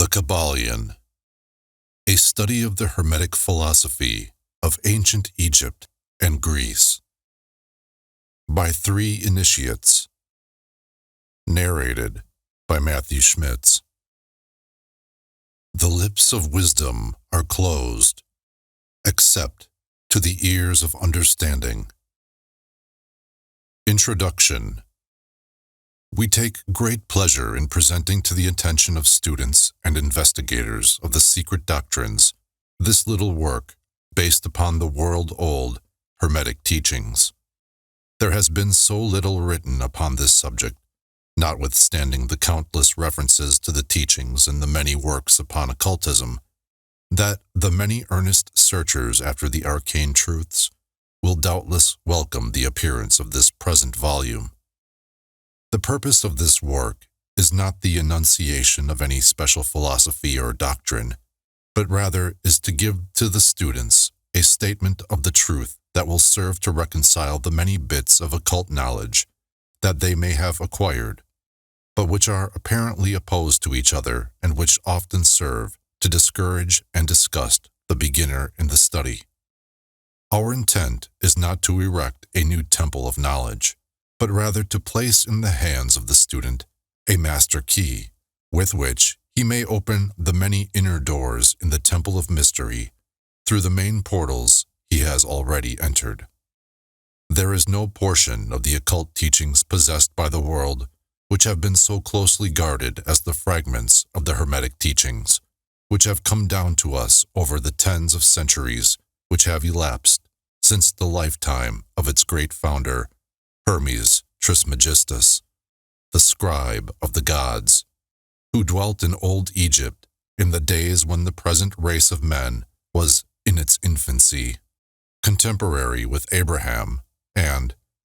The Kybalion, a study of the Hermetic philosophy of ancient Egypt and Greece, by 3 initiates, narrated by Matthew Schmitz. The lips of wisdom are closed, except to the ears of understanding. Introduction. We take great pleasure in presenting to the attention of students and investigators of the secret doctrines this little work based upon the world-old Hermetic teachings. There has been so little written upon this subject, notwithstanding the countless references to the teachings and the many works upon occultism, that the many earnest searchers after the arcane truths will doubtless welcome the appearance of this present volume. The purpose of this work is not the enunciation of any special philosophy or doctrine, but rather is to give to the students a statement of the truth that will serve to reconcile the many bits of occult knowledge that they may have acquired, but which are apparently opposed to each other and which often serve to discourage and disgust the beginner in the study. Our intent is not to erect a new temple of knowledge, but rather to place in the hands of the student a master key, with which he may open the many inner doors in the temple of mystery through the main portals he has already entered. There is no portion of the occult teachings possessed by the world which have been so closely guarded as the fragments of the Hermetic teachings, which have come down to us over the tens of centuries which have elapsed since the lifetime of its great founder, Hermes Trismegistus, the scribe of the gods, who dwelt in old Egypt in the days when the present race of men was in its infancy, contemporary with Abraham, and,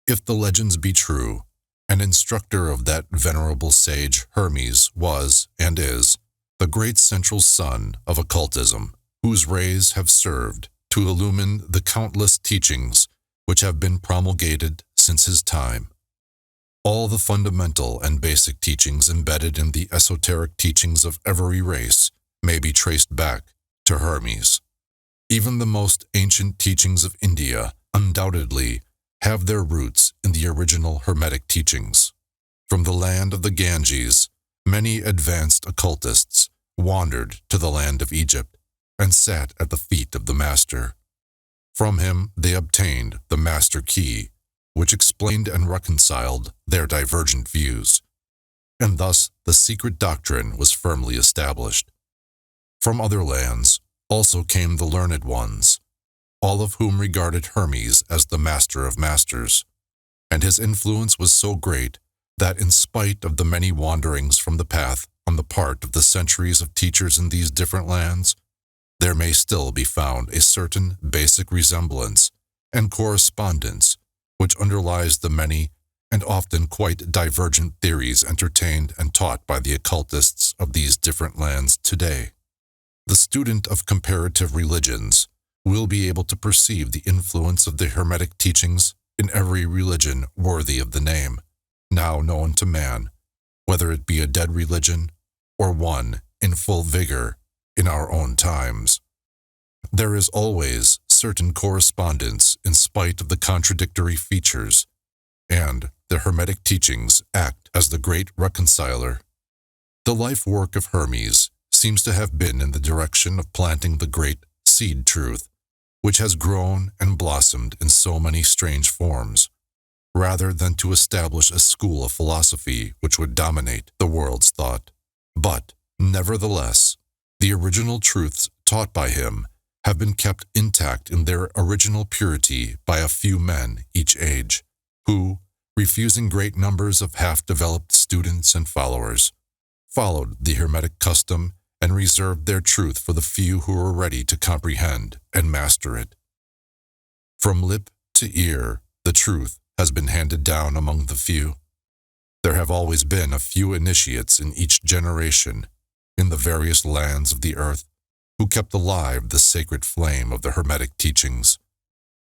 if the legends be true, an instructor of that venerable sage Hermes was, and is, the great central sun of occultism, whose rays have served to illumine the countless teachings which have been promulgated since his time. All the fundamental and basic teachings embedded in the esoteric teachings of every race may be traced back to Hermes. Even the most ancient teachings of India undoubtedly have their roots in the original Hermetic teachings. From the land of the Ganges, many advanced occultists wandered to the land of Egypt and sat at the feet of the master. From him they obtained the master key, which explained and reconciled their divergent views, and thus the secret doctrine was firmly established. From other lands also came the learned ones, all of whom regarded Hermes as the master of masters, and his influence was so great that in spite of the many wanderings from the path on the part of the centuries of teachers in these different lands, there may still be found a certain basic resemblance and correspondence which underlies the many and often quite divergent theories entertained and taught by the occultists of these different lands today. The student of comparative religions will be able to perceive the influence of the Hermetic teachings in every religion worthy of the name, now known to man, whether it be a dead religion or one in full vigor in our own times. There is always certain correspondence in spite of the contradictory features, and the Hermetic teachings act as the great reconciler. The life work of Hermes seems to have been in the direction of planting the great seed truth, which has grown and blossomed in so many strange forms, rather than to establish a school of philosophy which would dominate the world's thought. But, nevertheless, the original truths taught by him have been kept intact in their original purity by a few men each age, who, refusing great numbers of half-developed students and followers, followed the Hermetic custom and reserved their truth for the few who were ready to comprehend and master it. From lip to ear, the truth has been handed down among the few. There have always been a few initiates in each generation in the various lands of the earth who kept alive the sacred flame of the Hermetic teachings,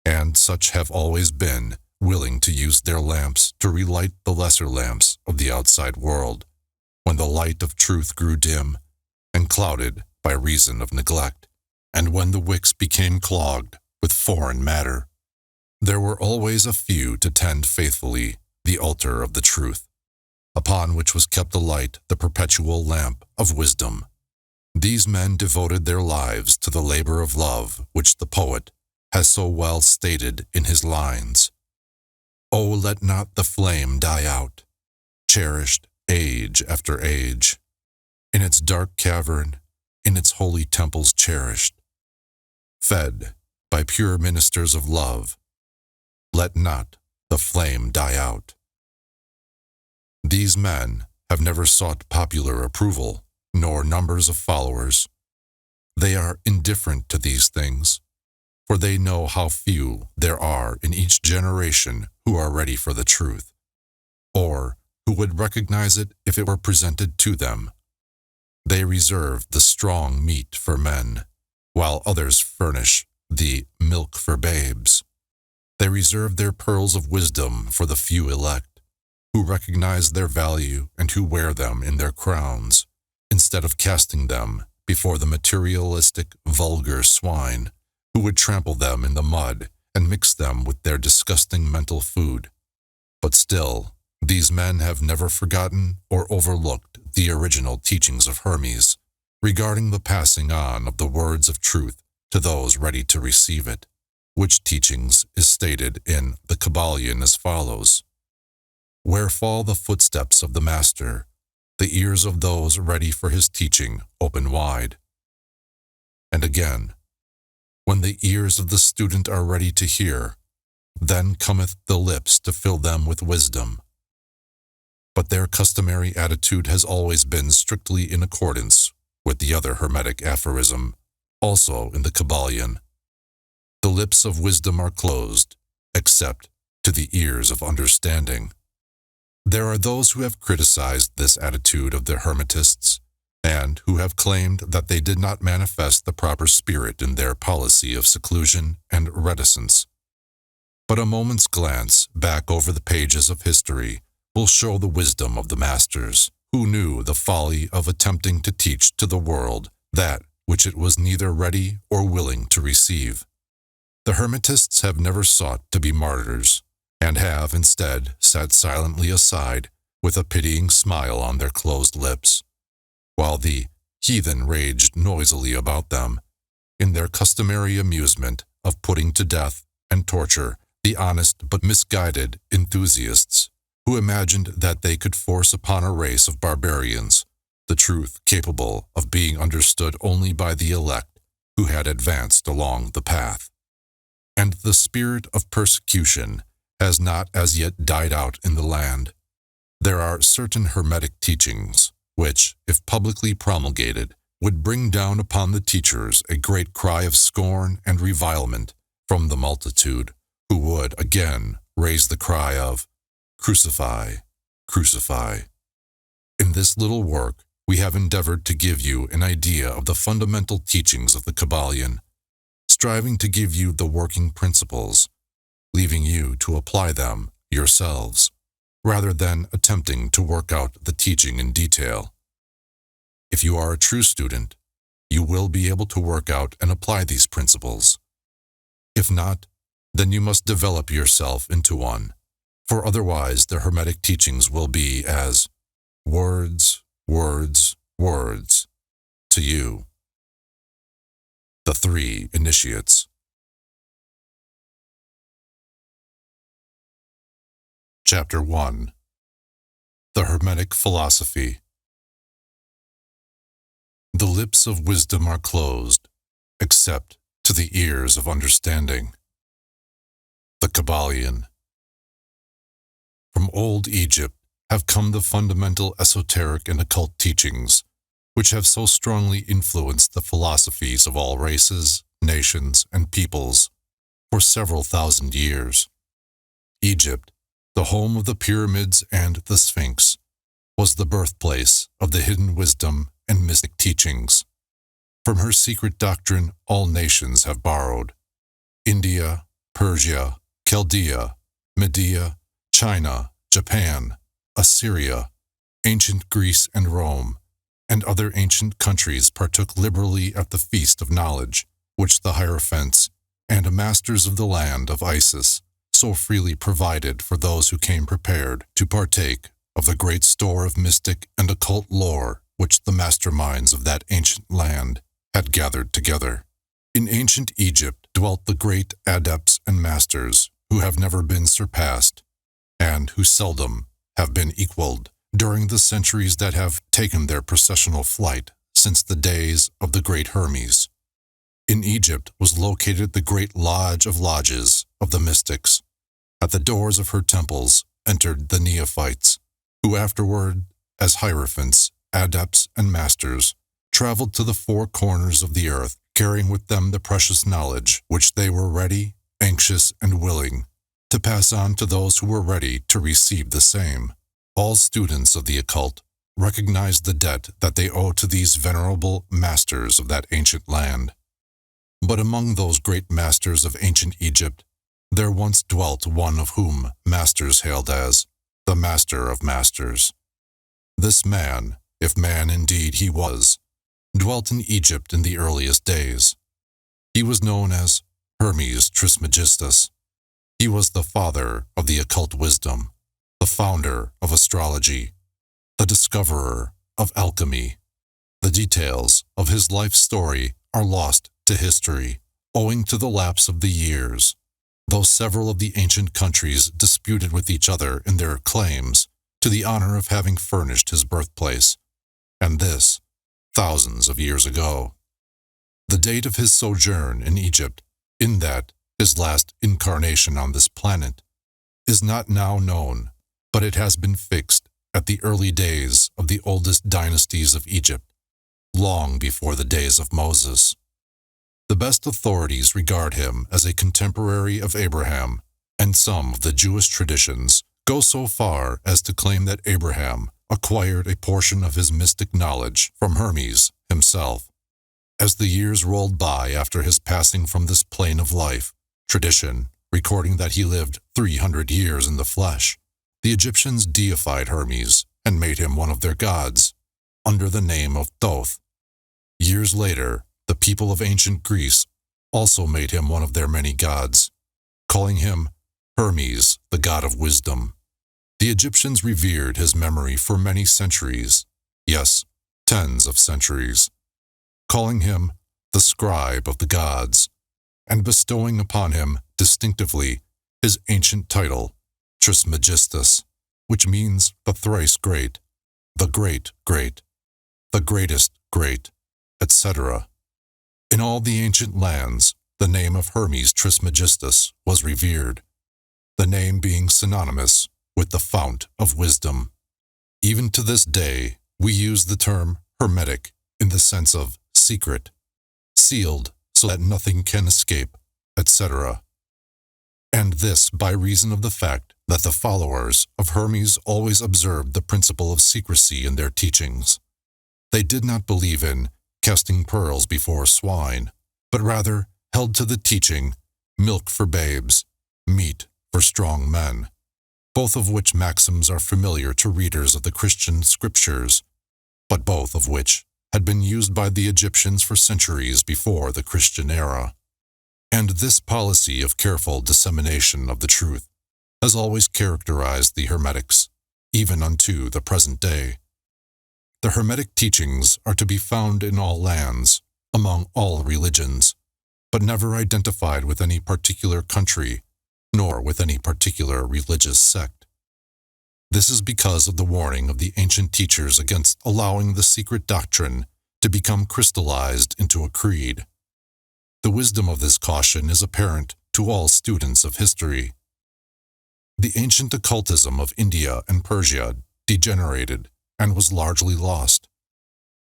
and such have always been willing to use their lamps to relight the lesser lamps of the outside world, when the light of truth grew dim and clouded by reason of neglect, and when the wicks became clogged with foreign matter, there were always a few to tend faithfully the altar of the truth, upon which was kept alight the perpetual lamp of wisdom. These men devoted their lives to the labor of love which the poet has so well stated in his lines. "Oh, let not the flame die out, cherished age after age, in its dark cavern, in its holy temples cherished, fed by pure ministers of love, let not the flame die out." These men have never sought popular approval, nor numbers of followers. They are indifferent to these things, for they know how few there are in each generation who are ready for the truth, or who would recognize it if it were presented to them. They reserve the strong meat for men, while others furnish the milk for babes. They reserve their pearls of wisdom for the few elect, who recognize their value and who wear them in their crowns, instead of casting them before the materialistic, vulgar swine, who would trample them in the mud and mix them with their disgusting mental food. But still, these men have never forgotten or overlooked the original teachings of Hermes regarding the passing on of the words of truth to those ready to receive it, which teachings is stated in the Kybalion as follows: "Where fall the footsteps of the master, the ears of those ready for his teaching open wide." And again, "When the ears of the student are ready to hear, then cometh the lips to fill them with wisdom." But their customary attitude has always been strictly in accordance with the other Hermetic aphorism, also in the Kybalion: "The lips of wisdom are closed, except to the ears of understanding." There are those who have criticized this attitude of the Hermetists, and who have claimed that they did not manifest the proper spirit in their policy of seclusion and reticence. But a moment's glance back over the pages of history will show the wisdom of the masters, who knew the folly of attempting to teach to the world that which it was neither ready or willing to receive. The Hermetists have never sought to be martyrs, and have instead sat silently aside with a pitying smile on their closed lips, while the heathen raged noisily about them, in their customary amusement of putting to death and torture the honest but misguided enthusiasts who imagined that they could force upon a race of barbarians the truth capable of being understood only by the elect who had advanced along the path. And the spirit of persecution has not as yet died out in the land. There are certain Hermetic teachings which, if publicly promulgated, would bring down upon the teachers a great cry of scorn and revilement from the multitude, who would again raise the cry of "Crucify, crucify." In this little work, we have endeavored to give you an idea of the fundamental teachings of the Kybalion, striving to give you the working principles, leaving you to apply them yourselves, rather than attempting to work out the teaching in detail. If you are a true student, you will be able to work out and apply these principles. If not, then you must develop yourself into one, for otherwise the Hermetic teachings will be as words, words, words to you. The Three Initiates. Chapter 1. The Hermetic Philosophy. The lips of wisdom are closed, except to the ears of understanding. The Kybalion. From old Egypt have come the fundamental esoteric and occult teachings, which have so strongly influenced the philosophies of all races, nations, and peoples for several thousand years. Egypt, the home of the pyramids and the Sphinx, was the birthplace of the hidden wisdom and mystic teachings. From her secret doctrine all nations have borrowed. India, Persia, Chaldea, Media, China, Japan, Assyria, ancient Greece and Rome, and other ancient countries partook liberally at the feast of knowledge, which the Hierophants and masters of the land of Isis so freely provided for those who came prepared to partake of the great store of mystic and occult lore which the masterminds of that ancient land had gathered together. In ancient Egypt dwelt the great adepts and masters who have never been surpassed, and who seldom have been equaled during the centuries that have taken their processional flight since the days of the great Hermes. In Egypt was located the great lodge of lodges of the mystics. At the doors of her temples entered the neophytes, who afterward, as hierophants, adepts, and masters, traveled to the four corners of the earth, carrying with them the precious knowledge which they were ready, anxious, and willing to pass on to those who were ready to receive the same. All students of the occult recognized the debt that they owe to these venerable masters of that ancient land. But among those great masters of ancient Egypt, there once dwelt one of whom masters hailed as the Master of Masters. This man, if man indeed he was, dwelt in Egypt in the earliest days. He was known as Hermes Trismegistus. He was the father of the occult wisdom, the founder of astrology, the discoverer of alchemy. The details of his life story are lost to history, owing to the lapse of the years, though several of the ancient countries disputed with each other in their claims to the honor of having furnished his birthplace, and this thousands of years ago. The date of his sojourn in Egypt, in that his last incarnation on this planet, is not now known, but it has been fixed at the early days of the oldest dynasties of Egypt, long before the days of Moses. The best authorities regard him as a contemporary of Abraham, and some of the Jewish traditions go so far as to claim that Abraham acquired a portion of his mystic knowledge from Hermes himself. As the years rolled by after his passing from this plane of life, tradition recording that he lived 300 years in the flesh, the Egyptians deified Hermes and made him one of their gods, under the name of Thoth. Years later, the people of ancient Greece also made him one of their many gods, calling him Hermes, the god of wisdom. The Egyptians revered his memory for many centuries, yes, tens of centuries, calling him the scribe of the gods, and bestowing upon him distinctively his ancient title, Trismegistus, which means the thrice great, the great great, the greatest great, etc. In all the ancient lands, the name of Hermes Trismegistus was revered, the name being synonymous with the fount of wisdom. Even to this day, we use the term hermetic in the sense of secret, sealed so that nothing can escape, etc. And this by reason of the fact that the followers of Hermes always observed the principle of secrecy in their teachings. They did not believe in casting pearls before swine, but rather held to the teaching, milk for babes, meat for strong men, both of which maxims are familiar to readers of the Christian scriptures, but both of which had been used by the Egyptians for centuries before the Christian era. And this policy of careful dissemination of the truth has always characterized the Hermetics, even unto the present day. The Hermetic teachings are to be found in all lands, among all religions, but never identified with any particular country, nor with any particular religious sect. This is because of the warning of the ancient teachers against allowing the secret doctrine to become crystallized into a creed. The wisdom of this caution is apparent to all students of history. The ancient occultism of India and Persia degenerated and was largely lost,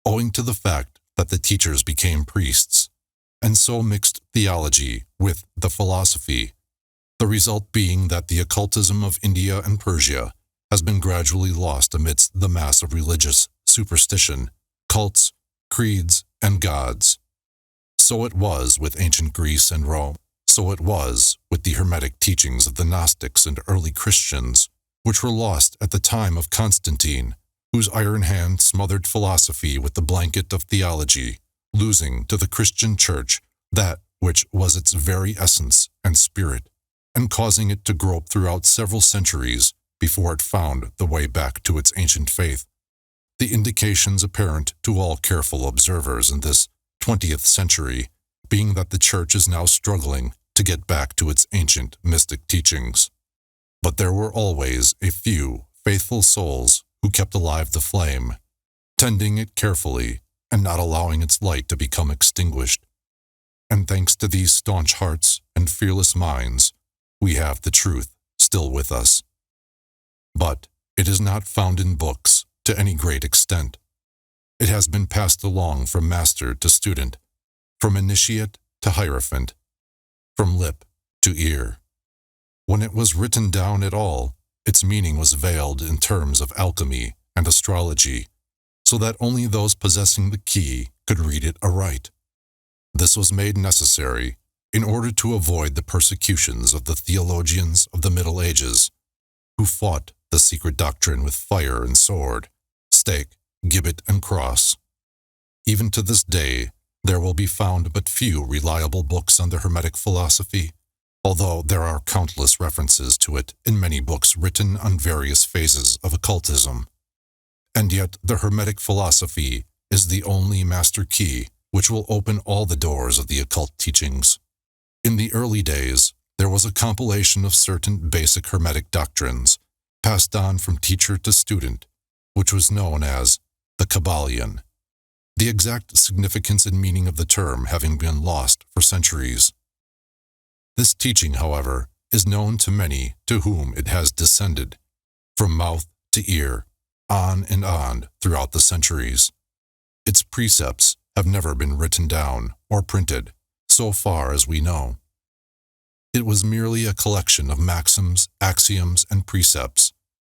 owing to the fact that the teachers became priests, and so mixed theology with the philosophy, the result being that the occultism of India and Persia has been gradually lost amidst the mass of religious superstition, cults, creeds, and gods. So it was with ancient Greece and Rome. So it was with the Hermetic teachings of the Gnostics and early Christians, which were lost at the time of Constantine, whose iron hand smothered philosophy with the blanket of theology, losing to the Christian Church that which was its very essence and spirit, and causing it to grope throughout several centuries before it found the way back to its ancient faith. The indications apparent to all careful observers in this 20th century being that the Church is now struggling to get back to its ancient mystic teachings. But there were always a few faithful souls who kept alive the flame, tending it carefully and not allowing its light to become extinguished. And thanks to these staunch hearts and fearless minds, we have the truth still with us. But it is not found in books to any great extent. It has been passed along from master to student, from initiate to hierophant, from lip to ear. When it was written down at all, its meaning was veiled in terms of alchemy and astrology, so that only those possessing the key could read it aright. This was made necessary in order to avoid the persecutions of the theologians of the Middle Ages, who fought the secret doctrine with fire and sword, stake, gibbet, and cross. Even to this day, there will be found but few reliable books on the Hermetic philosophy, although there are countless references to it in many books written on various phases of occultism. And yet the Hermetic philosophy is the only master key which will open all the doors of the occult teachings. In the early days, there was a compilation of certain basic Hermetic doctrines, passed on from teacher to student, which was known as the Kybalion, the exact significance and meaning of the term having been lost for centuries. This teaching, however, is known to many to whom it has descended, from mouth to ear, on and on throughout the centuries. Its precepts have never been written down or printed, so far as we know. It was merely a collection of maxims, axioms, and precepts,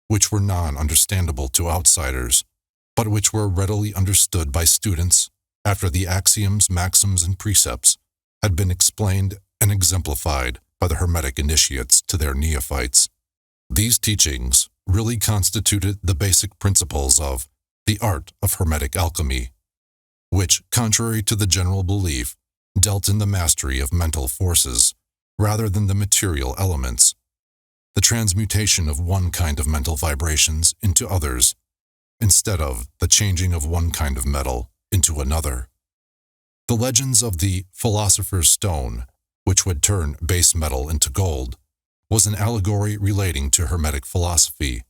which were non-understandable to outsiders, but which were readily understood by students after the axioms, maxims, and precepts had been explained and exemplified by the Hermetic initiates to their neophytes. These teachings really constituted the basic principles of the art of Hermetic alchemy, which, contrary to the general belief, dealt in the mastery of mental forces rather than the material elements, the transmutation of one kind of mental vibrations into others, instead of the changing of one kind of metal into another. The legends of the Philosopher's Stone, which would turn base metal into gold, was an allegory relating to Hermetic philosophy,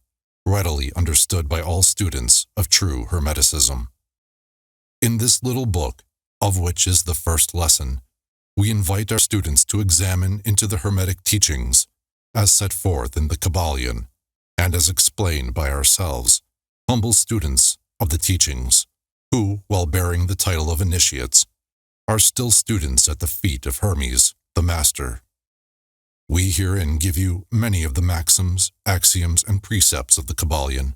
readily understood by all students of true Hermeticism. In this little book, of which is the first lesson, we invite our students to examine into the Hermetic teachings as set forth in the Kybalion and as explained by ourselves, humble students of the teachings, who, while bearing the title of initiates, are still students at the feet of Hermes, the Master. We herein give you many of the maxims, axioms, and precepts of the Kybalion,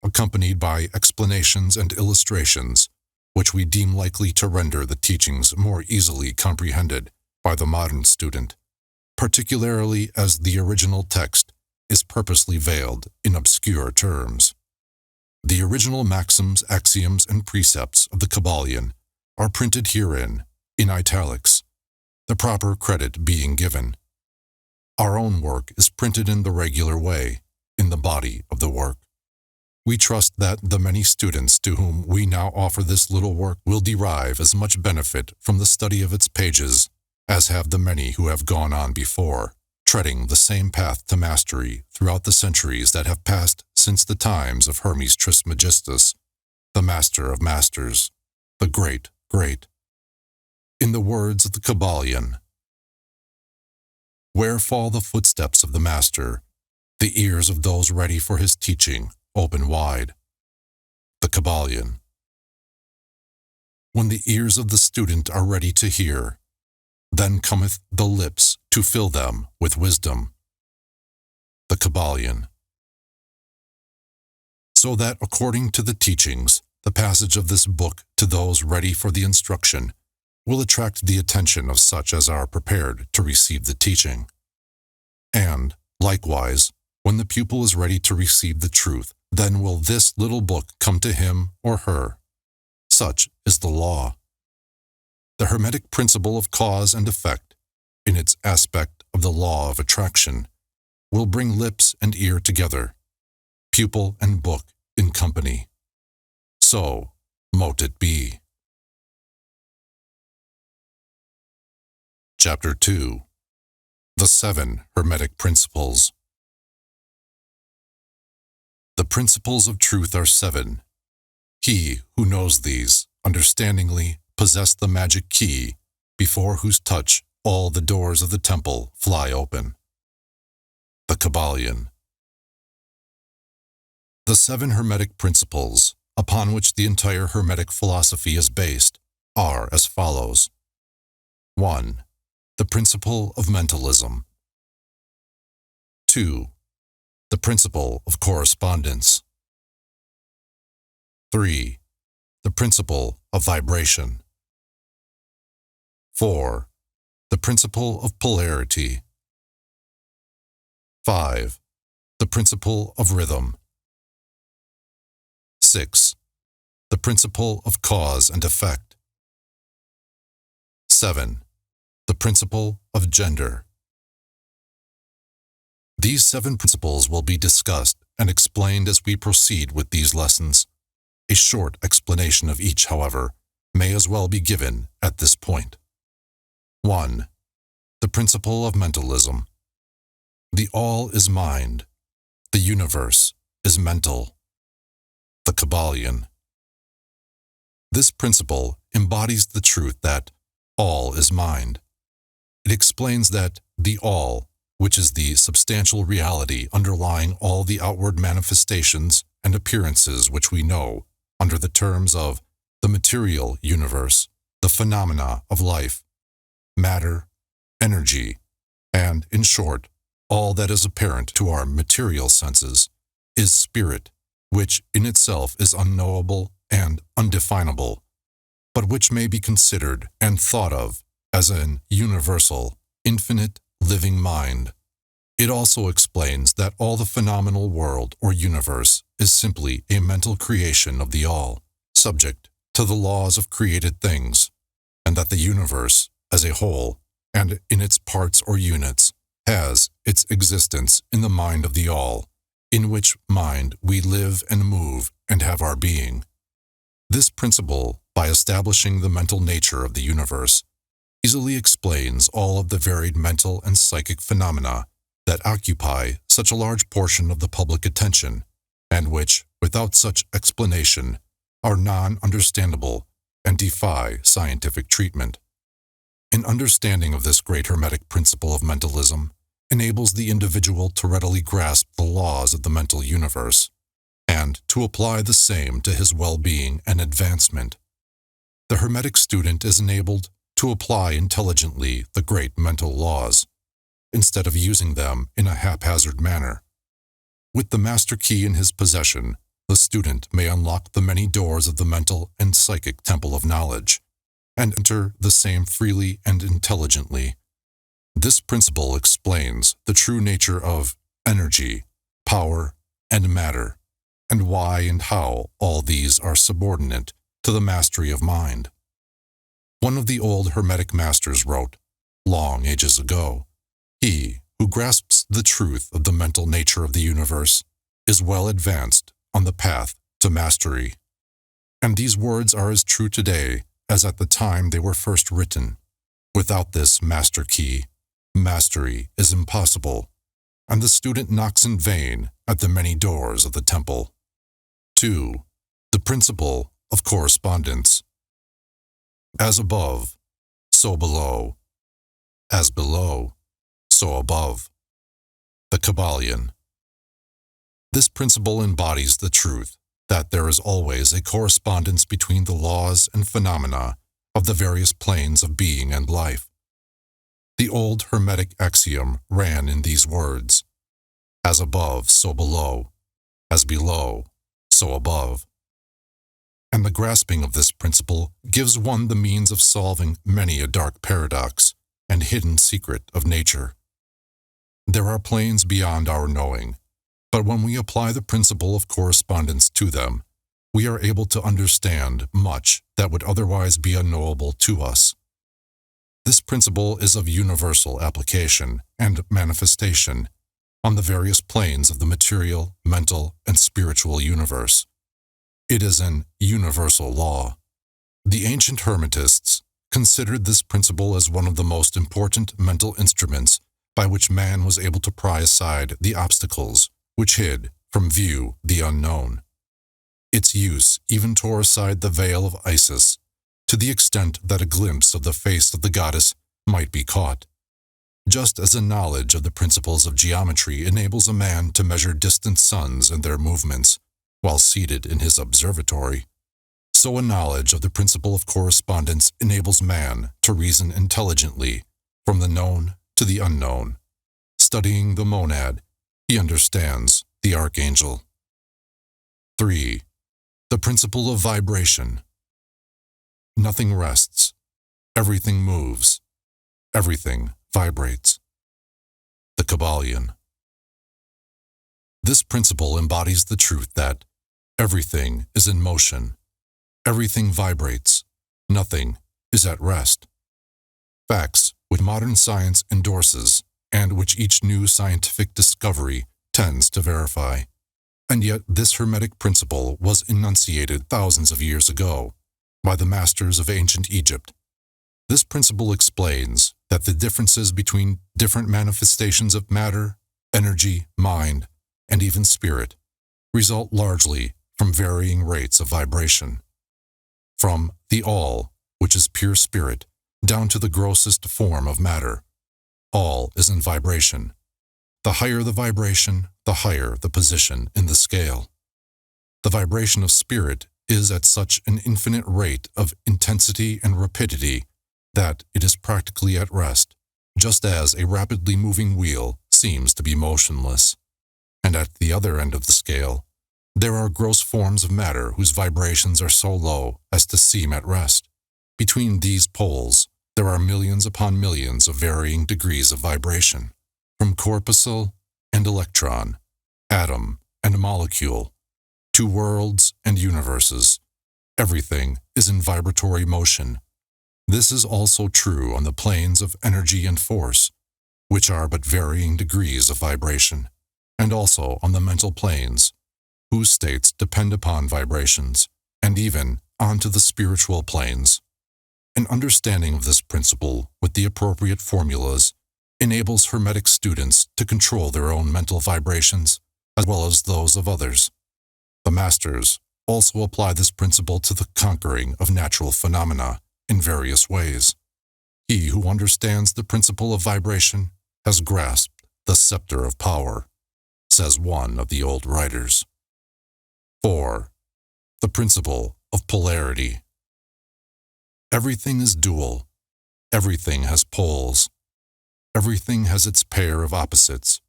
accompanied by explanations and illustrations, which we deem likely to render the teachings more easily comprehended by the modern student, particularly as the original text is purposely veiled in obscure terms. The original maxims, axioms, and precepts of the Kybalion are printed herein in italics, the proper credit being given. Our own work is printed in the regular way, in the body of the work. We trust that the many students to whom we now offer this little work will derive as much benefit from the study of its pages as have the many who have gone on before, treading the same path to mastery throughout the centuries that have passed since the times of Hermes Trismegistus, the Master of Masters, the Great Great. In the words of the Kybalion, where fall the footsteps of the Master, the ears of those ready for his teaching open wide. The Kybalion. When the ears of the student are ready to hear, then cometh the lips to fill them with wisdom. The Kybalion. So that according to the teachings, the passage of this book to those ready for the instruction will attract the attention of such as are prepared to receive the teaching. And, likewise, when the pupil is ready to receive the truth then will this little book come to him or her. Such is the law. The Hermetic principle of cause and effect, in its aspect of the law of attraction, will bring lips and ear together, pupil and book in company. So mote it be. Chapter 2. The 7 Hermetic Principles. The principles of truth are 7. He who knows these, understandingly, possess the magic key, before whose touch all the doors of the temple fly open. The Kybalion. The 7 Hermetic principles, upon which the entire Hermetic philosophy is based, are as follows. 1. The principle of mentalism. 2. The principle of correspondence. 3. The principle of vibration. 4. The principle of polarity. 5. The principle of rhythm. 6. The principle of cause and effect. 7. The principle of gender. These 7 principles will be discussed and explained as we proceed with these lessons. A short explanation of each, however, may as well be given at this point. 1. The principle of mentalism. The all is mind. The universe is mental. The Kybalion. This principle embodies the truth that all is mind. It explains that the all, which is the substantial reality underlying all the outward manifestations and appearances which we know under the terms of the material universe, the phenomena of life, matter, energy, and, in short, all that is apparent to our material senses, is spirit, which in itself is unknowable and undefinable, but which may be considered and thought of as an universal, infinite, living mind. It also explains that all the phenomenal world or universe is simply a mental creation of the all, subject to the laws of created things, and that the universe, as a whole, and in its parts or units, has its existence in the mind of the all, in which mind we live and move and have our being. This principle, by establishing the mental nature of the universe, easily explains all of the varied mental and psychic phenomena that occupy such a large portion of the public attention, and which, without such explanation, are non-understandable and defy scientific treatment. An understanding of this great Hermetic principle of mentalism enables the individual to readily grasp the laws of the mental universe, and to apply the same to his well-being and advancement. The Hermetic student is enabled to apply intelligently the great mental laws, instead of using them in a haphazard manner. With the master key in his possession, the student may unlock the many doors of the mental and psychic temple of knowledge, and enter the same freely and intelligently. This principle explains the true nature of energy, power, and matter, and why and how all these are subordinate to the mastery of mind. One of the old Hermetic masters wrote, long ages ago, "He who grasps the truth of the mental nature of the universe is well advanced on the path to mastery." And these words are as true today as at the time they were first written. Without this master key, mastery is impossible, and the student knocks in vain at the many doors of the temple. 2. The principle of correspondence. As above, so below. As below, so above. The Kybalion. This principle embodies the truth that there is always a correspondence between the laws and phenomena of the various planes of being and life. The old Hermetic axiom ran in these words: as above, so below; as below, so above. And the grasping of this principle gives one the means of solving many a dark paradox and hidden secret of nature. There are planes beyond our knowing, But when we apply the principle of correspondence to them, we are able to understand much that would otherwise be unknowable to us. This principle is of universal application and manifestation on the various planes of the material, mental, and spiritual universe. It is an universal law. The ancient Hermetists considered this principle as one of the most important mental instruments by which man was able to pry aside the obstacles which hid from view the unknown. Its use even tore aside the veil of Isis, to the extent that a glimpse of the face of the goddess might be caught. Just as a knowledge of the principles of geometry enables a man to measure distant suns and their movements while seated in his observatory, so a knowledge of the principle of correspondence enables man to reason intelligently from the known to the unknown. Studying the monad, he understands the archangel. 3. The principle of vibration. Nothing rests. Everything moves. Everything vibrates. The Kybalion. This principle embodies the truth that everything is in motion. Everything vibrates. Nothing is at rest. Facts which modern science endorses and which each new scientific discovery tends to verify. And yet this Hermetic principle was enunciated thousands of years ago by the masters of ancient Egypt. This principle explains that the differences between different manifestations of matter, energy, mind, and even spirit result largely from varying rates of vibration. From the all, which is pure spirit, down to the grossest form of matter, all is in vibration. The higher the vibration, the higher the position in the scale. The vibration of spirit is at such an infinite rate of intensity and rapidity that it is practically at rest, just as a rapidly moving wheel seems to be motionless. And at the other end of the scale, there are gross forms of matter whose vibrations are so low as to seem at rest. Between these poles, there are millions upon millions of varying degrees of vibration, from corpuscle and electron, atom and molecule, to worlds and universes. Everything is in vibratory motion. This is also true on the planes of energy and force, which are but varying degrees of vibration, and also on the mental planes, whose states depend upon vibrations, and even onto the spiritual planes. An understanding of this principle with the appropriate formulas enables Hermetic students to control their own mental vibrations as well as those of others. The masters also apply this principle to the conquering of natural phenomena in various ways. He who understands the principle of vibration has grasped the scepter of power, says one of the old writers. 4. The principle of polarity. Everything is dual. Everything has poles. Everything has its pair of opposites.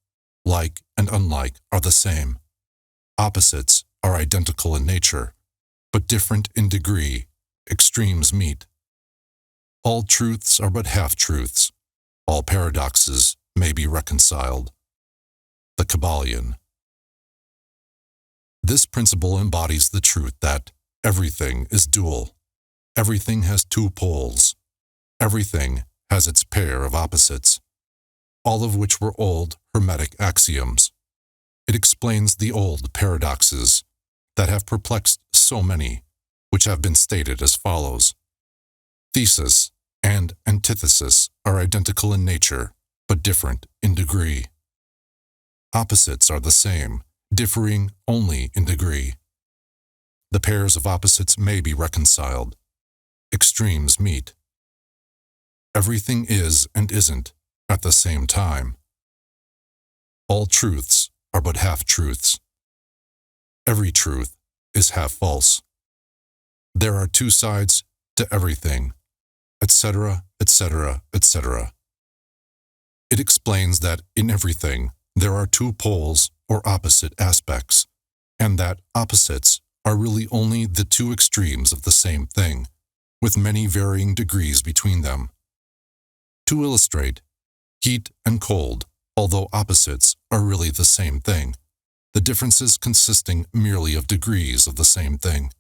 Like and unlike are the same. Opposites are identical in nature, but different in degree. Extremes meet. All truths are but half-truths. All paradoxes may be reconciled. The Kybalion. This principle embodies the truth that everything is dual. Everything has two poles. Everything has its pair of opposites, all of which were old Hermetic axioms. It explains the old paradoxes that have perplexed so many, which have been stated as follows. Thesis and antithesis are identical in nature, but different in degree. Opposites are the same, differing only in degree. The pairs of opposites may be reconciled. Extremes meet. Everything is and isn't at the same time. All truths are but half-truths. Every truth is half-false. There are two sides to everything, etc., etc., etc. It explains that in everything there are two poles or opposite aspects, and that opposites are really only the two extremes of the same thing, with many varying degrees between them. To illustrate, heat and cold, although opposites, are really the same thing, the differences consisting merely of degrees of the same thing.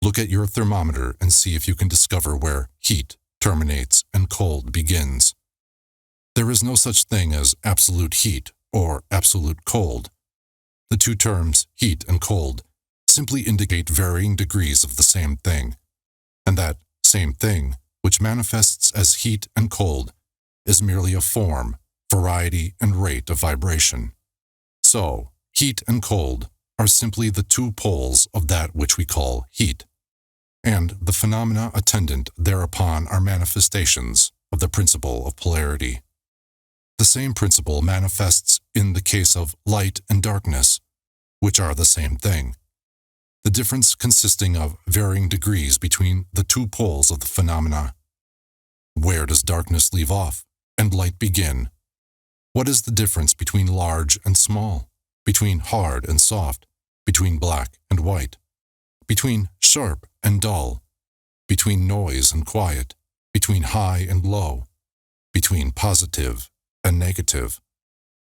Look at your thermometer and see if you can discover where heat terminates and cold begins. There is no such thing as absolute heat or absolute cold. The two terms, heat and cold, simply indicate varying degrees of the same thing, and that same thing, which manifests as heat and cold, is merely a form, variety, and rate of vibration. So, heat and cold are simply the two poles of that which we call heat, and the phenomena attendant thereupon are manifestations of the principle of polarity. The same principle manifests in the case of light and darkness, which are the same thing, the difference consisting of varying degrees between the two poles of the phenomena. Where does darkness leave off and light begin? What is the difference between large and small, between hard and soft, between black and white, between sharp and dull, between noise and quiet, between high and low, between positive and negative?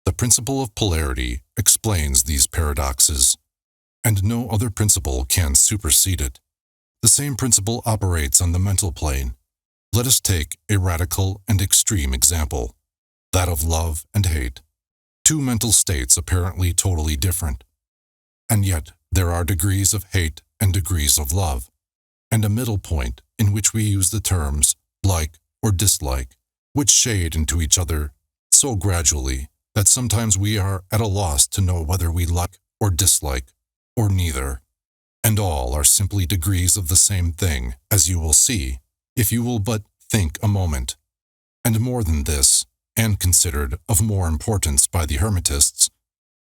The principle of polarity explains these paradoxes, and no other principle can supersede it. The same principle operates on the mental plane. Let us take a radical and extreme example, that of love and hate, two mental states apparently totally different. And yet there are degrees of hate and degrees of love, and a middle point in which we use the terms like or dislike, which shade into each other so gradually that sometimes we are at a loss to know whether we like or dislike, or neither. And all are simply degrees of the same thing, as you will see, if you will but think a moment. And more than this, and considered of more importance by the Hermetists,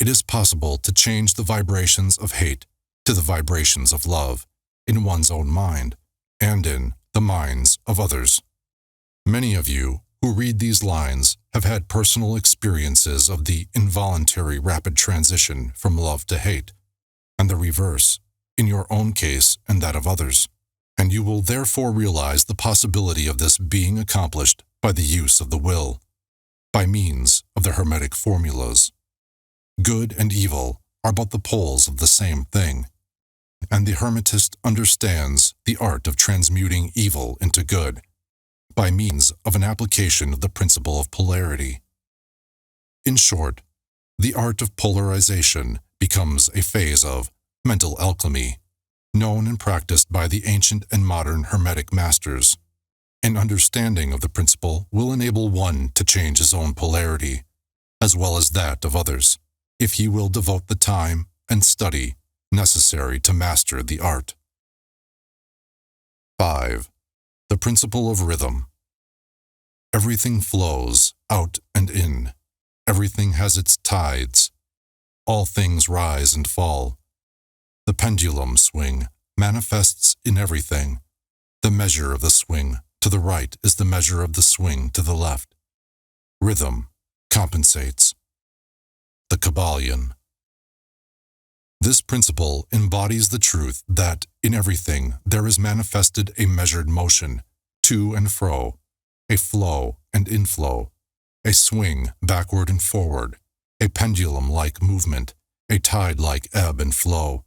it is possible to change the vibrations of hate to the vibrations of love in one's own mind and in the minds of others. Many of you who read these lines have had personal experiences of the involuntary rapid transition from love to hate, and the reverse, in your own case and that of others, and you will therefore realize the possibility of this being accomplished by the use of the will, by means of the Hermetic formulas. Good and evil are but the poles of the same thing, and the Hermetist understands the art of transmuting evil into good, by means of an application of the principle of polarity. In short, the art of polarization becomes a phase of mental alchemy, known and practiced by the ancient and modern Hermetic masters. An understanding of the principle will enable one to change his own polarity, as well as that of others, if he will devote the time and study necessary to master the art. 5. The principle of rhythm. Everything flows out and in. Everything has its tides. All things rise and fall. The pendulum swing manifests in everything. The measure of the swing to the right is the measure of the swing to the left. Rhythm compensates. The Kybalion. This principle embodies the truth that in everything there is manifested a measured motion, to and fro, a flow and inflow, a swing backward and forward, a pendulum-like movement, a tide-like ebb and flow,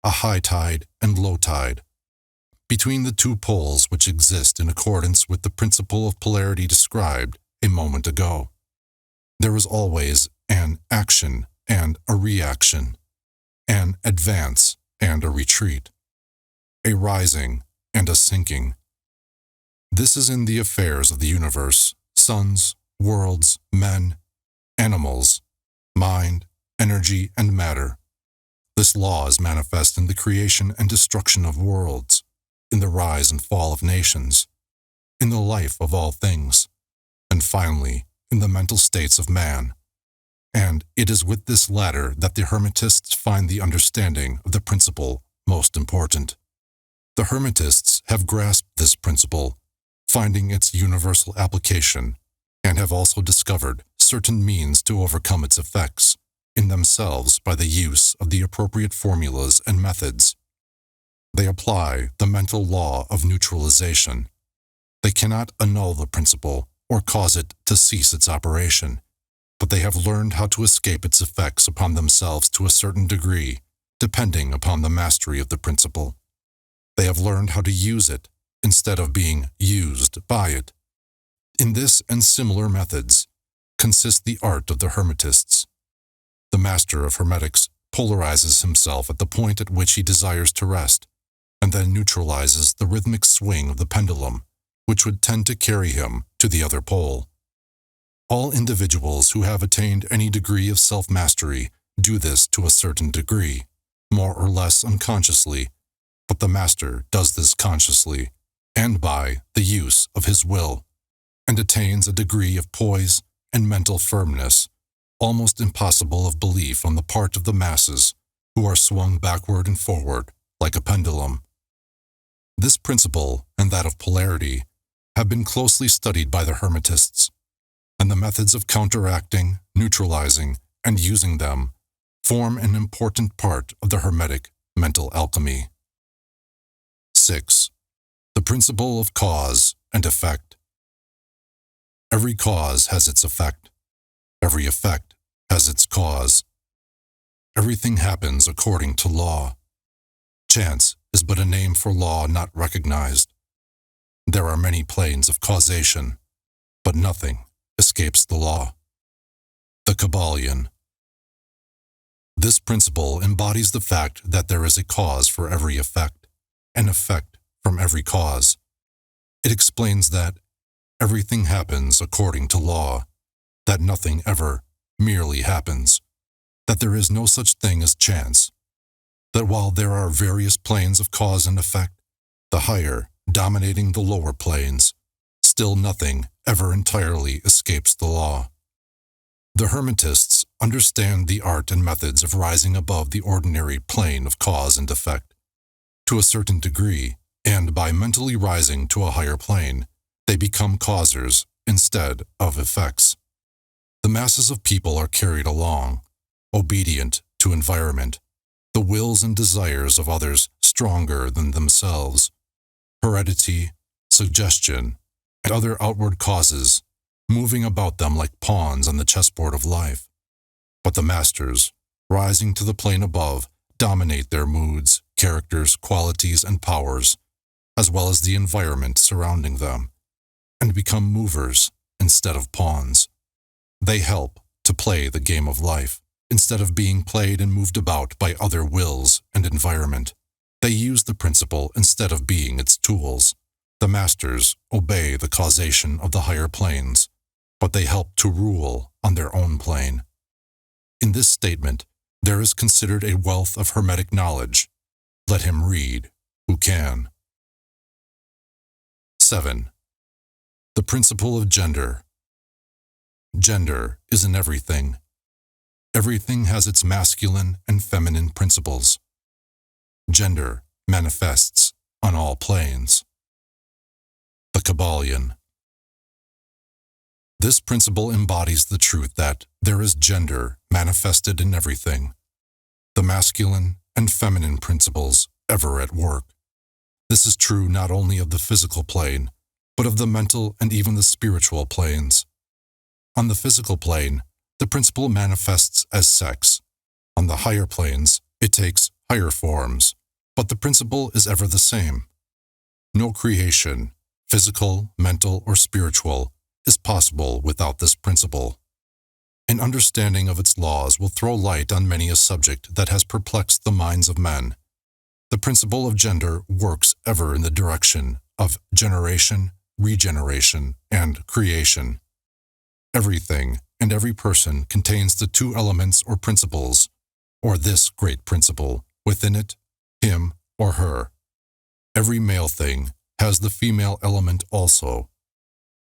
a high tide and low tide. Between the two poles which exist in accordance with the principle of polarity described a moment ago, there is always an action and a reaction, an advance and a retreat, a rising and a sinking. This is in the affairs of the universe, suns, worlds, men, animals, mind, energy, and matter. This law is manifest in the creation and destruction of worlds, in the rise and fall of nations, in the life of all things, and finally, in the mental states of man. And it is with this latter that the Hermetists find the understanding of the principle most important. The Hermetists have grasped this principle, finding its universal application, and have also discovered certain means to overcome its effects in themselves by the use of the appropriate formulas and methods. They apply the mental law of neutralization. They cannot annul the principle or cause it to cease its operation. but they have learned how to escape its effects upon themselves to a certain degree, depending upon the mastery of the principle. They have learned how to use it instead of being used by it. In this and similar methods consists the art of the Hermetists. The master of Hermetics polarizes himself at the point at which he desires to rest, and then neutralizes the rhythmic swing of the pendulum, which would tend to carry him to the other pole. All individuals who have attained any degree of self-mastery do this to a certain degree, more or less unconsciously, but the master does this consciously, and by the use of his will, and attains a degree of poise and mental firmness almost impossible of belief on the part of the masses, who are swung backward and forward like a pendulum. This principle and that of polarity have been closely studied by the Hermetists, and the methods of counteracting, neutralizing, and using them form an important part of the Hermetic mental alchemy. 6. The principle of cause and effect. Every cause has its effect. Every effect has its cause. Everything happens according to law. Chance is but a name for law not recognized. There are many planes of causation, but nothing escapes the law. The Kybalion. This principle embodies the fact that there is a cause for every effect, an effect from every cause. It explains that everything happens according to law, that nothing ever merely happens, that there is no such thing as chance, that while there are various planes of cause and effect, the higher dominating the lower planes, still nothing ever entirely escapes the law. The Hermetists understand the art and methods of rising above the ordinary plane of cause and effect to a certain degree, and by mentally rising to a higher plane, they become causers instead of effects. The masses of people are carried along, obedient to environment, the wills and desires of others stronger than themselves, heredity, suggestion, and other outward causes moving about them like pawns on the chessboard of life. But the masters, rising to the plane above, dominate their moods, characters, qualities, and powers, as well as the environment surrounding them, and become movers instead of pawns. They help to play the game of life, instead of being played and moved about by other wills and environment. They use the principle instead of being its tools. The masters obey the causation of the higher planes, but they help to rule on their own plane. In this statement, there is considered a wealth of Hermetic knowledge. Let him read who can. 7. The principle of gender. Gender is in everything. Everything has its masculine and feminine principles. Gender manifests on all planes. The Kybalion. This principle embodies the truth that there is gender manifested in everything, the masculine and feminine principles ever at work. This is true not only of the physical plane, but of the mental and even the spiritual planes. On the physical plane, the principle manifests as sex. On the higher planes, it takes higher forms, but the principle is ever the same. No creation, physical, mental, or spiritual, is possible without this principle. An understanding of its laws will throw light on many a subject that has perplexed the minds of men. The principle of gender works ever in the direction of generation, regeneration, and creation. Everything and every person contains the two elements or principles, or this great principle, within it, him or her. Every male thing has the female element also.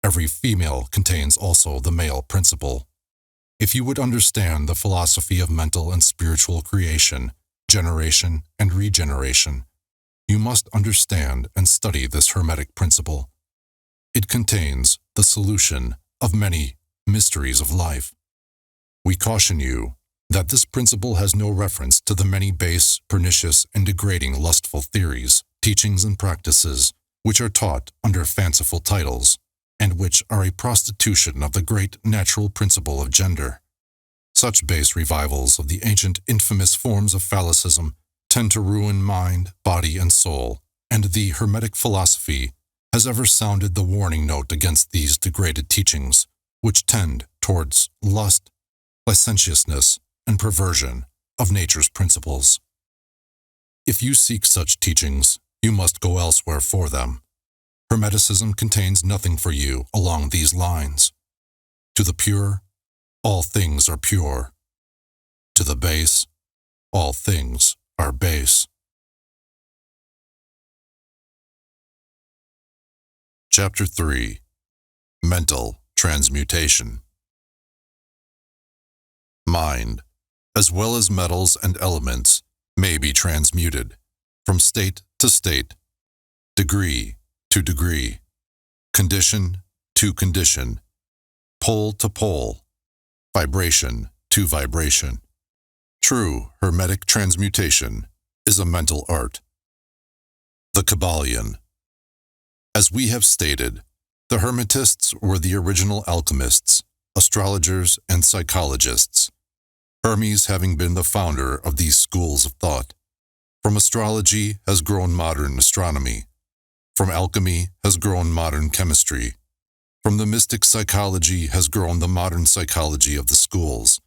Every female contains also the male principle. If you would understand the philosophy of mental and spiritual creation, generation, and regeneration, you must understand and study this Hermetic principle. It contains the solution of many mysteries of life. We caution you that this principle has no reference to the many base, pernicious, and degrading lustful theories, teachings, and practices which are taught under fanciful titles, and which are a prostitution of the great natural principle of gender. Such base revivals of the ancient infamous forms of phallicism tend to ruin mind, body, and soul, and the Hermetic philosophy has ever sounded the warning note against these degraded teachings, which tend towards lust, licentiousness, and perversion of nature's principles. If you seek such teachings, you must go elsewhere for them. Hermeticism contains nothing for you along these lines. To the pure, all things are pure. To the base, all things are base. Chapter 3. Mental Transmutation. Mind, as well as metals and elements, may be transmuted from state to state, degree to degree, condition to condition, pole to pole, vibration to vibration. True Hermetic transmutation is a mental art. The Kybalion. As we have stated, the Hermetists were the original alchemists, astrologers, and psychologists, Hermes having been the founder of these schools of thought. From astrology has grown modern astronomy. From alchemy has grown modern chemistry. From the mystic psychology has grown the modern psychology of the schools.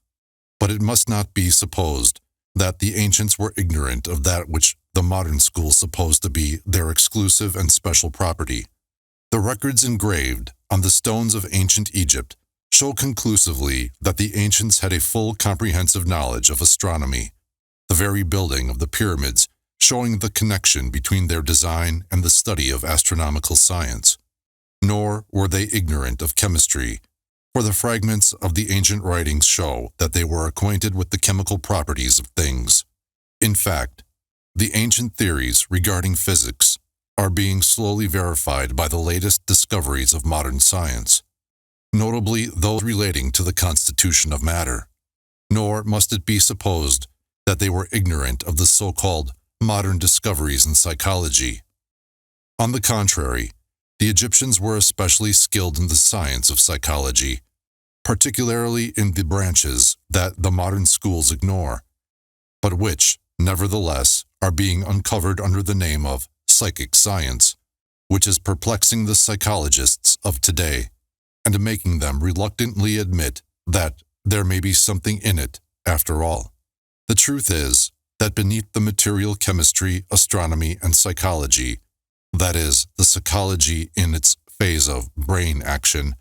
But it must not be supposed that the ancients were ignorant of that which the modern schools suppose to be their exclusive and special property. The records engraved on the stones of ancient Egypt show conclusively that the ancients had a full comprehensive knowledge of astronomy, the very building of the pyramids showing the connection between their design and the study of astronomical science. Nor were they ignorant of chemistry, for the fragments of the ancient writings show that they were acquainted with the chemical properties of things. In fact, the ancient theories regarding physics are being slowly verified by the latest discoveries of modern science, notably those relating to the constitution of matter. Nor must it be supposed that they were ignorant of the so-called modern discoveries in psychology. On the contrary, the Egyptians were especially skilled in the science of psychology, particularly in the branches that the modern schools ignore, but which, nevertheless, are being uncovered under the name of psychic science, which is perplexing the psychologists of today, and making them reluctantly admit that there may be something in it after all. The truth is that beneath the material chemistry, astronomy, and psychology, that is, the psychology in its phase of brain action,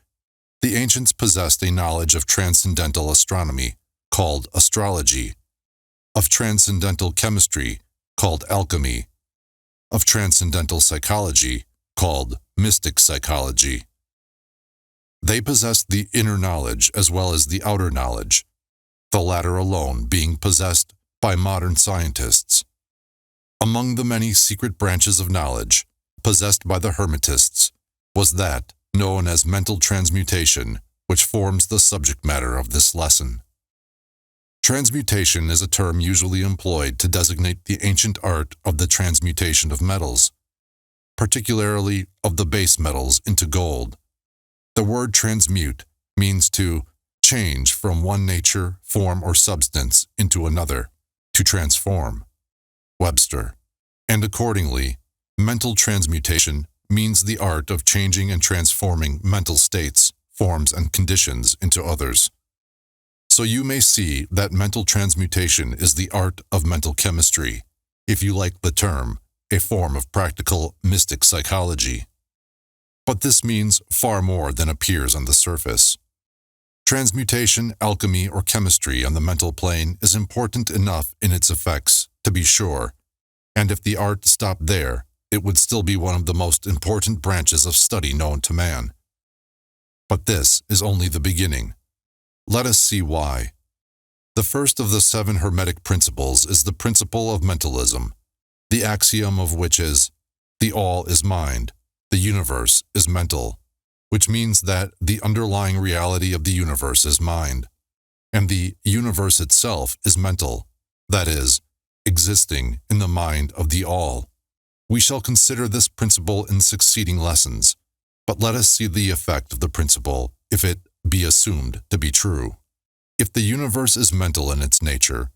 the ancients possessed a knowledge of transcendental astronomy, called astrology, of transcendental chemistry, called alchemy, of transcendental psychology, called mystic psychology. They possessed the inner knowledge as well as the outer knowledge, the latter alone being possessed by modern scientists. Among the many secret branches of knowledge possessed by the Hermetists was that known as mental transmutation, which forms the subject matter of this lesson. Transmutation is a term usually employed to designate the ancient art of the transmutation of metals, particularly of the base metals into gold. The word transmute means to change from one nature, form, or substance into another, to transform. Webster. And accordingly, mental transmutation means the art of changing and transforming mental states, forms, and conditions into others. So you may see that mental transmutation is the art of mental chemistry, if you like the term, a form of practical mystic psychology. But this means far more than appears on the surface. Transmutation, alchemy, or chemistry on the mental plane is important enough in its effects, to be sure, and if the art stopped there, it would still be one of the most important branches of study known to man. But this is only the beginning. Let us see why. The first of the 7 Hermetic principles is the principle of mentalism, the axiom of which is, the all is mind, the universe is mental, which means that the underlying reality of the universe is mind, and the universe itself is mental, that is, existing in the mind of the all. We shall consider this principle in succeeding lessons, but let us see the effect of the principle if it be assumed to be true. If the universe is mental in its nature,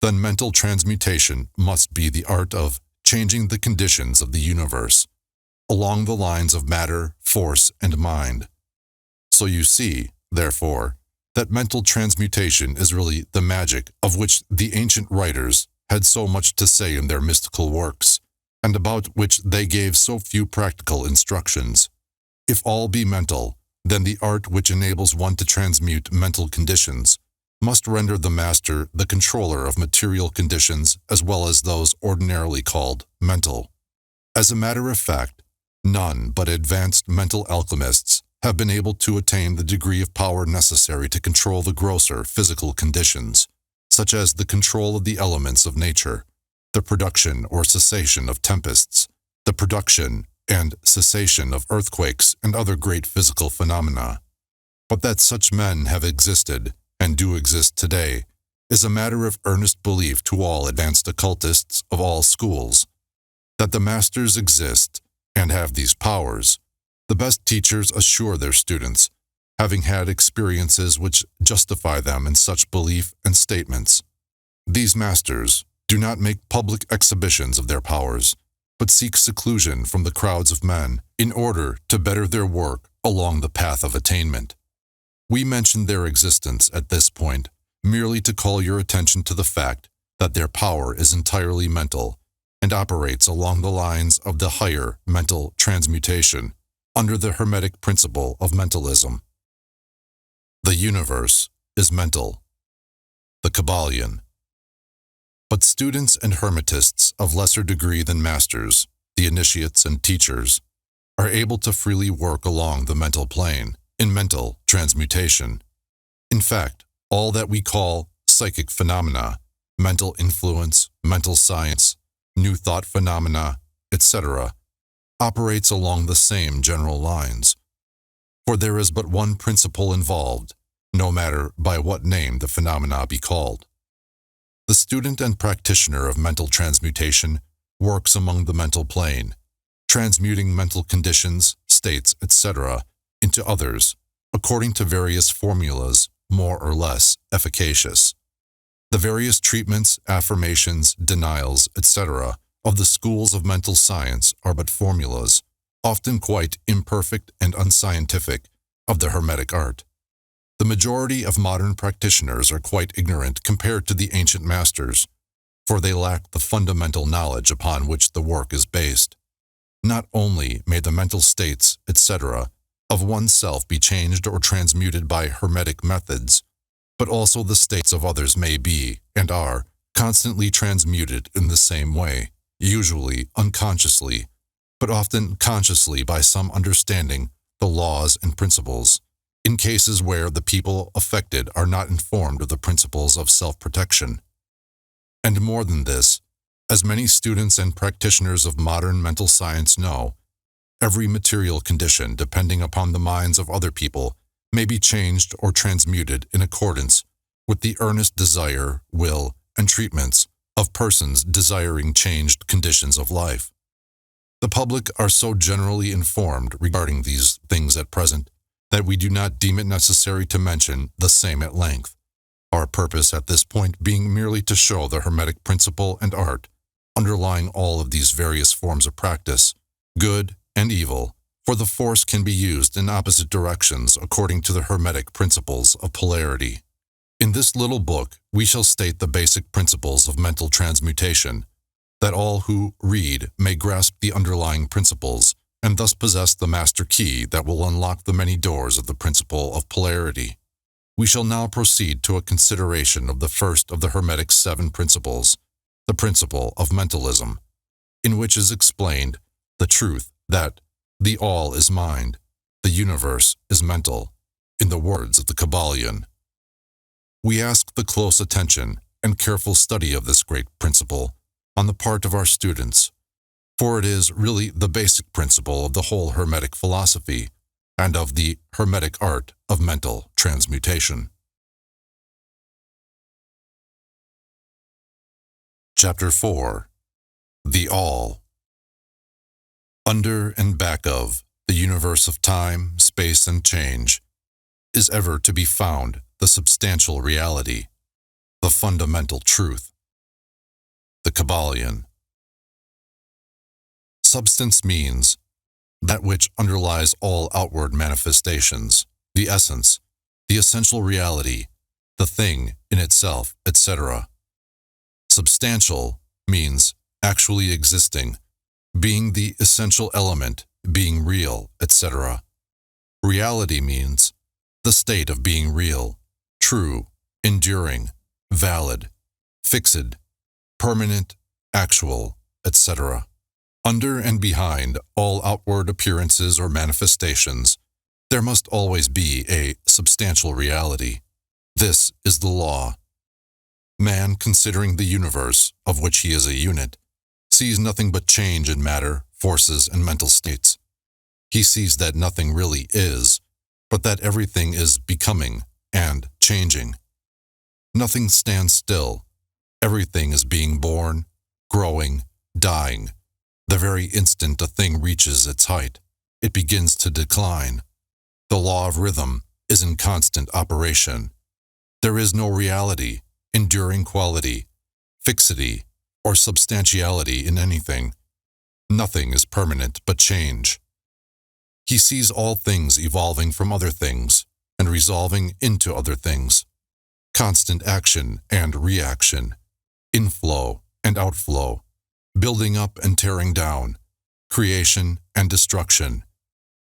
then mental transmutation must be the art of changing the conditions of the universe along the lines of matter, force, and mind. So you see, therefore, that mental transmutation is really the magic of which the ancient writers had so much to say in their mystical works, and about which they gave so few practical instructions. If all be mental, then the art which enables one to transmute mental conditions must render the master the controller of material conditions as well as those ordinarily called mental. As a matter of fact, none but advanced mental alchemists have been able to attain the degree of power necessary to control the grosser physical conditions, such as the control of the elements of nature, the production or cessation of tempests, the production and cessation of earthquakes and other great physical phenomena. But that such men have existed, and do exist today, is a matter of earnest belief to all advanced occultists of all schools. That the masters exist and have these powers, the best teachers assure their students, having had experiences which justify them in such belief and statements. These masters do not make public exhibitions of their powers, but seek seclusion from the crowds of men in order to better their work along the path of attainment. We mention their existence at this point merely to call your attention to the fact that their power is entirely mental and operates along the lines of the higher mental transmutation under the Hermetic principle of mentalism. The universe is mental. The Kybalion. But students and hermetists of lesser degree than masters, the initiates and teachers, are able to freely work along the mental plane in mental transmutation. In fact, all that we call psychic phenomena, mental influence, mental science, new thought phenomena, etc., operates along the same general lines. For there is but one principle involved, no matter by what name the phenomena be called. The student and practitioner of mental transmutation works among the mental plane, transmuting mental conditions, states, etc., into others, according to various formulas, more or less efficacious. The various treatments, affirmations, denials, etc., of the schools of mental science are but formulas, often quite imperfect and unscientific, of the Hermetic art. The majority of modern practitioners are quite ignorant compared to the ancient masters, for they lack the fundamental knowledge upon which the work is based. Not only may the mental states, etc., of oneself be changed or transmuted by Hermetic methods, but also the states of others may be, and are, constantly transmuted in the same way, usually unconsciously, but often consciously by some understanding the laws and principles, in cases where the people affected are not informed of the principles of self-protection. And more than this, as many students and practitioners of modern mental science know, every material condition depending upon the minds of other people may be changed or transmuted in accordance with the earnest desire, will, and treatments of persons desiring changed conditions of life. The public are so generally informed regarding these things at present that we do not deem it necessary to mention the same at length, our purpose at this point being merely to show the Hermetic principle and art underlying all of these various forms of practice, good and evil, for the force can be used in opposite directions according to the Hermetic principles of polarity. In this little book, we shall state the basic principles of mental transmutation, that all who read may grasp the underlying principles and thus possess the master key that will unlock the many doors of the principle of polarity. We shall now proceed to a consideration of the first of the Hermetic 7 principles, the principle of mentalism, in which is explained the truth that the all is mind, the universe is mental, in the words of the Kybalion. We ask the close attention and careful study of this great principle on the part of our students, for it is really the basic principle of the whole Hermetic philosophy and of the Hermetic art of mental transmutation. Chapter 4. The All. Under and back of the universe of time, space, and change, is ever to be found the substantial reality, the fundamental truth. The Kybalion. Substance means that which underlies all outward manifestations, the essence, the essential reality, the thing in itself, etc. Substantial means actually existing, being the essential element, being real, etc. Reality means the state of being real, true, enduring, valid, fixed, permanent, actual, etc. Under and behind all outward appearances or manifestations, there must always be a substantial reality. This is the law. Man, considering the universe, of which he is a unit, sees nothing but change in matter, forces, and mental states. He sees that nothing really is, but that everything is becoming and changing. Nothing stands still. Everything is being born, growing, dying. The very instant a thing reaches its height, it begins to decline. The law of rhythm is in constant operation. There is no reality, enduring quality, fixity, or substantiality in anything. Nothing is permanent but change. He sees all things evolving from other things and resolving into other things. Constant action and reaction, inflow and outflow, building up and tearing down, creation and destruction,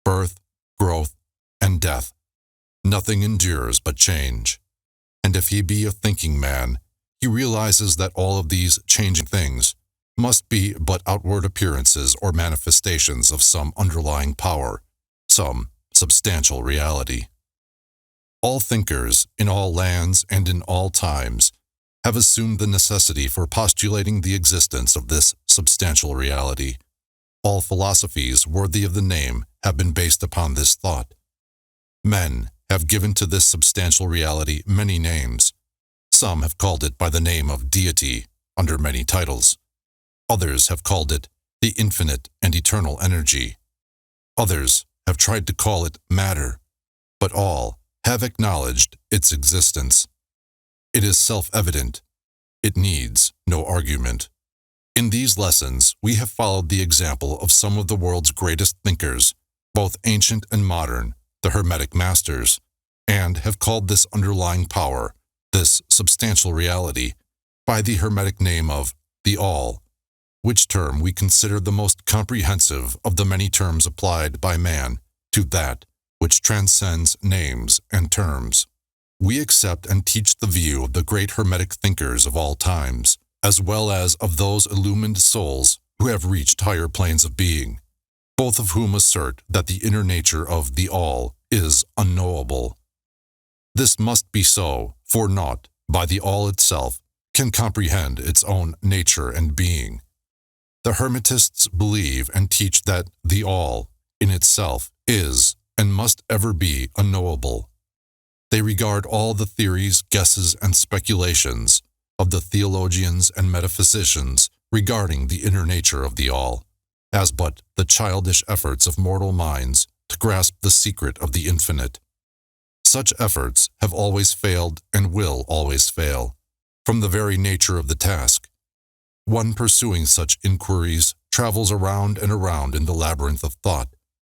birth, growth, and death. Nothing endures but change. And if he be a thinking man, he realizes that all of these changing things must be but outward appearances or manifestations of some underlying power, some substantial reality. All thinkers, in all lands and in all times, have assumed the necessity for postulating the existence of this substantial reality. All philosophies worthy of the name have been based upon this thought. Men have given to this substantial reality many names. Some have called it by the name of deity, under many titles. Others have called it the infinite and eternal energy. Others have tried to call it matter, but all have acknowledged its existence. It is self-evident. It needs no argument. In these lessons, we have followed the example of some of the world's greatest thinkers, both ancient and modern, the Hermetic masters, and have called this underlying power, this substantial reality, by the Hermetic name of the All, which term we consider the most comprehensive of the many terms applied by man to that which transcends names and terms. We accept and teach the view of the great Hermetic thinkers of all times, as well as of those illumined souls who have reached higher planes of being, both of whom assert that the inner nature of the All is unknowable. This must be so, for naught, by the All itself, can comprehend its own nature and being. The Hermetists believe and teach that the All, in itself, is and must ever be unknowable. They regard all the theories, guesses, and speculations of the theologians and metaphysicians regarding the inner nature of the All as but the childish efforts of mortal minds to grasp the secret of the infinite. Such efforts have always failed and will always fail, from the very nature of the task. One pursuing such inquiries travels around and around in the labyrinth of thought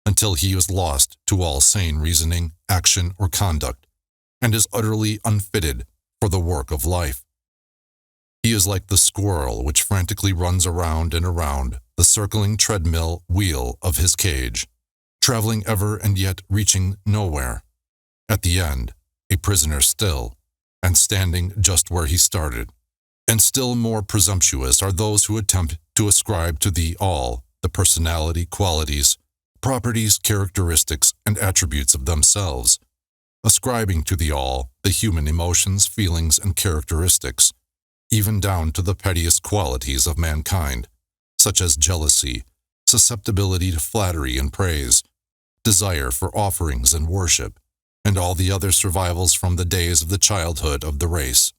until he is lost to all sane reasoning, action, or conduct, and is utterly unfitted for the work of life. He is like the squirrel which frantically runs around and around the circling treadmill wheel of his cage, traveling ever and yet reaching nowhere. At the end, a prisoner still, and standing just where he started. And still more presumptuous are those who attempt to ascribe to the All the personality, qualities, properties, characteristics, and attributes of themselves, ascribing to the All the human emotions, feelings, and characteristics, even down to the pettiest qualities of mankind, such as jealousy, susceptibility to flattery and praise, desire for offerings and worship, and all the other survivals from the days of the childhood of the race.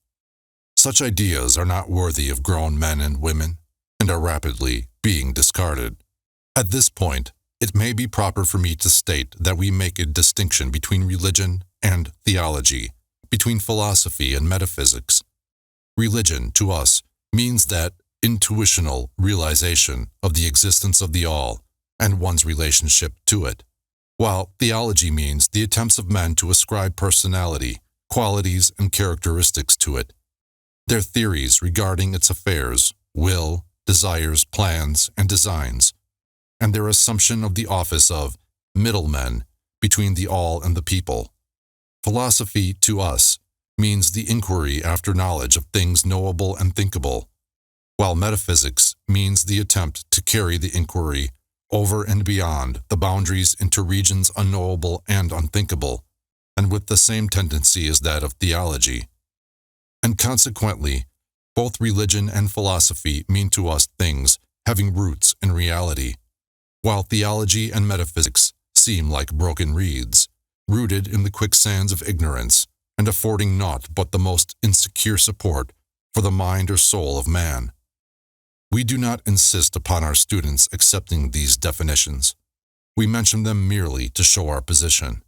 Such ideas are not worthy of grown men and women, and are rapidly being discarded. At this point, it may be proper for me to state that we make a distinction between religion and theology, between philosophy and metaphysics. Religion, to us, means that intuitional realization of the existence of the all and one's relationship to it, while theology means the attempts of men to ascribe personality, qualities, and characteristics to it, their theories regarding its affairs, will, desires, plans, and designs, and their assumption of the office of middlemen between the all and the people. Philosophy, to us, means the inquiry after knowledge of things knowable and thinkable, while metaphysics means the attempt to carry the inquiry over and beyond the boundaries into regions unknowable and unthinkable, and with the same tendency as that of theology. And consequently, both religion and philosophy mean to us things having roots in reality, while theology and metaphysics seem like broken reeds, rooted in the quicksands of ignorance and affording naught but the most insecure support for the mind or soul of man. We do not insist upon our students accepting these definitions. We mention them merely to show our position.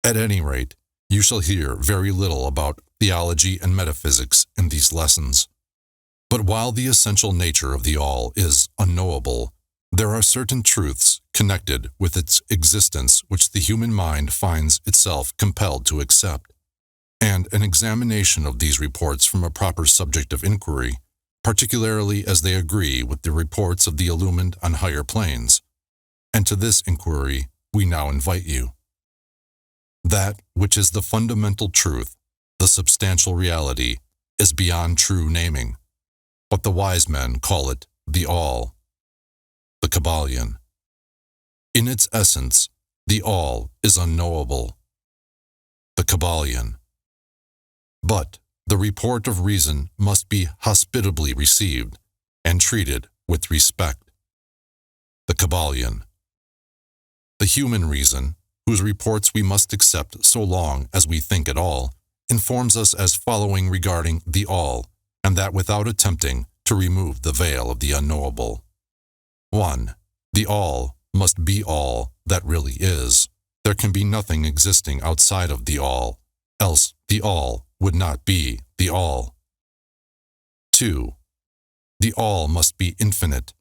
At any rate, you shall hear very little about theology and metaphysics in these lessons. But while the essential nature of the all is unknowable, there are certain truths connected with its existence which the human mind finds itself compelled to accept. And an examination of these reports from a proper subject of inquiry, particularly as they agree with the reports of the illumined on higher planes, and to this inquiry we now invite you. That which is the fundamental truth, the substantial reality, is beyond true naming, but the wise men call it the all, the Kybalion. In its essence, the all is unknowable, the Kybalion. But the report of reason must be hospitably received and treated with respect, the Kybalion. The human reason, whose reports we must accept so long as we think at all, informs us as following regarding the all, and that without attempting to remove the veil of the unknowable. 1. The all must be all that really is. There can be nothing existing outside of the all, else the all would not be the all. 2. The all must be infinite,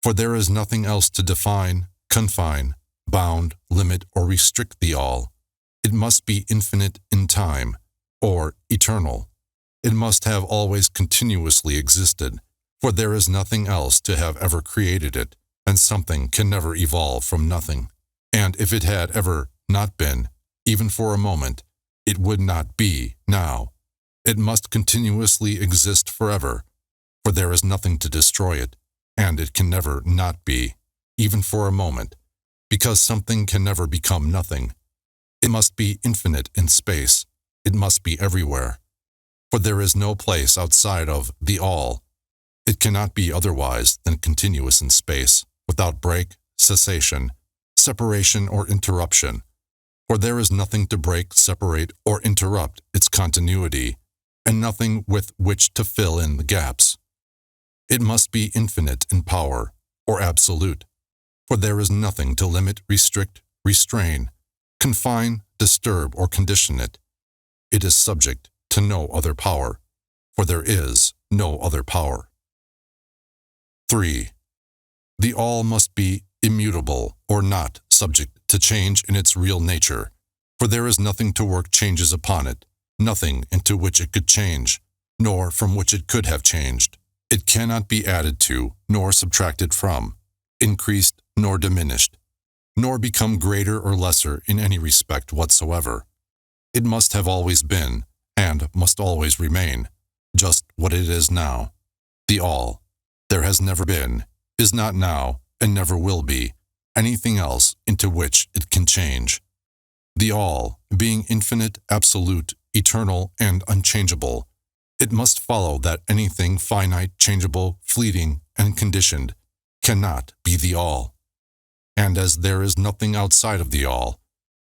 for there is nothing else to define, confine, bound, limit, or restrict the all. It must be infinite in time, or eternal. It must have always continuously existed, for there is nothing else to have ever created it, and something can never evolve from nothing. And if it had ever not been, even for a moment, it would not be now. It must continuously exist forever, for there is nothing to destroy it, and it can never not be, even for a moment, because something can never become nothing. It must be infinite in space. It must be everywhere, for there is no place outside of the all. It cannot be otherwise than continuous in space, without break, cessation, separation, or interruption, for there is nothing to break, separate, or interrupt its continuity, and nothing with which to fill in the gaps. It must be infinite in power, or absolute, for there is nothing to limit, restrict, restrain, confine, disturb, or condition it. It is subject to no other power, for there is no other power. 3. The all must be immutable, or not subject to change in its real nature, for there is nothing to work changes upon it, nothing into which it could change, nor from which it could have changed. It cannot be added to, nor subtracted from, increased nor diminished, nor become greater or lesser in any respect whatsoever. It must have always been, and must always remain, just what it is now. The all. There has never been, is not now, and never will be, anything else into which it can change. The all, being infinite, absolute, eternal, and unchangeable, it must follow that anything finite, changeable, fleeting, and conditioned cannot be the all. And as there is nothing outside of the all,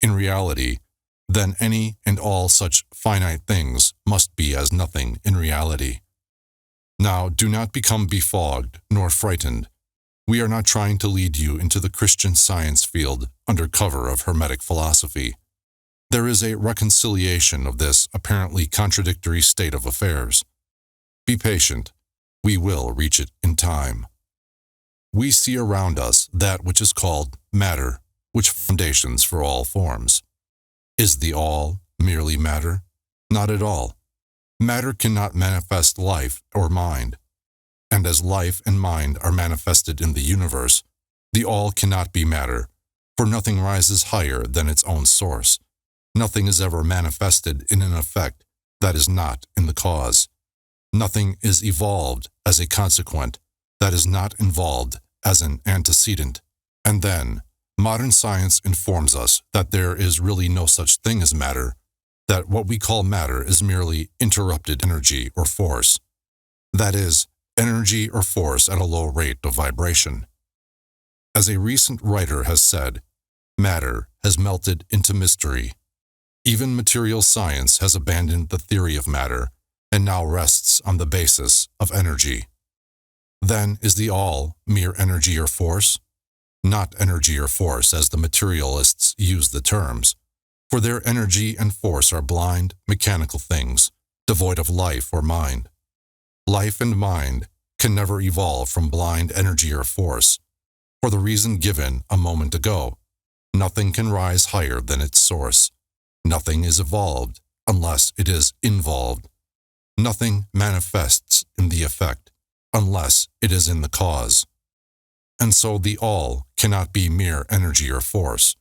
in reality, then any and all such finite things must be as nothing in reality. Now, do not become befogged nor frightened. We are not trying to lead you into the Christian Science field under cover of Hermetic philosophy. There is a reconciliation of this apparently contradictory state of affairs. Be patient. We will reach it in time. We see around us that which is called matter, which foundations for all forms. Is the all merely matter? Not at all. Matter cannot manifest life or mind. And as life and mind are manifested in the universe, the all cannot be matter, for nothing rises higher than its own source. Nothing is ever manifested in an effect that is not in the cause. Nothing is evolved as a consequent that is not involved as an antecedent. And then, modern science informs us that there is really no such thing as matter, that what we call matter is merely interrupted energy or force. That is, energy or force at a low rate of vibration. As a recent writer has said, matter has melted into mystery. Even material science has abandoned the theory of matter and now rests on the basis of energy. Then is the all mere energy or force? Not energy or force as the materialists use the terms, for their energy and force are blind, mechanical things, devoid of life or mind. Life and mind can never evolve from blind energy or force, for the reason given a moment ago. Nothing can rise higher than its source. Nothing is evolved unless it is involved. Nothing manifests in the effect unless it is in the cause. And so the all cannot be mere energy or force,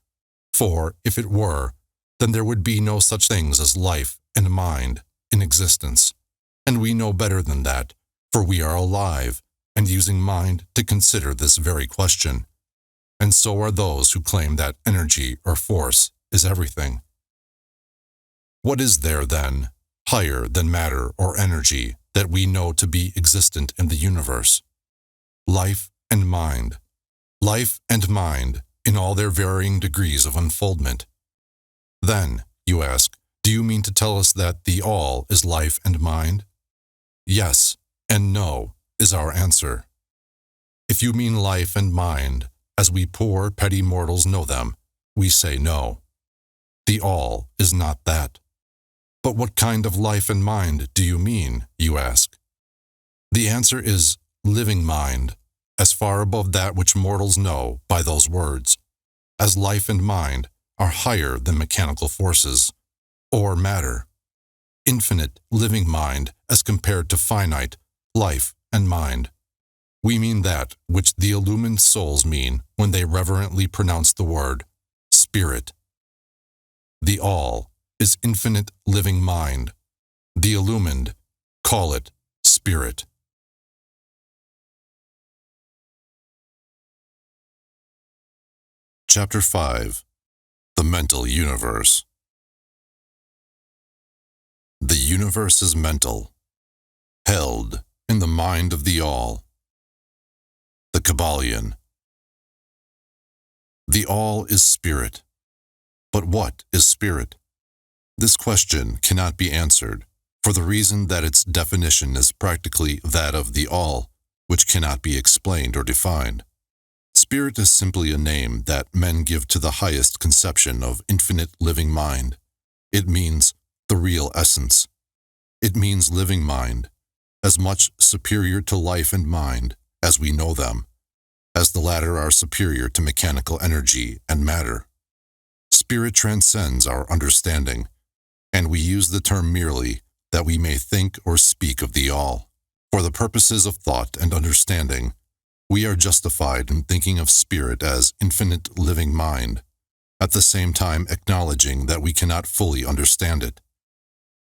for if it were, then there would be no such things as life and mind in existence. And we know better than that, for we are alive and using mind to consider this very question. And so are those who claim that energy or force is everything. What is there, then, higher than matter or energy that we know to be existent in the universe? Life and mind. Life and mind in all their varying degrees of unfoldment. Then, you ask, do you mean to tell us that the all is life and mind? Yes and no is our answer. If you mean life and mind, as we poor petty mortals know them, we say no. The all is not that. But what kind of life and mind do you mean, you ask? The answer is living mind, as far above that which mortals know by those words, as life and mind are higher than mechanical forces, or matter. Infinite living mind as compared to finite life and mind. We mean that which the illumined souls mean when they reverently pronounce the word spirit. The all is infinite living mind. The illumined call it spirit. Chapter 5. The Mental Universe. The universe is mental, held in the mind of the all. The Kybalion. The all is spirit. But what is spirit? This question cannot be answered, for the reason that its definition is practically that of the all, which cannot be explained or defined. Spirit is simply a name that men give to the highest conception of infinite living mind. It means the real essence. It means living mind, as much superior to life and mind as we know them, as the latter are superior to mechanical energy and matter. Spirit transcends our understanding, and we use the term merely that we may think or speak of the all. For the purposes of thought and understanding, we are justified in thinking of spirit as infinite living mind, at the same time acknowledging that we cannot fully understand it.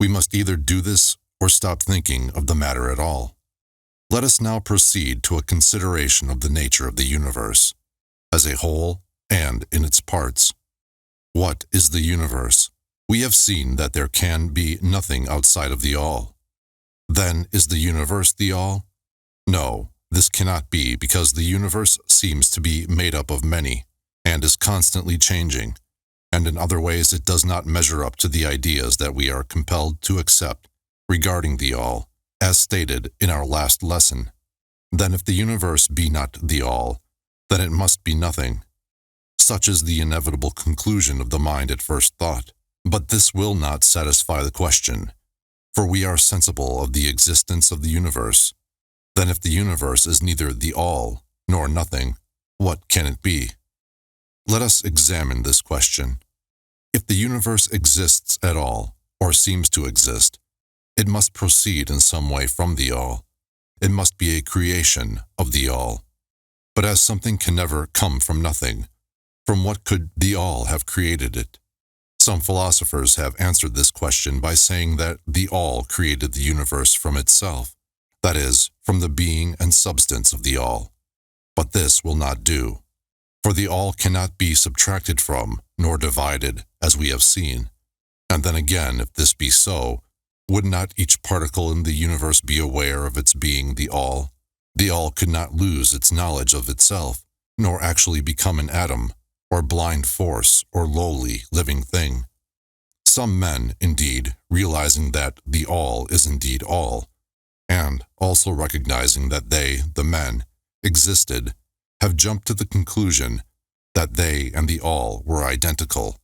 We must either do this or stop thinking of the matter at all. Let us now proceed to a consideration of the nature of the universe, as a whole and in its parts. What is the universe? We have seen that there can be nothing outside of the all. Then is the universe the all? No, this cannot be, because the universe seems to be made up of many, and is constantly changing, and in other ways it does not measure up to the ideas that we are compelled to accept regarding the all, as stated in our last lesson. Then if the universe be not the all, then it must be nothing. Such is the inevitable conclusion of the mind at first thought. But this will not satisfy the question, for we are sensible of the existence of the universe. Then if the universe is neither the all nor nothing, what can it be? Let us examine this question. If the universe exists at all, or seems to exist, it must proceed in some way from the all. It must be a creation of the all. But as something can never come from nothing, from what could the all have created it? Some philosophers have answered this question by saying that the all created the universe from itself, that is, from the being and substance of the all. But this will not do, for the all cannot be subtracted from, nor divided, as we have seen. And then again, if this be so, would not each particle in the universe be aware of its being the all? The all could not lose its knowledge of itself, nor actually become an atom, or blind force, or lowly living thing. Some men, indeed, realizing that the all is indeed all, and also recognizing that they, the men, existed, have jumped to the conclusion that they and the all were identical,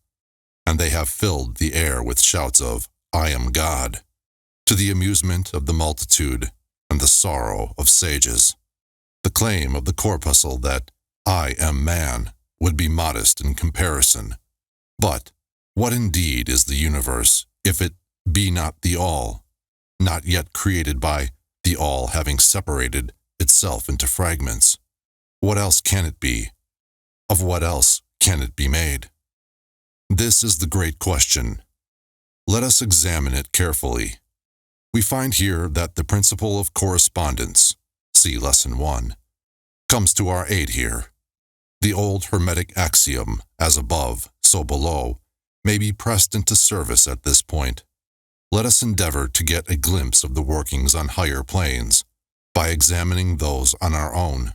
and they have filled the air with shouts of, "I am God," to the amusement of the multitude and the sorrow of sages. The claim of the corpuscle that "I am man" would be modest in comparison. But what indeed is the universe if it be not the all, not yet created by the all having separated itself into fragments? What else can it be? Of what else can it be made? This is the great question. Let us examine it carefully. We find here that the principle of correspondence, see Lesson 1, comes to our aid here. The old Hermetic axiom, as above, so below, may be pressed into service at this point. Let us endeavor to get a glimpse of the workings on higher planes by examining those on our own.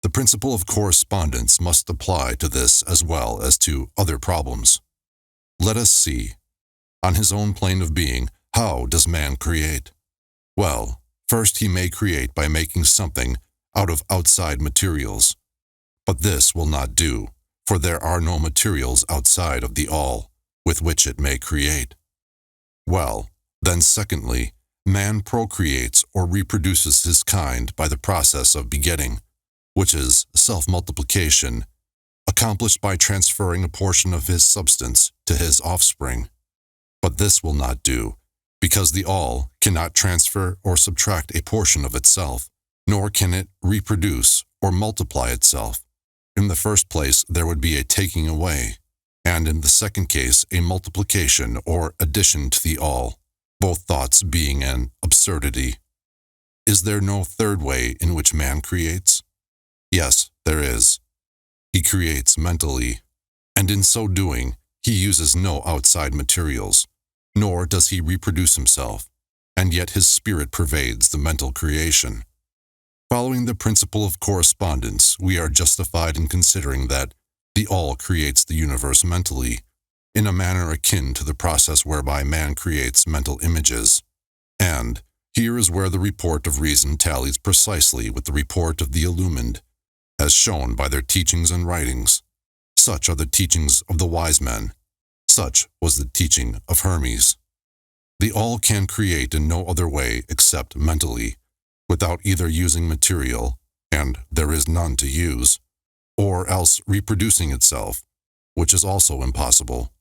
The principle of correspondence must apply to this as well as to other problems. Let us see. On his own plane of being, how does man create? Well, first he may create by making something out of outside materials. But this will not do, for there are no materials outside of the all with which it may create. Well, then secondly, man procreates or reproduces his kind by the process of begetting, which is self-multiplication, accomplished by transferring a portion of his substance to his offspring. But this will not do, because the all cannot transfer or subtract a portion of itself, nor can it reproduce or multiply itself. In the first place, there would be a taking away, and in the second case, a multiplication or addition to the all, both thoughts being an absurdity. Is there no third way in which man creates? Yes, there is. He creates mentally, and in so doing, he uses no outside materials, nor does he reproduce himself, and yet his spirit pervades the mental creation. Following the principle of correspondence, we are justified in considering that the all creates the universe mentally, in a manner akin to the process whereby man creates mental images. And here is where the report of reason tallies precisely with the report of the illumined, as shown by their teachings and writings. Such are the teachings of the wise men. Such was the teaching of Hermes. The all can create in no other way except mentally, without either using material, and there is none to use, or else reproducing itself, which is also impossible.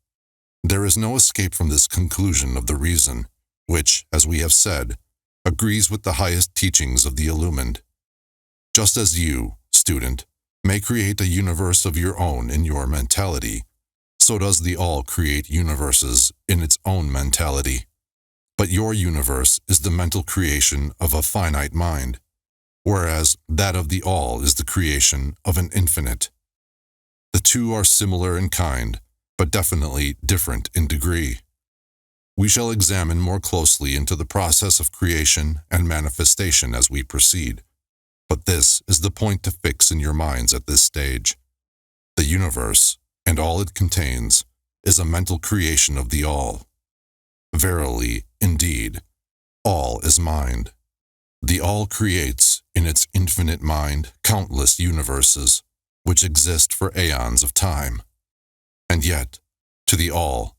There is no escape from this conclusion of the reason, which, as we have said, agrees with the highest teachings of the illumined. Just as you, student, may create a universe of your own in your mentality, so does the all create universes in its own mentality. But your universe is the mental creation of a finite mind, whereas that of the all is the creation of an infinite. The two are similar in kind, but definitely different in degree. We shall examine more closely into the process of creation and manifestation as we proceed, but this is the point to fix in your minds at this stage. The universe, and all it contains, is a mental creation of the all. Verily, indeed, all is mind. The all creates, in its infinite mind, countless universes, which exist for aeons of time. And yet, to the all,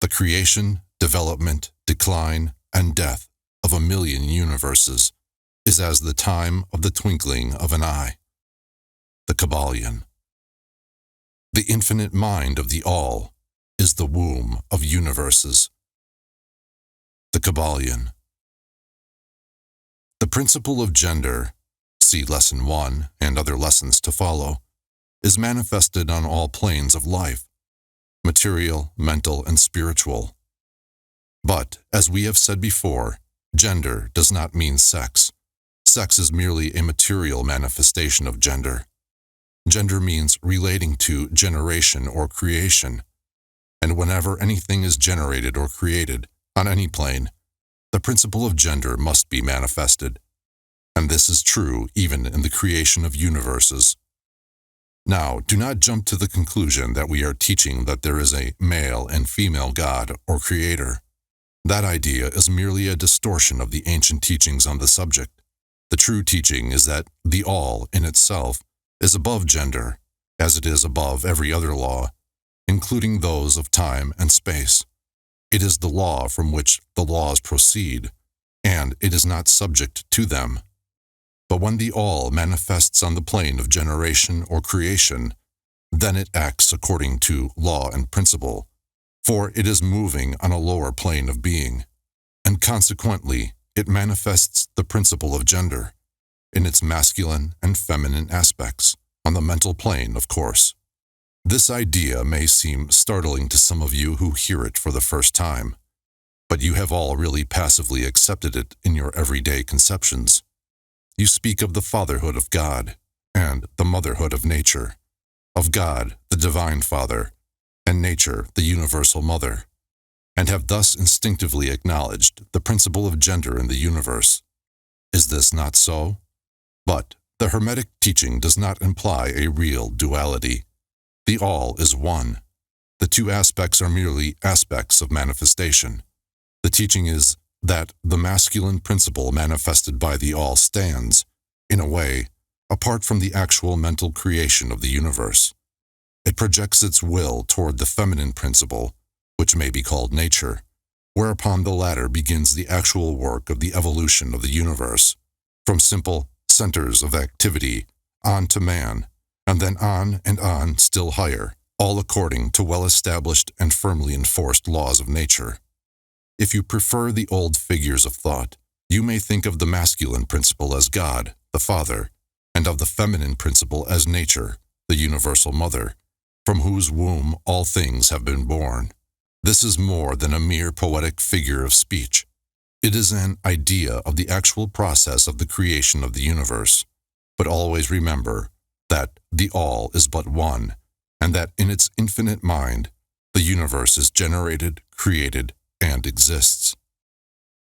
The creation, development, decline, and death of a million universes is as the time of the twinkling of an eye. The Kybalion. The infinite mind of the All is the womb of universes. The Kybalion. The principle of gender, see Lesson 1 and other lessons to follow, is manifested on all planes of life, material, mental, and spiritual. But, as we have said before, gender does not mean sex. Sex is merely a material manifestation of gender. Gender means relating to generation or creation, and whenever anything is generated or created, on any plane, the principle of gender must be manifested, and this is true even in the creation of universes. Now, do not jump to the conclusion that we are teaching that there is a male and female God or creator. That idea is merely a distortion of the ancient teachings on the subject. The true teaching is that the All in itself is above gender, as it is above every other law, including those of time and space. It is the law from which the laws proceed, and it is not subject to them. But when the All manifests on the plane of generation or creation, then it acts according to law and principle, for it is moving on a lower plane of being, and consequently it manifests the principle of gender, in its masculine and feminine aspects, on the mental plane, of course. This idea may seem startling to some of you who hear it for the first time, but you have all really passively accepted it in your everyday conceptions. You speak of the fatherhood of God and the motherhood of nature, of God, the Divine Father, and nature, the Universal Mother, and have thus instinctively acknowledged the principle of gender in the universe. Is this not so? But the Hermetic teaching does not imply a real duality. The All is one. The two aspects are merely aspects of manifestation. The teaching is that the masculine principle manifested by the All stands, in a way, apart from the actual mental creation of the universe. It projects its will toward the feminine principle, which may be called nature, whereupon the latter begins the actual work of the evolution of the universe, from simple centers of activity on to man, and then on and on still higher, all according to well-established and firmly enforced laws of nature. If you prefer the old figures of thought, you may think of the masculine principle as God, the Father, and of the feminine principle as nature, the Universal Mother, from whose womb all things have been born. This is more than a mere poetic figure of speech. It is an idea of the actual process of the creation of the universe. But always remember that the All is but one, and that in its infinite mind, the universe is generated, created, and exists.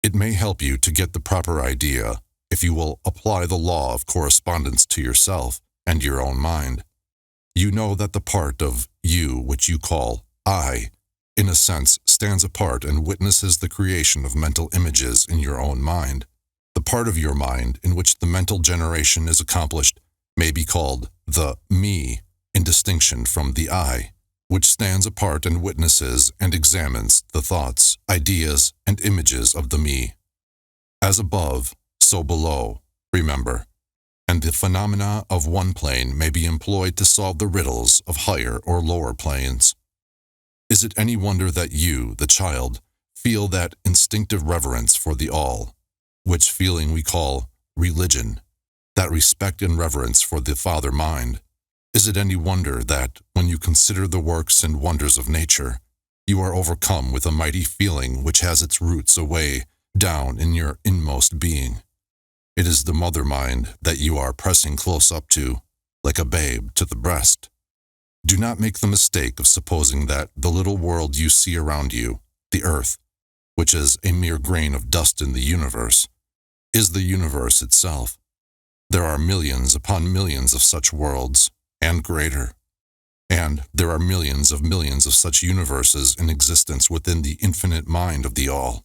It may help you to get the proper idea if you will apply the law of correspondence to yourself and your own mind. You know that the part of you which you call I, in a sense, stands apart and witnesses the creation of mental images in your own mind. The part of your mind in which the mental generation is accomplished may be called the me, in distinction from the I, which stands apart and witnesses and examines the thoughts, ideas, and images of the me. As above, so below, remember, and the phenomena of one plane may be employed to solve the riddles of higher or lower planes. Is it any wonder that you, the child, feel that instinctive reverence for the All, which feeling we call religion, that respect and reverence for the Father Mind? Is it any wonder that, when you consider the works and wonders of nature, you are overcome with a mighty feeling which has its roots away down in your inmost being? It is the mother mind that you are pressing close up to, like a babe to the breast. Do not make the mistake of supposing that the little world you see around you, the earth, which is a mere grain of dust in the universe, is the universe itself. There are millions upon millions of such worlds, and greater. And there are millions of such universes in existence within the infinite mind of the All.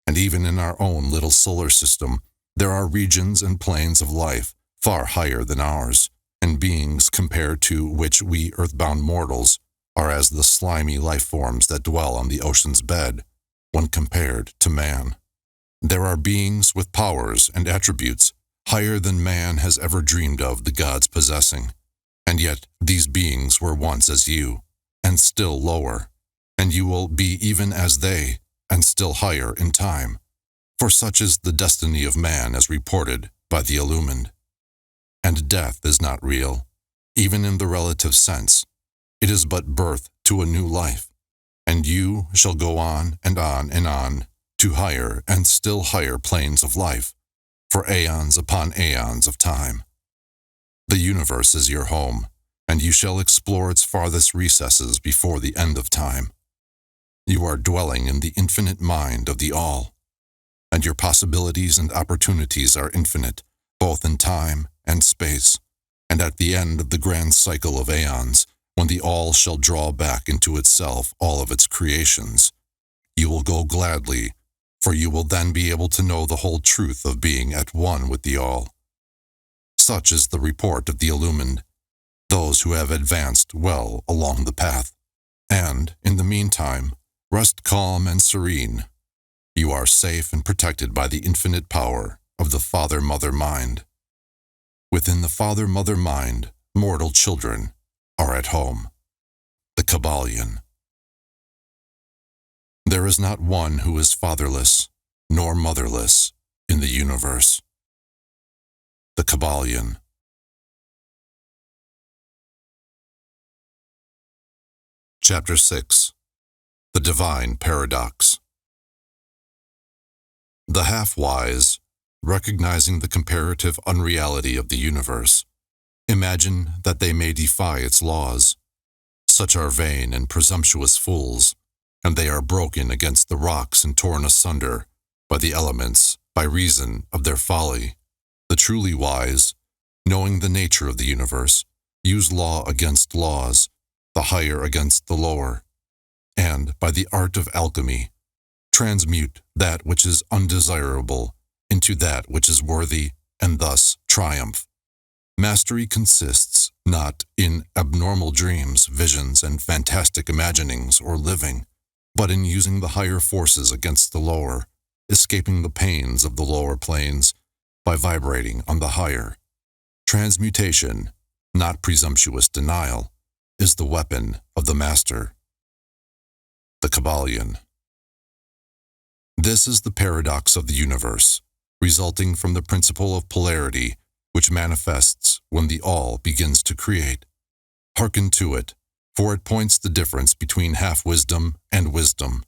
And even in our own little solar system, there are regions and planes of life far higher than ours, and beings compared to which we earthbound mortals are as the slimy life forms that dwell on the ocean's bed when compared to man. There are beings with powers and attributes higher than man has ever dreamed of the gods possessing, and yet these beings were once as you, and still lower, and you will be even as they, and still higher in time, for such is the destiny of man as reported by the illumined. And death is not real, even in the relative sense. It is but birth to a new life, and you shall go on and on and on to higher and still higher planes of life, for aeons upon aeons of time. The universe is your home, and you shall explore its farthest recesses before the end of time. You are dwelling in the infinite mind of the All, and your possibilities and opportunities are infinite, both in time and space, and at the end of the grand cycle of aeons, when the All shall draw back into itself all of its creations, you will go gladly, for you will then be able to know the whole truth of being at one with the All. Such is the report of the illumined, those who have advanced well along the path. And, in the meantime, rest calm and serene. You are safe and protected by the infinite power of the Father-Mother Mind. Within the Father-Mother Mind, mortal children are at home. The Kybalion. There is not one who is fatherless nor motherless in the universe. The Kybalion. Chapter 6. The Divine Paradox. The half-wise, recognizing the comparative unreality of the universe, imagine that they may defy its laws. Such are vain and presumptuous fools, and they are broken against the rocks and torn asunder by the elements by reason of their folly. The truly wise, knowing the nature of the universe, use law against laws, the higher against the lower, and, by the art of alchemy, transmute that which is undesirable into that which is worthy, and thus triumph. Mastery consists not in abnormal dreams, visions, and fantastic imaginings or living, but in using the higher forces against the lower, escaping the pains of the lower planes by vibrating on the higher. Transmutation, not presumptuous denial, is the weapon of the master. The Kybalion. This is the paradox of the universe, resulting from the principle of polarity, which manifests when the All begins to create. Hearken to it, for it points the difference between half-wisdom and wisdom,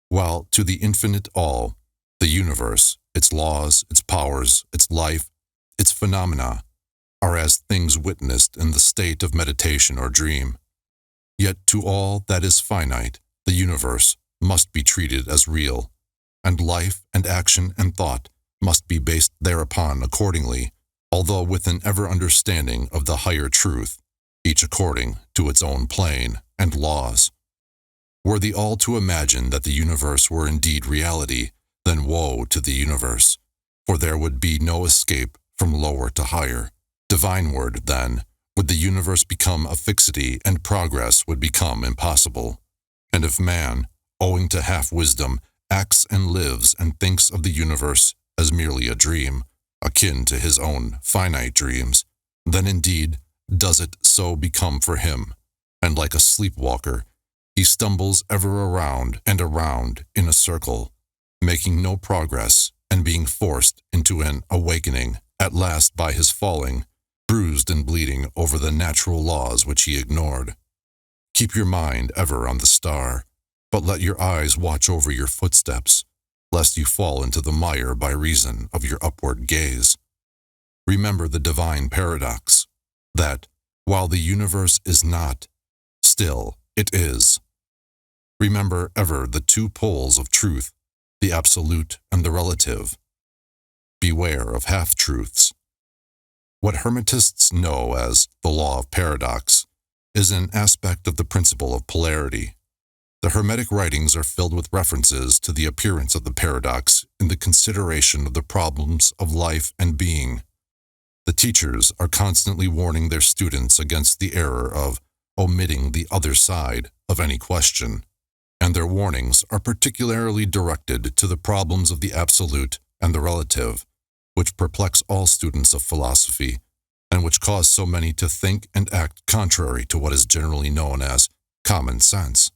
while to the infinite All, the universe, its laws, its powers, its life, its phenomena, are as things witnessed in the state of meditation or dream. Yet to all that is finite, the universe must be treated as real, and life and action and thought must be based thereupon accordingly, although with an ever-understanding of the higher truth, each according to its own plane and laws. Were the All to imagine that the universe were indeed reality, then woe to the universe, for there would be no escape from lower to higher. Divineward, then, would the universe become a fixity and progress would become impossible. And if man, owing to half-wisdom, acts and lives and thinks of the universe as merely a dream, akin to his own finite dreams, then indeed does it so become for him, and like a sleepwalker, he stumbles ever around and around in a circle, making no progress and being forced into an awakening, at last by his falling, bruised and bleeding over the natural laws which he ignored. Keep your mind ever on the star, but let your eyes watch over your footsteps, lest you fall into the mire by reason of your upward gaze. Remember the divine paradox, that, while the universe is not, still it is. Remember ever the two poles of truth, the absolute and the relative. Beware of half-truths. What Hermetists know as the law of paradox is an aspect of the principle of polarity. The Hermetic writings are filled with references to the appearance of the paradox in the consideration of the problems of life and being. The teachers are constantly warning their students against the error of omitting the other side of any question, and their warnings are particularly directed to the problems of the absolute and the relative, which perplex all students of philosophy, and which cause so many to think and act contrary to what is generally known as common sense.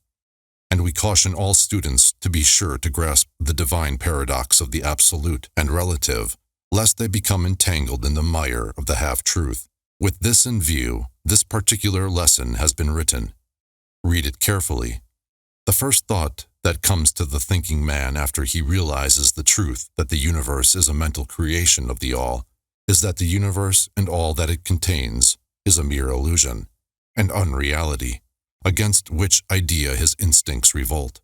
And we caution all students to be sure to grasp the divine paradox of the absolute and relative, lest they become entangled in the mire of the half-truth. With this in view, this particular lesson has been written. Read it carefully. The first thought that comes to the thinking man after he realizes the truth that the universe is a mental creation of the all is that the universe and all that it contains is a mere illusion, an unreality, against which idea his instincts revolt.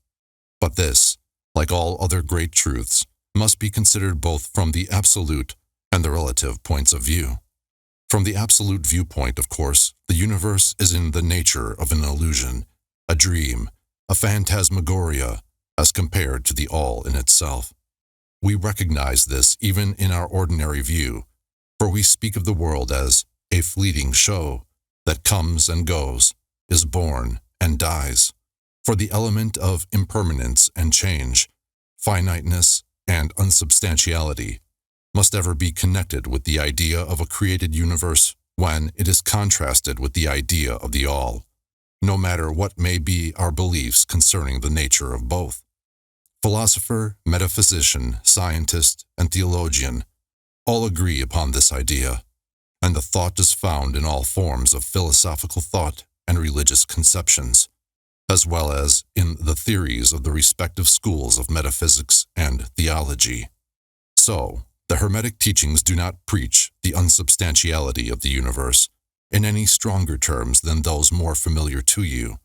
But this, like all other great truths, must be considered both from the absolute and the relative points of view. From the absolute viewpoint, of course, the universe is in the nature of an illusion, a dream, a phantasmagoria, as compared to the all in itself. We recognize this even in our ordinary view, for we speak of the world as a fleeting show that comes and goes, is born and dies. For the element of impermanence and change, finiteness and unsubstantiality, must ever be connected with the idea of a created universe when it is contrasted with the idea of the all, no matter what may be our beliefs concerning the nature of both. Philosopher, metaphysician, scientist, and theologian all agree upon this idea, and the thought is found in all forms of philosophical thought and religious conceptions, as well as in the theories of the respective schools of metaphysics and theology. So, the Hermetic teachings do not preach the unsubstantiality of the universe in any stronger terms than those more familiar to you,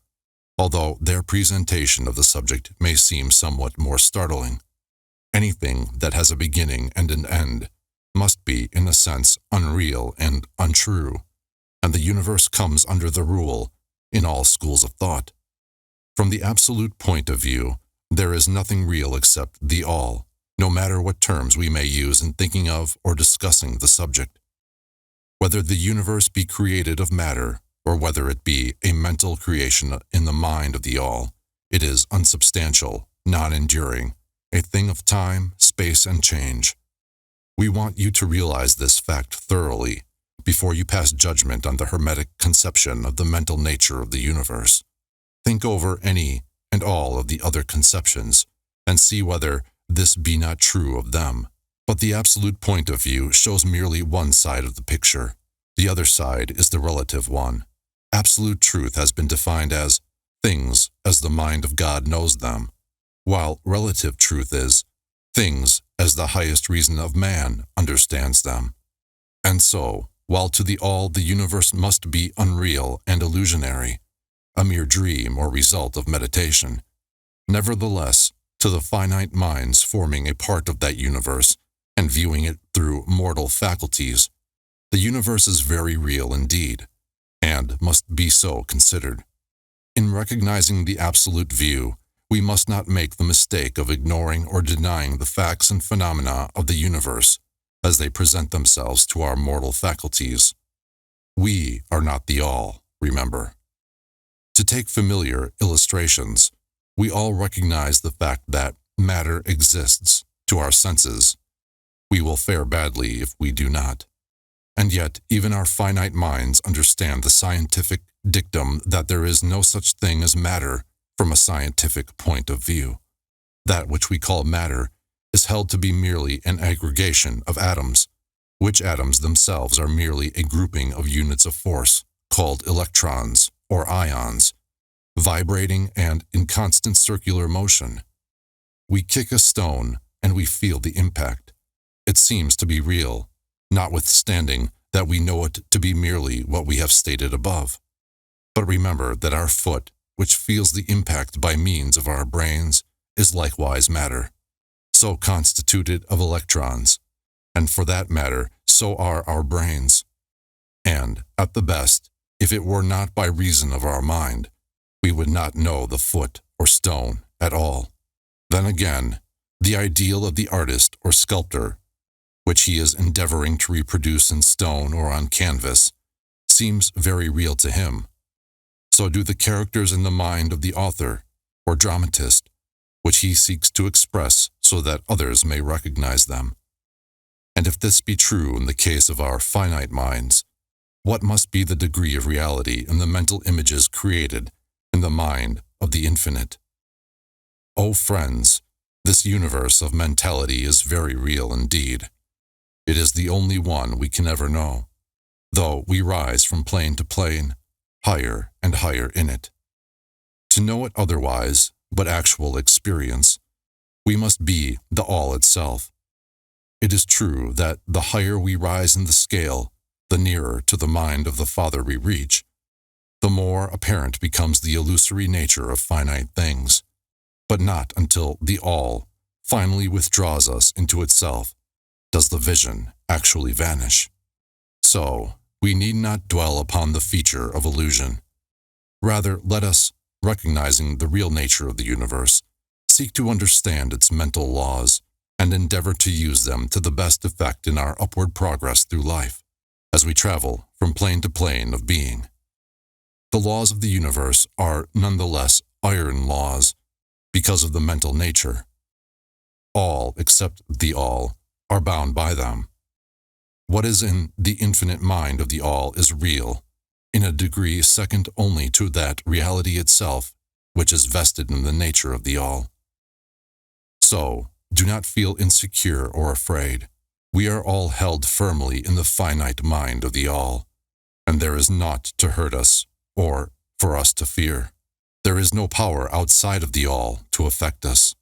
although their presentation of the subject may seem somewhat more startling. Anything that has a beginning and an end must be, in a sense, unreal and untrue, and the universe comes under the rule in all schools of thought. From the absolute point of view, there is nothing real except the all, no matter what terms we may use in thinking of or discussing the subject. Whether the universe be created of matter, or whether it be a mental creation in the mind of the all, it is unsubstantial, non-enduring, a thing of time, space, and change. We want you to realize this fact thoroughly before you pass judgment on the Hermetic conception of the mental nature of the universe. Think over any and all of the other conceptions, and see whether this be not true of them. But the absolute point of view shows merely one side of the picture. The other side is the relative one. Absolute truth has been defined as things as the mind of God knows them, while relative truth is things as the highest reason of man understands them. And so, while to the all the universe must be unreal and illusionary, a mere dream or result of meditation, nevertheless, to the finite minds forming a part of that universe and viewing it through mortal faculties, the universe is very real indeed, and must be so considered. In recognizing the absolute view, we must not make the mistake of ignoring or denying the facts and phenomena of the universe as they present themselves to our mortal faculties. We are not the all, remember. To take familiar illustrations, we all recognize the fact that matter exists to our senses. We will fare badly if we do not. And yet, even our finite minds understand the scientific dictum that there is no such thing as matter from a scientific point of view. That which we call matter is held to be merely an aggregation of atoms, which atoms themselves are merely a grouping of units of force called electrons or ions, vibrating and in constant circular motion. We kick a stone and we feel the impact. It seems to be real, notwithstanding that we know it to be merely what we have stated above. But remember that our foot, which feels the impact by means of our brains, is likewise matter, so constituted of electrons, and for that matter, so are our brains. And, at the best, if it were not by reason of our mind, we would not know the foot or stone at all. Then again, the ideal of the artist or sculptor, which he is endeavoring to reproduce in stone or on canvas, seems very real to him. So do the characters in the mind of the author or dramatist, which he seeks to express so that others may recognize them. And if this be true in the case of our finite minds, what must be the degree of reality in the mental images created in the mind of the infinite? O friends, this universe of mentality is very real indeed. It is the only one we can ever know, though we rise from plane to plane, higher and higher in it. To know it otherwise, but actual experience, we must be the all itself. It is true that the higher we rise in the scale, the nearer to the mind of the Father we reach, the more apparent becomes the illusory nature of finite things, but not until the all finally withdraws us into itself does the vision actually vanish. So, we need not dwell upon the feature of illusion. Rather, let us, recognizing the real nature of the universe, seek to understand its mental laws and endeavor to use them to the best effect in our upward progress through life, as we travel from plane to plane of being. The laws of the universe are nonetheless iron laws because of the mental nature. All except the all are bound by them. What is in the infinite mind of the all is real, in a degree second only to that reality itself, which is vested in the nature of the all. So, do not feel insecure or afraid. We are all held firmly in the finite mind of the all, and there is naught to hurt us or for us to fear. There is no power outside of the all to affect us.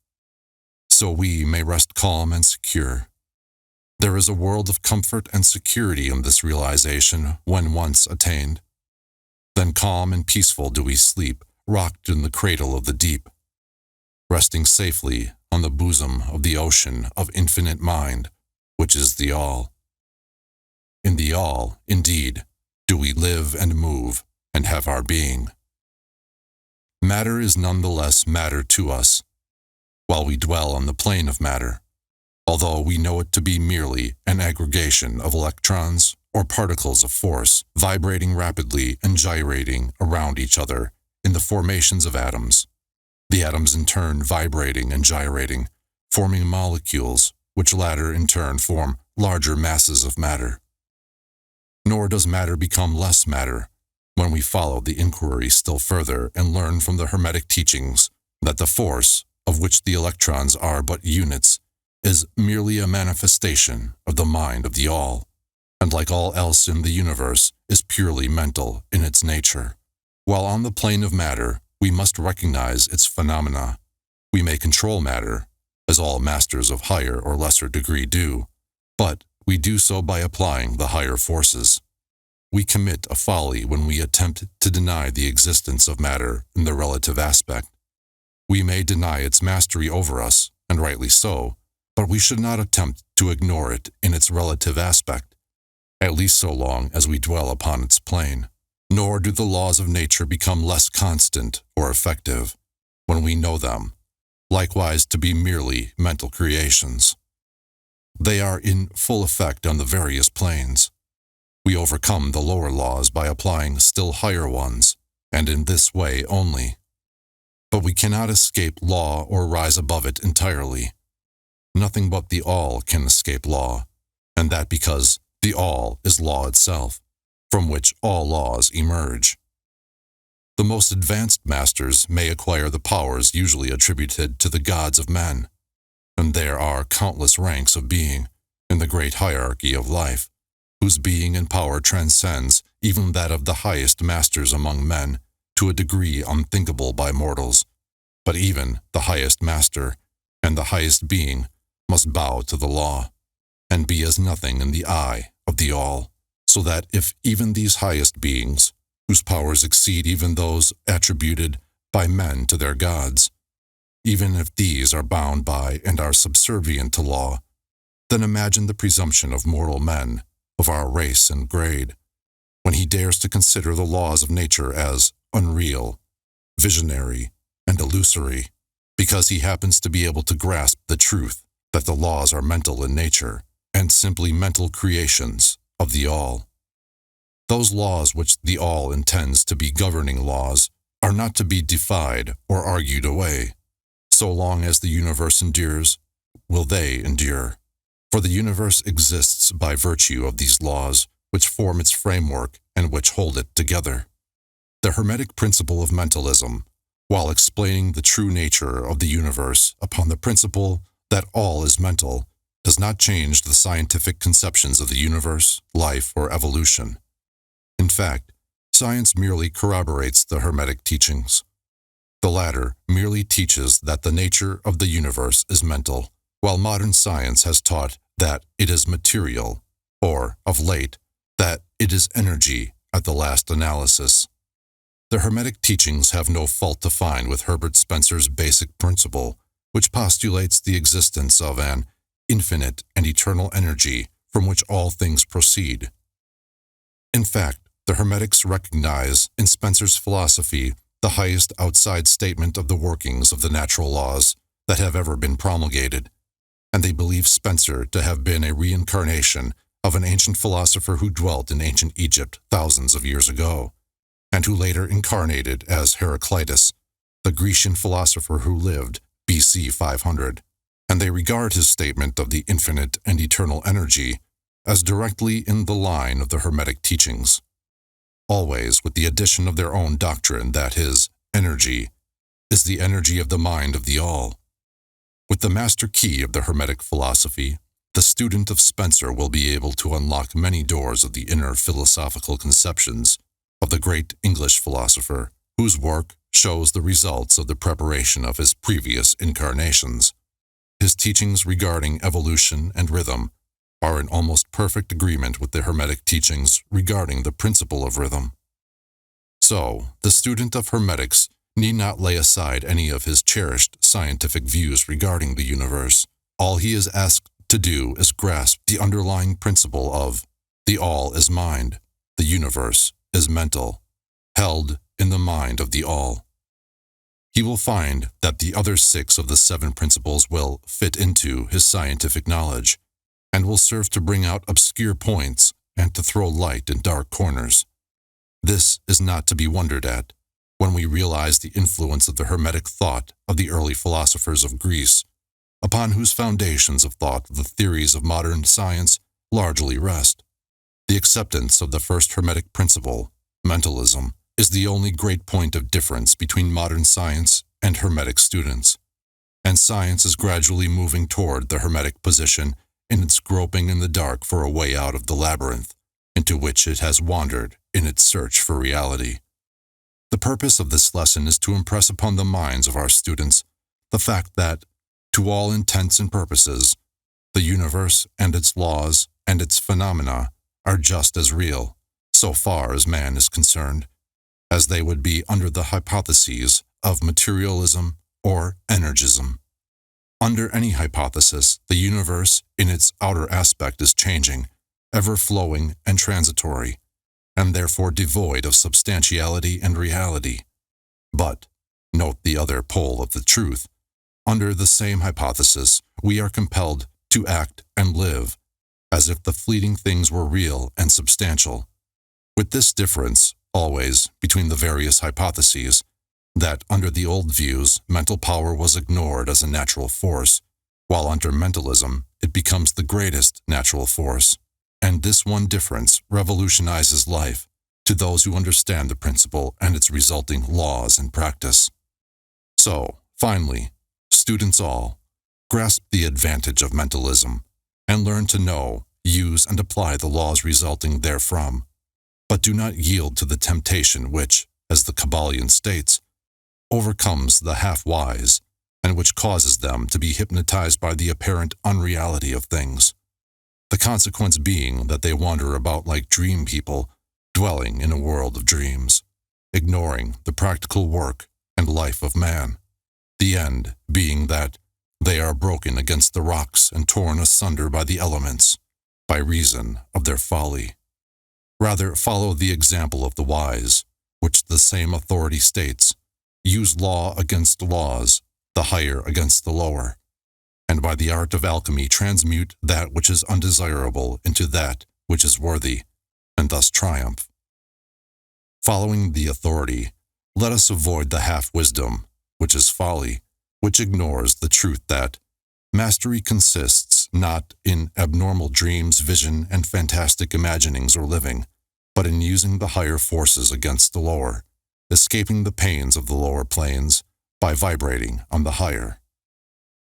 So we may rest calm and secure. There is a world of comfort and security in this realization when once attained. Then calm and peaceful do we sleep, rocked in the cradle of the deep, resting safely on the bosom of the ocean of infinite mind, which is the all. In the all, indeed, do we live and move and have our being. Matter is nonetheless matter to us, while we dwell on the plane of matter, although we know it to be merely an aggregation of electrons or particles of force vibrating rapidly and gyrating around each other in the formations of atoms. The atoms in turn vibrating and gyrating, forming molecules, which latter in turn form larger masses of matter. Nor does matter become less matter when we follow the inquiry still further and learn from the Hermetic teachings that the force, of which the electrons are but units, is merely a manifestation of the mind of the all, and like all else in the universe, is purely mental in its nature. While on the plane of matter, we must recognize its phenomena. We may control matter, as all masters of higher or lesser degree do, but we do so by applying the higher forces. We commit a folly when we attempt to deny the existence of matter in the relative aspect. We may deny its mastery over us, and rightly so, but we should not attempt to ignore it in its relative aspect, at least so long as we dwell upon its plane. Nor do the laws of nature become less constant or effective when we know them, likewise to be merely mental creations. They are in full effect on the various planes. We overcome the lower laws by applying still higher ones, and in this way only. But we cannot escape law or rise above it entirely. Nothing but the all can escape law, and that because the all is law itself, from which all laws emerge. The most advanced masters may acquire the powers usually attributed to the gods of men, and there are countless ranks of being in the great hierarchy of life, whose being and power transcends even that of the highest masters among men to a degree unthinkable by mortals. But even the highest master and the highest being must bow to the law, and be as nothing in the eye of the all. So that if even these highest beings, whose powers exceed even those attributed by men to their gods, even if these are bound by and are subservient to law, then imagine the presumption of mortal men of our race and grade, when he dares to consider the laws of nature as unreal, visionary, and illusory, because he happens to be able to grasp the truth that the laws are mental in nature and simply mental creations of the all. Those laws which the All intends to be governing laws are not to be defied or argued away. So long as the universe endures, will they endure. For the universe exists by virtue of these laws, which form its framework and which hold it together. The Hermetic principle of mentalism, while explaining the true nature of the universe upon the principle that all is mental, does not change the scientific conceptions of the universe, life, or evolution. In fact, science merely corroborates the Hermetic teachings. The latter merely teaches that the nature of the universe is mental, while modern science has taught that it is material, or, of late, that it is energy at the last analysis. The Hermetic teachings have no fault to find with Herbert Spencer's basic principle, which postulates the existence of an infinite and eternal energy from which all things proceed. In fact, the Hermetics recognize in Spencer's philosophy the highest outside statement of the workings of the natural laws that have ever been promulgated, and they believe Spencer to have been a reincarnation of an ancient philosopher who dwelt in ancient Egypt thousands of years ago, and who later incarnated as Heraclitus, the Grecian philosopher who lived BC 500, and they regard his statement of the infinite and eternal energy as directly in the line of the Hermetic teachings, always with the addition of their own doctrine that his energy is the energy of the mind of the All. With the master key of the Hermetic philosophy, the student of Spencer will be able to unlock many doors of the inner philosophical conceptions of the great English philosopher, whose work shows the results of the preparation of his previous incarnations. His teachings regarding evolution and rhythm are in almost perfect agreement with the Hermetic teachings regarding the principle of rhythm. So, the student of Hermetics need not lay aside any of his cherished scientific views regarding the universe. All he is asked to do is grasp the underlying principle of the All is mind, the universe is mental, held in the mind of the All. He will find that the other 6 of the 7 principles will fit into his scientific knowledge, and will serve to bring out obscure points and to throw light in dark corners. This is not to be wondered at when we realize the influence of the Hermetic thought of the early philosophers of Greece, upon whose foundations of thought the theories of modern science largely rest. The acceptance of the first Hermetic principle, mentalism, is the only great point of difference between modern science and Hermetic students, and science is gradually moving toward the Hermetic position in its groping in the dark for a way out of the labyrinth into which it has wandered in its search for reality. The purpose of this lesson is to impress upon the minds of our students the fact that, to all intents and purposes, the universe and its laws and its phenomena are just as real, so far as man is concerned, as they would be under the hypotheses of materialism or energism. Under any hypothesis, the universe in its outer aspect is changing, ever-flowing and transitory, and therefore devoid of substantiality and reality. But, note the other pole of the truth, under the same hypothesis, we are compelled to act and live as if the fleeting things were real and substantial, with this difference, always, between the various hypotheses, that under the old views, mental power was ignored as a natural force, while under mentalism, it becomes the greatest natural force. And this one difference revolutionizes life to those who understand the principle and its resulting laws and practice. So, finally, students all, grasp the advantage of mentalism and learn to know, use, and apply the laws resulting therefrom, but do not yield to the temptation which, as the Kybalion states, overcomes the half-wise, and which causes them to be hypnotized by the apparent unreality of things, the consequence being that they wander about like dream people, dwelling in a world of dreams, ignoring the practical work and life of man, the end being that they are broken against the rocks and torn asunder by the elements, by reason of their folly. Rather, follow the example of the wise, which the same authority states, use law against laws, the higher against the lower, and by the art of alchemy transmute that which is undesirable into that which is worthy, and thus triumph, Following the authority, let us avoid the half-wisdom, which is folly, which ignores the truth that mastery consists not in abnormal dreams, vision, and fantastic imaginings or living, but in using the higher forces against the lower, escaping the pains of the lower planes by vibrating on the higher.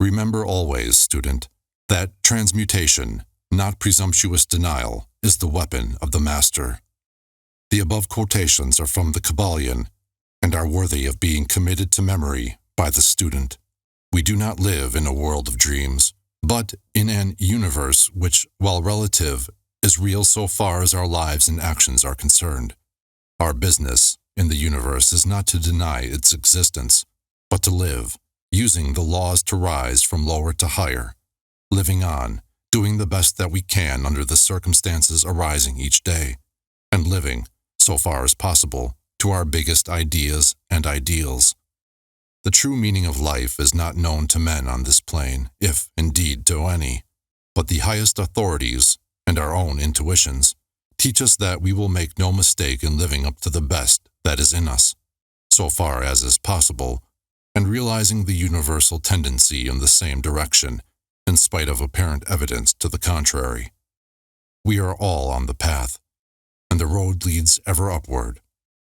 Remember always, student, that transmutation, not presumptuous denial, is the weapon of the master. The above quotations are from the Kybalion and are worthy of being committed to memory by the student. We do not live in a world of dreams, but in an universe which, while relative, is real so far as our lives and actions are concerned. Our business in the universe is not to deny its existence, but to live, using the laws to rise from lower to higher, living on, doing the best that we can under the circumstances arising each day, and living, so far as possible, to our biggest ideas and ideals. The true meaning of life is not known to men on this plane, if indeed to any, but the highest authorities and our own intuitions teach us that we will make no mistake in living up to the best that is in us, so far as is possible, and realizing the universal tendency in the same direction, in spite of apparent evidence to the contrary. We are all on the path, and the road leads ever upward,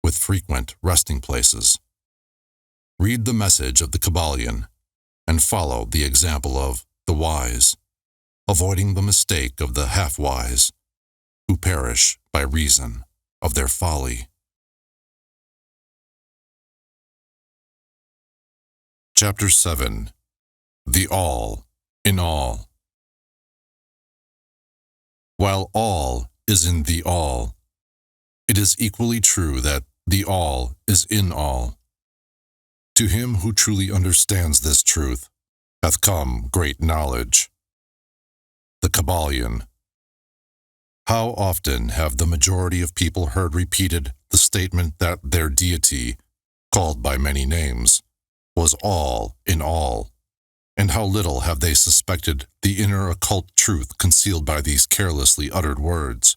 with frequent resting places. Read the message of the Kybalion, and follow the example of the wise, avoiding the mistake of the half-wise, who perish by reason of their folly. Chapter 7. The All in All. While all is in the all, it is equally true that the all is in all. To him who truly understands this truth hath come great knowledge. The Kybalion. How often have the majority of people heard repeated the statement that their deity, called by many names, was all in all, and how little have they suspected the inner occult truth concealed by these carelessly uttered words.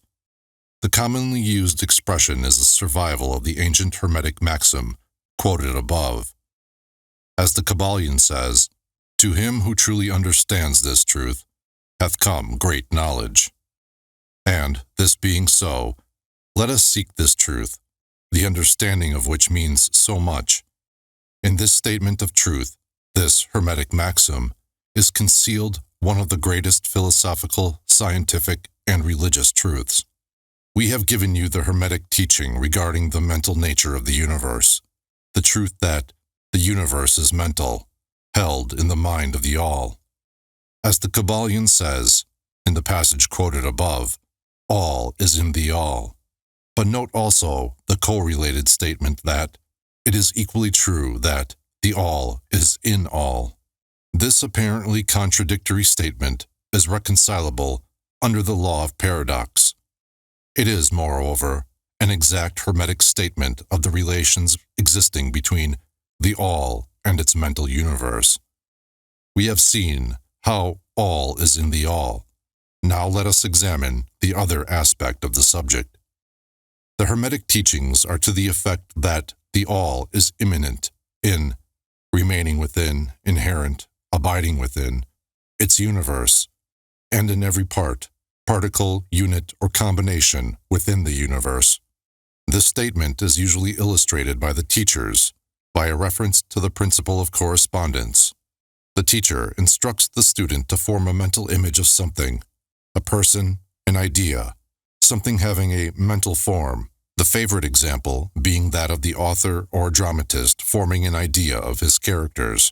The commonly used expression is a survival of the ancient Hermetic maxim quoted above. As the Kybalion says, to him who truly understands this truth hath come great knowledge. And, this being so, let us seek this truth, the understanding of which means so much. In this statement of truth, this Hermetic maxim, is concealed one of the greatest philosophical, scientific, and religious truths. We have given you the Hermetic teaching regarding the mental nature of the universe, the truth that the universe is mental, held in the mind of the all. As the Kybalion says, in the passage quoted above, all is in the all. But note also the correlated statement that it is equally true that the all is in all. This apparently contradictory statement is reconcilable under the law of paradox. It is, moreover, an exact Hermetic statement of the relations existing between the all and its mental universe. We have seen how all is in the all. Now let us examine the other aspect of the subject. The Hermetic teachings are to the effect that the all is immanent in, remaining within, inherent, abiding within, its universe, and in every part, particle, unit, or combination within the universe. This statement is usually illustrated by the teachers by a reference to the principle of correspondence. The teacher instructs the student to form a mental image of something, a person, an idea, something having a mental form, the favorite example being that of the author or dramatist forming an idea of his characters,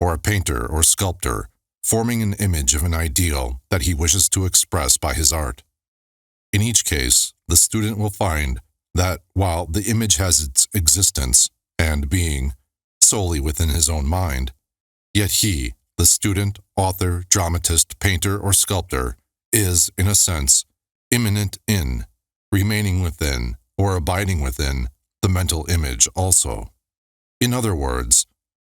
or a painter or sculptor forming an image of an ideal that he wishes to express by his art. In each case, the student will find that while the image has its existence and being solely within his own mind, yet he, the student, author, dramatist, painter, or sculptor, is, in a sense, immanent in, remaining within, or abiding within, the mental image also. In other words,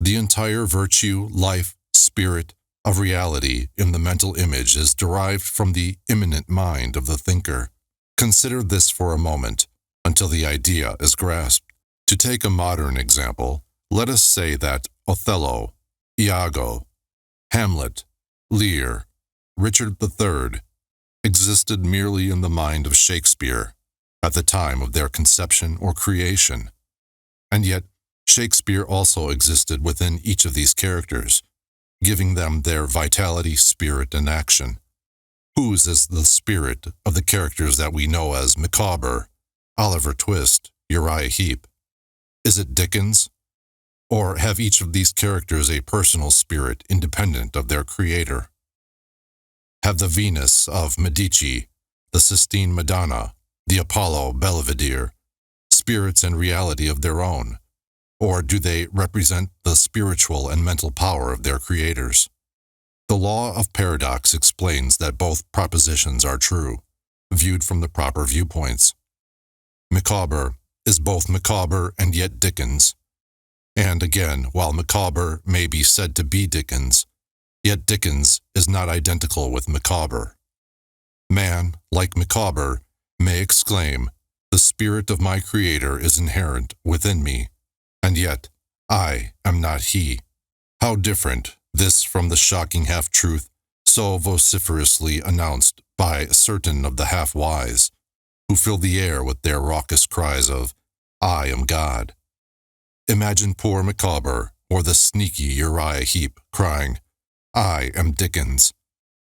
the entire virtue, life, spirit of reality in the mental image is derived from the immanent mind of the thinker. Consider this for a moment, until the idea is grasped. To take a modern example, let us say that Othello, Iago, Hamlet, Lear, Richard III existed merely in the mind of Shakespeare at the time of their conception or creation. And yet, Shakespeare also existed within each of these characters, giving them their vitality, spirit, and action. Whose is the spirit of the characters that we know as Micawber, Oliver Twist, Uriah Heep? Is it Dickens? Or have each of these characters a personal spirit independent of their creator? Have the Venus of Medici, the Sistine Madonna, the Apollo Belvedere, spirits and reality of their own? Or do they represent the spiritual and mental power of their creators? The law of paradox explains that both propositions are true, viewed from the proper viewpoints. Micawber is both Micawber and yet Dickens. And again, while Micawber may be said to be Dickens, yet Dickens is not identical with Micawber. Man, like Micawber, may exclaim, "The spirit of my creator is inherent within me, and yet I am not he." How different this from the shocking half-truth so vociferously announced by certain of the half-wise, who fill the air with their raucous cries of, "I am God." Imagine poor Micawber or the sneaky Uriah Heep crying, "I am Dickens,"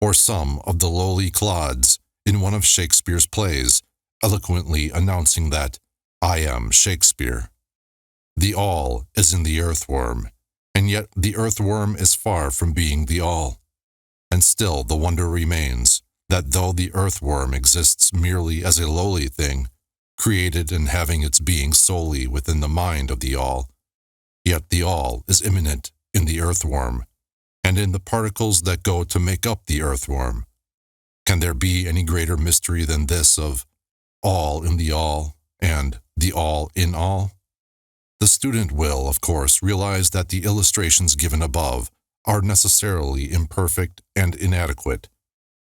or some of the lowly clods in one of Shakespeare's plays eloquently announcing that, "I am Shakespeare." The all is in the earthworm, and yet the earthworm is far from being the all. And still the wonder remains that though the earthworm exists merely as a lowly thing, created and having its being solely within the mind of the all, yet the all is immanent in the earthworm, and in the particles that go to make up the earthworm. Can there be any greater mystery than this of all in the all and the all in all? The student will, of course, realize that the illustrations given above are necessarily imperfect and inadequate,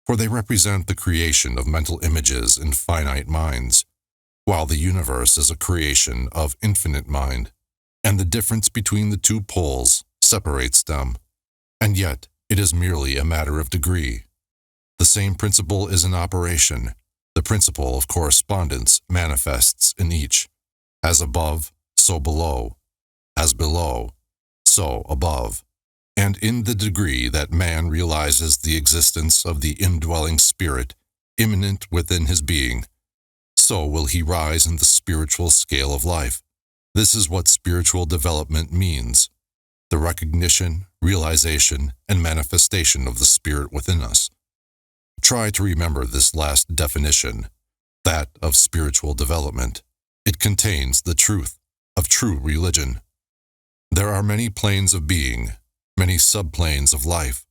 for they represent the creation of mental images in finite minds, while the universe is a creation of infinite mind, and the difference between the two poles separates them, and yet it is merely a matter of degree. The same principle is in operation. The principle of correspondence manifests in each, as above, so below, as below, so above, and in the degree that man realizes the existence of the indwelling spirit immanent within his being, so will he rise in the spiritual scale of life. This is what spiritual development means, the recognition, realization, and manifestation of the spirit within us. Try to remember this last definition, that of spiritual development. It contains the truth of true religion. There are many planes of being, many subplanes of life,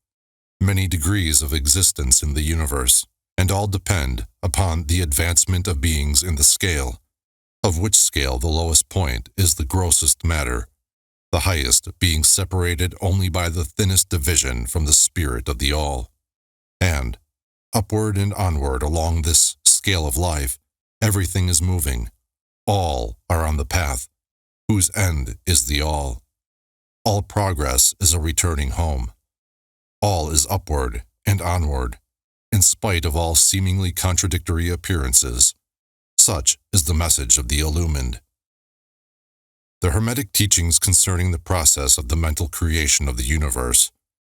many degrees of existence in the universe, and all depend upon the advancement of beings in the scale, of which scale the lowest point is the grossest matter, the highest being separated only by the thinnest division from the spirit of the all. And, upward and onward along this scale of life, everything is moving. All are on the path, whose end is the all. All progress is a returning home. All is upward and onward, in spite of all seemingly contradictory appearances. Such is the message of the illumined. The Hermetic teachings concerning the process of the mental creation of the universe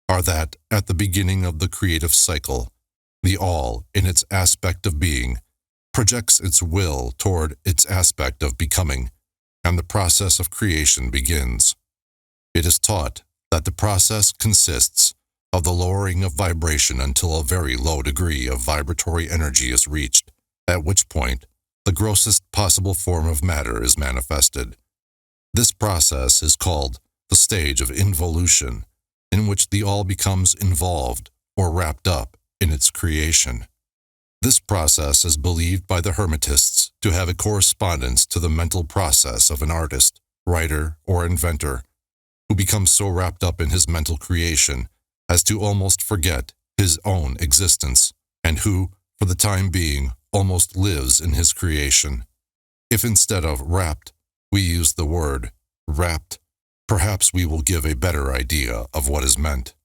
are that, at the beginning of the creative cycle, the all, in its aspect of being, projects its will toward its aspect of becoming, and the process of creation begins. It is taught that the process consists of the lowering of vibration until a very low degree of vibratory energy is reached, at which point the grossest possible form of matter is manifested. This process is called the stage of involution, in which the all becomes involved or wrapped up in its creation. This process is believed by the Hermetists to have a correspondence to the mental process of an artist, writer, or inventor, who becomes so wrapped up in his mental creation as to almost forget his own existence, and who, for the time being, almost lives in his creation. If instead of wrapped, we use the word wrapped, perhaps we will give a better idea of what is meant.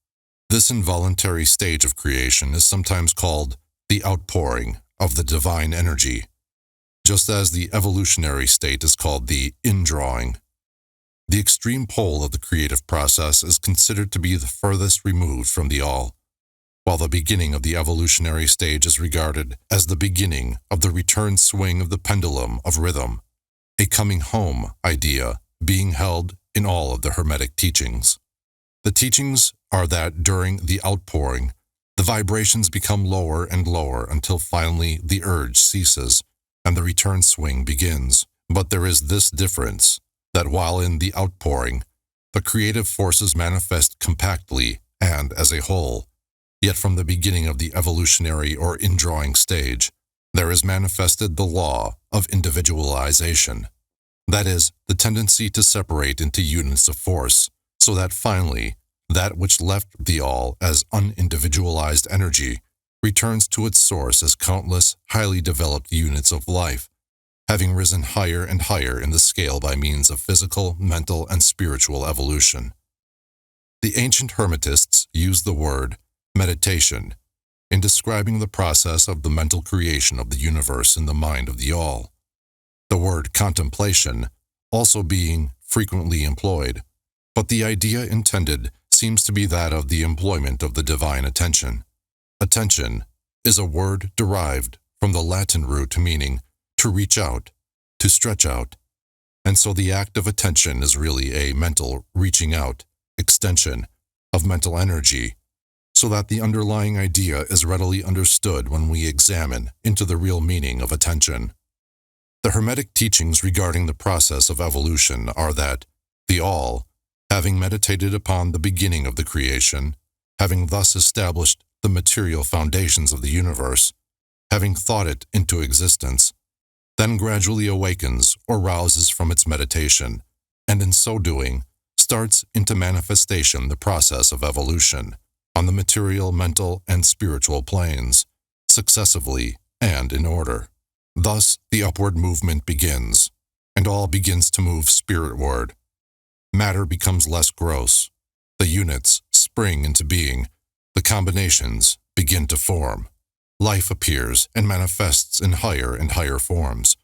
This involuntary stage of creation is sometimes called the outpouring of the divine energy, just as the evolutionary state is called the indrawing. The extreme pole of the creative process is considered to be the furthest removed from the all, while the beginning of the evolutionary stage is regarded as the beginning of the return swing of the pendulum of rhythm, a coming home idea being held in all of the Hermetic teachings. The teachings are that during the outpouring, the vibrations become lower and lower until finally the urge ceases and the return swing begins. But there is this difference, that while in the outpouring, the creative forces manifest compactly and as a whole, yet from the beginning of the evolutionary or indrawing stage, there is manifested the law of individualization. That is, the tendency to separate into units of force, so that finally, that which left the all as unindividualized energy returns to its source as countless, highly developed units of life, having risen higher and higher in the scale by means of physical, mental, and spiritual evolution. The ancient Hermetists used the word meditation in describing the process of the mental creation of the universe in the mind of the all, the word contemplation also being frequently employed, but the idea intended seems to be that of the employment of the divine attention. Attention is a word derived from the Latin root meaning to reach out, to stretch out, and so the act of attention is really a mental reaching out, extension of mental energy, so that the underlying idea is readily understood when we examine into the real meaning of attention. The Hermetic teachings regarding the process of evolution are that the all, having meditated upon the beginning of the creation, having thus established the material foundations of the universe, having thought it into existence, then gradually awakens or rouses from its meditation, and in so doing, starts into manifestation the process of evolution on the material, mental, and spiritual planes, successively and in order. Thus, the upward movement begins, and all begins to move spiritward. Matter becomes less gross. The units spring into being. The combinations begin to form. Life appears and manifests in higher and higher forms,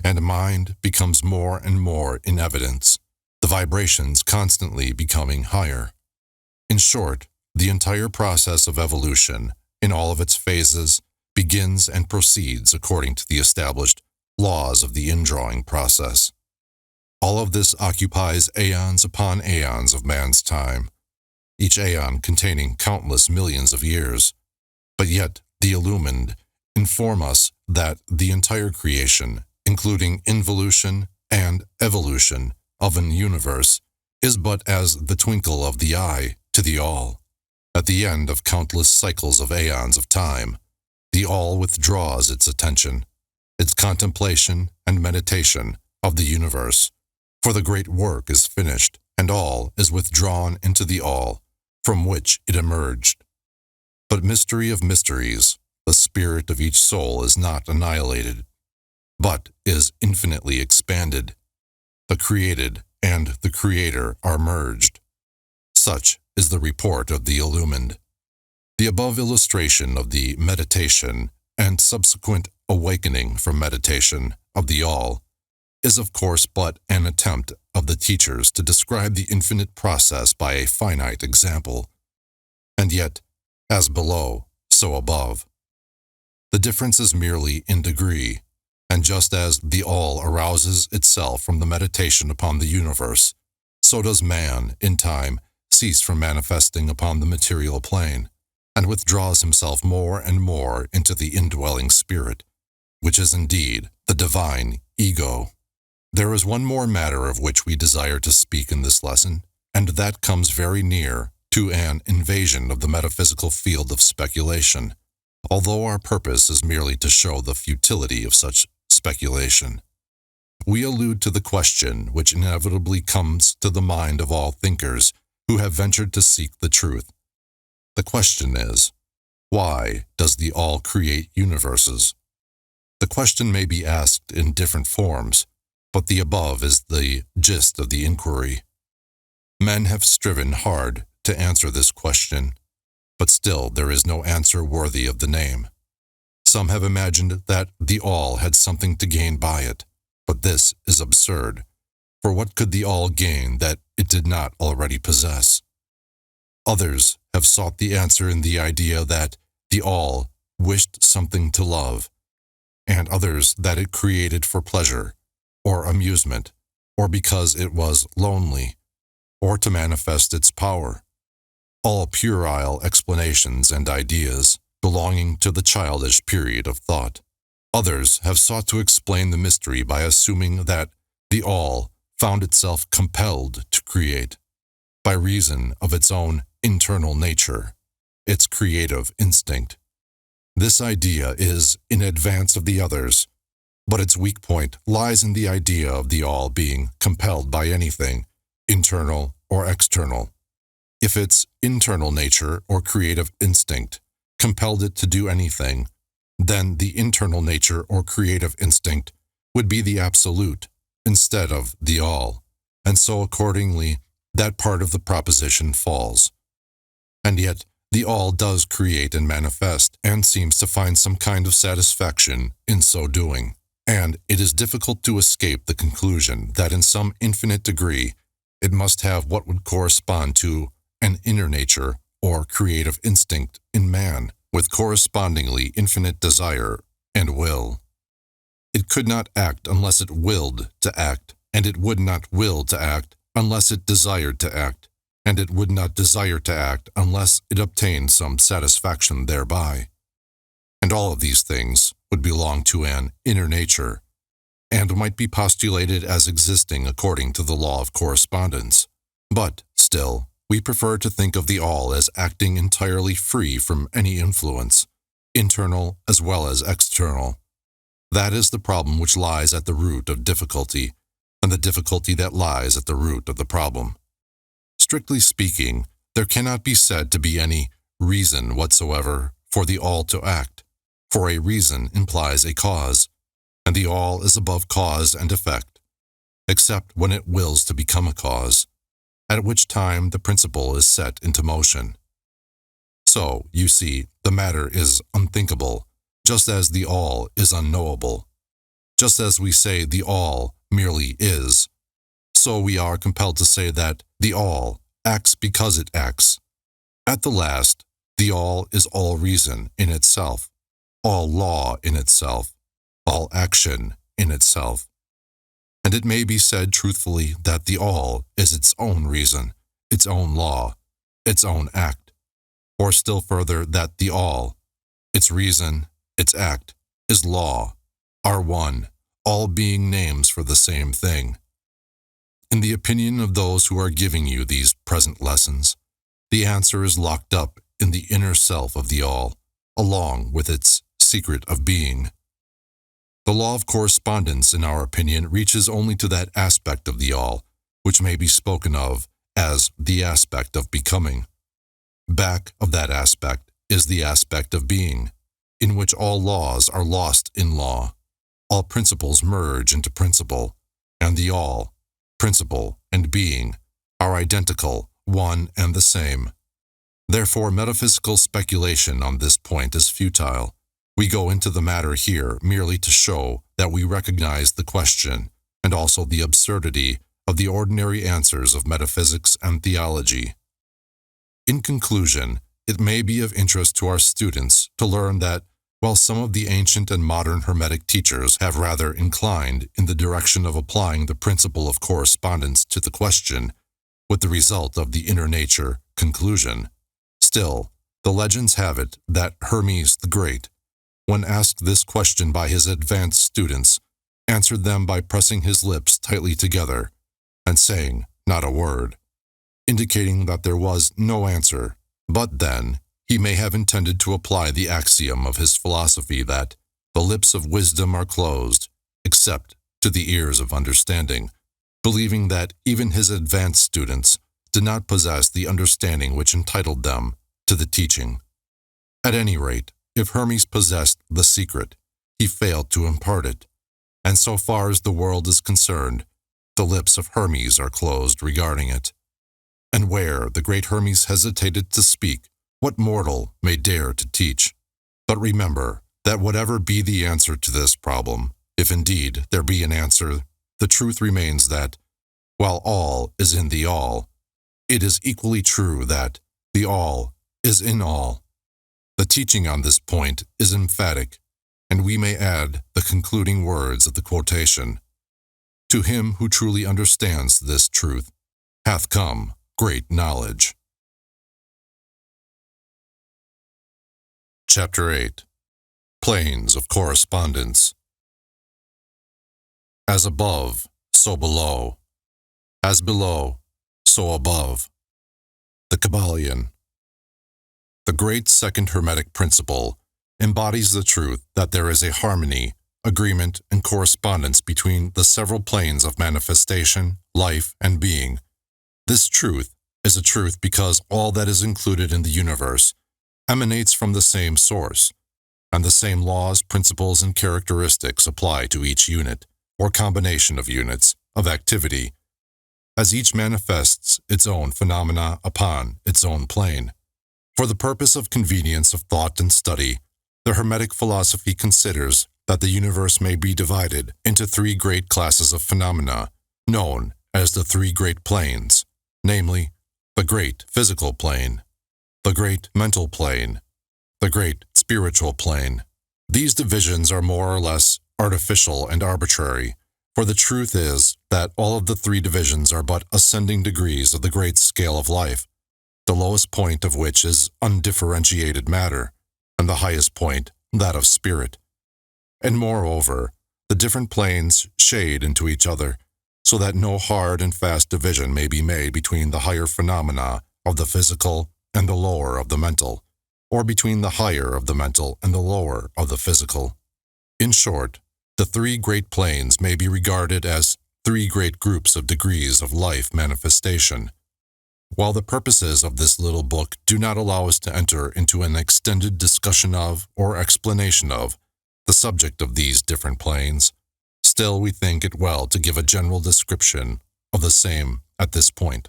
and mind becomes more and more in evidence, the vibrations constantly becoming higher. In short, the entire process of evolution, in all of its phases, begins and proceeds according to the established laws of the indrawing process. All of this occupies aeons upon aeons of man's time, each aeon containing countless millions of years, but yet the illumined inform us that the entire creation, including involution and evolution of an universe, is but as the twinkle of the eye to the all. At the end of countless cycles of aeons of time, the all withdraws its attention, its contemplation and meditation of the universe, for the great work is finished, and all is withdrawn into the all, from which it emerged. But mystery of mysteries, the spirit of each soul is not annihilated, but is infinitely expanded. The created and the Creator are merged. Such is the report of the illumined. The above illustration of the meditation and subsequent awakening from meditation of the all is of course but an attempt of the teachers to describe the infinite process by a finite example. And yet, as below, so above. The difference is merely in degree, and just as the all arouses itself from the meditation upon the universe, so does man, in time, cease from manifesting upon the material plane, and withdraws himself more and more into the indwelling spirit, which is indeed the divine ego. There is one more matter of which we desire to speak in this lesson, and that comes very near to an invasion of the metaphysical field of speculation, although our purpose is merely to show the futility of such speculation. We allude to the question which inevitably comes to the mind of all thinkers who have ventured to seek the truth. The question is, why does the all create universes? The question may be asked in different forms, but the above is the gist of the inquiry. Men have striven hard to answer this question, but still there is no answer worthy of the name. Some have imagined that the all had something to gain by it, but this is absurd, for what could the all gain that it did not already possess? Others have sought the answer in the idea that the all wished something to love, and others that it created for pleasure, or amusement, or because it was lonely, or to manifest its power. All puerile explanations and ideas belonging to the childish period of thought. Others have sought to explain the mystery by assuming that the all found itself compelled to create, by reason of its own internal nature, its creative instinct. This idea is in advance of the others, but its weak point lies in the idea of the all being compelled by anything, internal or external. If its internal nature or creative instinct compelled it to do anything, then the internal nature or creative instinct would be the absolute instead of the all, and so accordingly that part of the proposition falls. And yet the all does create and manifest, and seems to find some kind of satisfaction in so doing, and it is difficult to escape the conclusion that in some infinite degree it must have what would correspond to an inner nature or creative instinct in man, with correspondingly infinite desire and will. It could not act unless it willed to act, and it would not will to act unless it desired to act, and it would not desire to act unless it obtained some satisfaction thereby. And all of these things would belong to an inner nature, and might be postulated as existing according to the law of correspondence. But, still, we prefer to think of the all as acting entirely free from any influence, internal as well as external. That is the problem which lies at the root of difficulty, and the difficulty that lies at the root of the problem. Strictly speaking, there cannot be said to be any reason whatsoever for the all to act, for a reason implies a cause, and the all is above cause and effect, except when it wills to become a cause, at which time the principle is set into motion. So, you see, the matter is unthinkable, just as the all is unknowable. Just as we say the all merely is, so we are compelled to say that the all acts because it acts. At the last, the all is all reason in itself, all law in itself, all action in itself. And it may be said truthfully that the all is its own reason, its own law, its own act, or still further that the all, its reason, its act, is law, are one, all being names for the same thing. In the opinion of those who are giving you these present lessons, the answer is locked up in the inner self of the all, along with its secret of being. The law of correspondence, in our opinion, reaches only to that aspect of the all, which may be spoken of as the aspect of becoming. Back of that aspect is the aspect of being, in which all laws are lost in law, all principles merge into principle, and the all, principle, and being are identical, one and the same. Therefore, metaphysical speculation on this point is futile. We go into the matter here merely to show that we recognize the question and also the absurdity of the ordinary answers of metaphysics and theology. In conclusion, it may be of interest to our students to learn that while some of the ancient and modern Hermetic teachers have rather inclined in the direction of applying the principle of correspondence to the question, with the result of the inner nature conclusion, still, the legends have it that Hermes the Great, when asked this question by his advanced students, answered them by pressing his lips tightly together and saying not a word, indicating that there was no answer. But then, he may have intended to apply the axiom of his philosophy that the lips of wisdom are closed, except to the ears of understanding, believing that even his advanced students did not possess the understanding which entitled them to the teaching. At any rate, if Hermes possessed the secret, he failed to impart it. And so far as the world is concerned, the lips of Hermes are closed regarding it. And where the great Hermes hesitated to speak, what mortal may dare to teach? But remember that whatever be the answer to this problem, if indeed there be an answer, the truth remains that, while all is in the all, it is equally true that the all is in all. The teaching on this point is emphatic, and we may add the concluding words of the quotation. To him who truly understands this truth hath come great knowledge. Chapter 8. Planes of Correspondence. As above, so below. As below, so above. The Kybalion. The great second Hermetic principle embodies the truth that there is a harmony, agreement, and correspondence between the several planes of manifestation, life, and being. This truth is a truth because all that is included in the universe emanates from the same source, and the same laws, principles, and characteristics apply to each unit, or combination of units, of activity, as each manifests its own phenomena upon its own plane. For the purpose of convenience of thought and study, the Hermetic philosophy considers that the universe may be divided into three great classes of phenomena, known as the three great planes, namely, the great physical plane, the great mental plane, the great spiritual plane. These divisions are more or less artificial and arbitrary, for the truth is that all of the three divisions are but ascending degrees of the great scale of life, the lowest point of which is undifferentiated matter, and the highest point that of spirit. And moreover, the different planes shade into each other, so that no hard and fast division may be made between the higher phenomena of the physical and the lower of the mental, or between the higher of the mental and the lower of the physical. In short, the three great planes may be regarded as three great groups of degrees of life manifestation. While the purposes of this little book do not allow us to enter into an extended discussion of or explanation of the subject of these different planes, still we think it well to give a general description of the same at this point.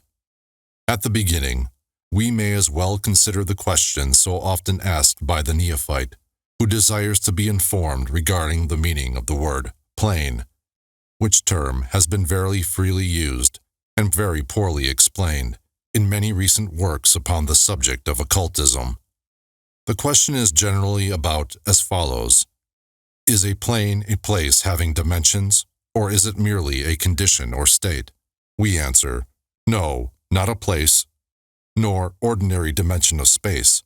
At the beginning, we may as well consider the question so often asked by the neophyte, who desires to be informed regarding the meaning of the word plane, which term has been very freely used and very poorly explained in many recent works upon the subject of occultism. The question is generally about as follows: is a plane a place having dimensions, or is it merely a condition or state? We answer, no, not a place, nor ordinary dimension of space,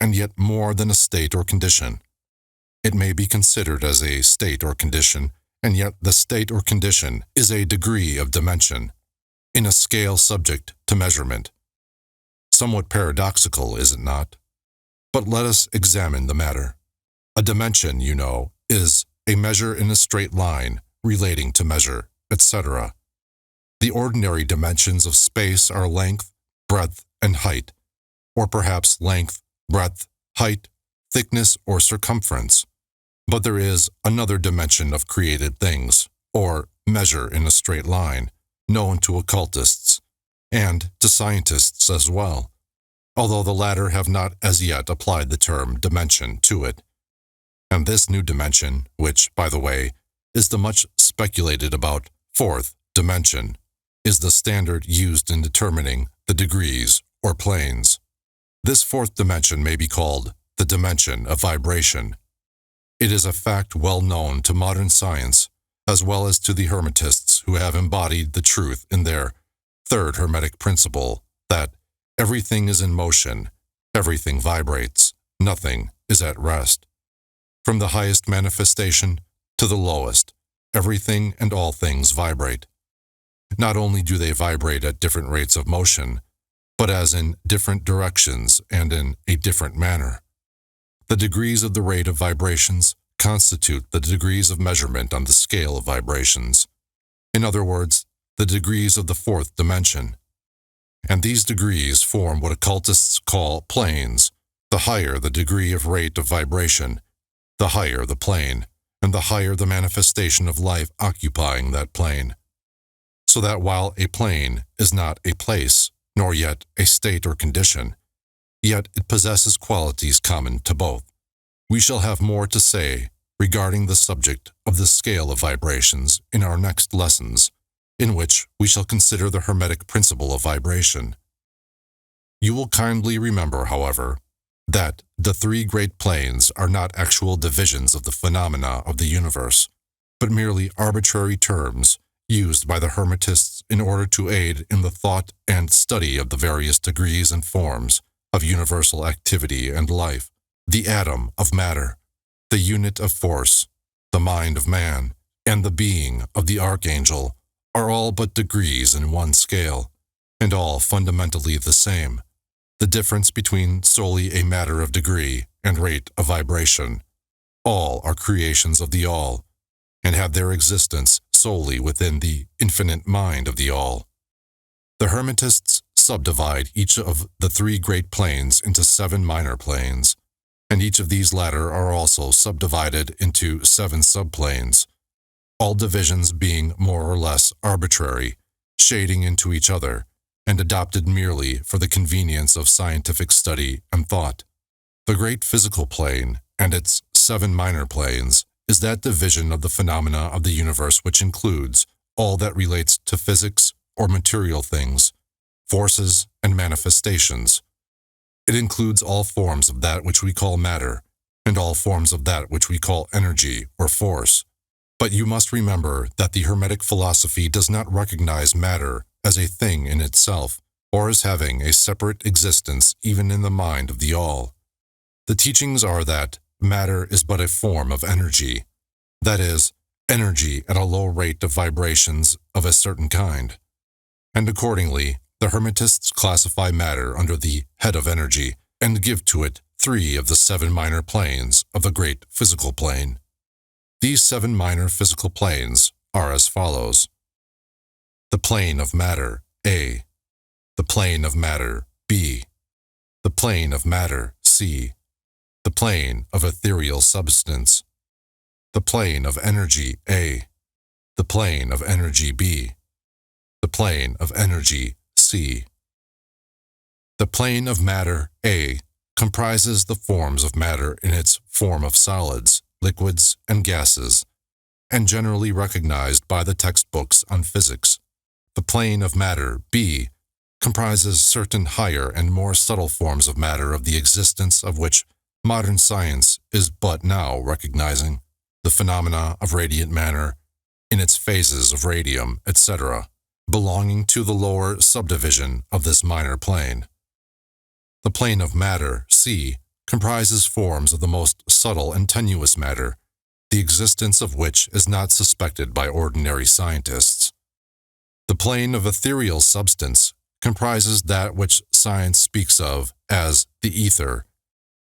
and yet more than a state or condition. It may be considered as a state or condition, and yet the state or condition is a degree of dimension, in a scale subject to measurement. Somewhat paradoxical, is it not? But let us examine the matter. A dimension, you know, is a measure in a straight line relating to measure, etc. The ordinary dimensions of space are length, breadth, and height, or perhaps length, breadth, height, thickness, or circumference. But there is another dimension of created things, or measure in a straight line, known to occultists, and to scientists as well, although the latter have not as yet applied the term dimension to it. And this new dimension, which, by the way, is the much speculated about fourth dimension, is the standard used in determining the degrees or planes. This fourth dimension may be called the dimension of vibration. It is a fact well known to modern science, as well as to the Hermetists who have embodied the truth in their third Hermetic principle, that everything is in motion, everything vibrates, nothing is at rest. From the highest manifestation to the lowest, everything and all things vibrate. Not only do they vibrate at different rates of motion, but as in different directions and in a different manner. The degrees of the rate of vibrations constitute the degrees of measurement on the scale of vibrations. In other words, the degrees of the fourth dimension. And these degrees form what occultists call planes. The higher the degree of rate of vibration, the higher the plane, and the higher the manifestation of life occupying that plane. So that while a plane is not a place, nor yet a state or condition, yet it possesses qualities common to both. We shall have more to say regarding the subject of the scale of vibrations in our next lessons, in which we shall consider the Hermetic principle of vibration. You will kindly remember, however, that the three great planes are not actual divisions of the phenomena of the universe, but merely arbitrary terms used by the Hermetists in order to aid in the thought and study of the various degrees and forms of universal activity and life. The atom of matter, the unit of force, the mind of man, and the being of the archangel are all but degrees in one scale, and all fundamentally the same. The difference between solely a matter of degree and rate of vibration. All are creations of the All, and have their existence solely within the infinite mind of the All. The Hermetists subdivide each of the three great planes into 7 minor planes, and each of these latter are also subdivided into 7 subplanes, all divisions being more or less arbitrary, shading into each other, and adopted merely for the convenience of scientific study and thought. The great physical plane and its 7 minor planes is that division of the phenomena of the universe which includes all that relates to physics or material things, forces and manifestations. It includes all forms of that which we call matter, and all forms of that which we call energy or force. But you must remember that the Hermetic philosophy does not recognize matter as a thing in itself, or as having a separate existence even in the mind of the All. The teachings are that matter is but a form of energy, that is, energy at a low rate of vibrations of a certain kind. And accordingly, the Hermetists classify matter under the head of energy and give to it 3 of the 7 minor planes of the great physical plane. These 7 minor physical planes are as follows: the plane of matter, A; the plane of matter, B; the plane of matter, C; the plane of ethereal substance; the plane of energy, A; the plane of energy, B; the plane of energy, C. The plane of matter, A, comprises the forms of matter in its form of solids, liquids, and gases, and generally recognized by the textbooks on physics. The plane of matter, B, comprises certain higher and more subtle forms of matter of the existence of which modern science is but now recognizing, the phenomena of radiant matter, in its phases of radium, etc., belonging to the lower subdivision of this minor plane. The plane of matter, C, comprises forms of the most subtle and tenuous matter, the existence of which is not suspected by ordinary scientists. The plane of ethereal substance comprises that which science speaks of as the ether,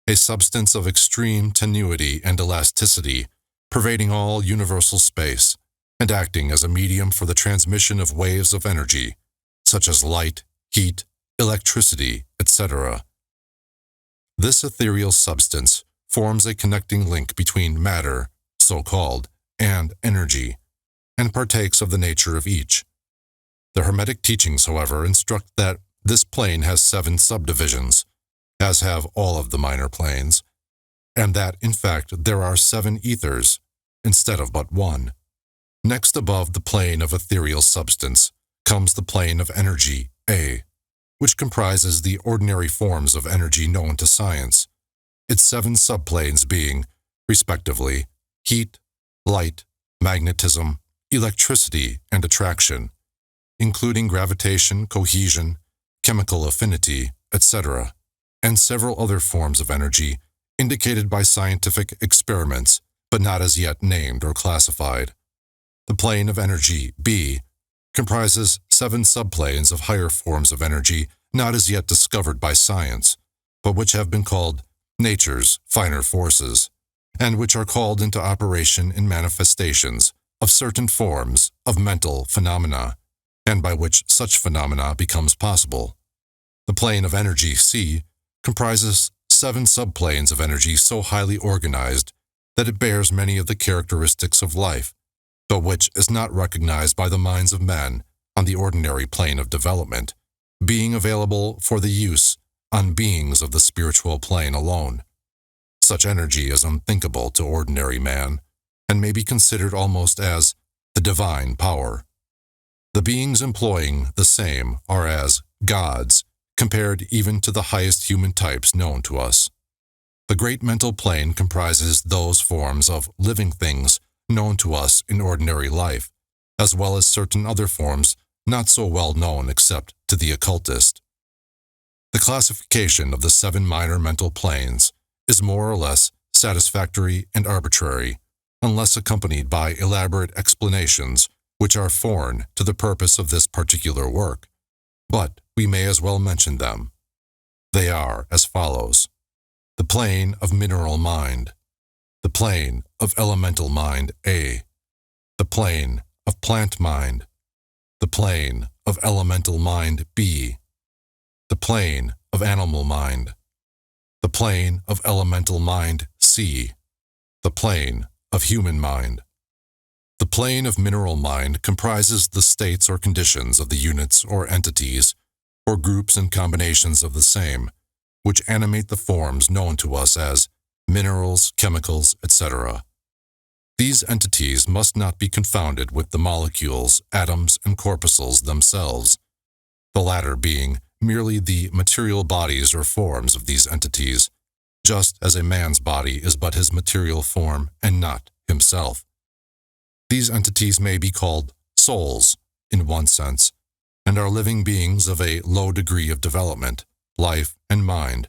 a substance of extreme tenuity and elasticity, pervading all universal space, and acting as a medium for the transmission of waves of energy, such as light, heat, electricity, etc. This ethereal substance forms a connecting link between matter, so-called, and energy, and partakes of the nature of each. The Hermetic teachings, however, instruct that this plane has 7 subdivisions, as have all of the minor planes, and that, in fact, there are 7 ethers, instead of but 1. Next above the plane of ethereal substance comes the plane of energy, A, which comprises the ordinary forms of energy known to science, its 7 subplanes being, respectively, heat, light, magnetism, electricity, and attraction, including gravitation, cohesion, chemical affinity, etc., and several other forms of energy indicated by scientific experiments, but not as yet named or classified. The plane of energy, B, comprises 7 subplanes of higher forms of energy not as yet discovered by science, but which have been called nature's finer forces, and which are called into operation in manifestations of certain forms of mental phenomena, and by which such phenomena becomes possible. The plane of energy, C, comprises 7 subplanes of energy so highly organized that it bears many of the characteristics of life, but which is not recognized by the minds of men on the ordinary plane of development, being available for the use on beings of the spiritual plane alone. Such energy is unthinkable to ordinary man, and may be considered almost as the divine power. The beings employing the same are as gods, compared even to the highest human types known to us. The great mental plane comprises those forms of living things known to us in ordinary life, as well as certain other forms not so well known except to the occultist. The classification of the 7 minor mental planes is more or less satisfactory and arbitrary, unless accompanied by elaborate explanations which are foreign to the purpose of this particular work, but we may as well mention them. They are as follows: the plane of mineral mind, the plane of elemental mind A, the plane of plant mind, the plane of elemental mind B, the plane of animal mind, the plane of elemental mind C, the plane of human mind. The plane of mineral mind comprises the states or conditions of the units or entities, or groups and combinations of the same, which animate the forms known to us as minerals, chemicals, etc. These entities must not be confounded with the molecules, atoms, and corpuscles themselves, the latter being merely the material bodies or forms of these entities, just as a man's body is but his material form and not himself. These entities may be called souls, in one sense, and are living beings of a low degree of development, life, and mind,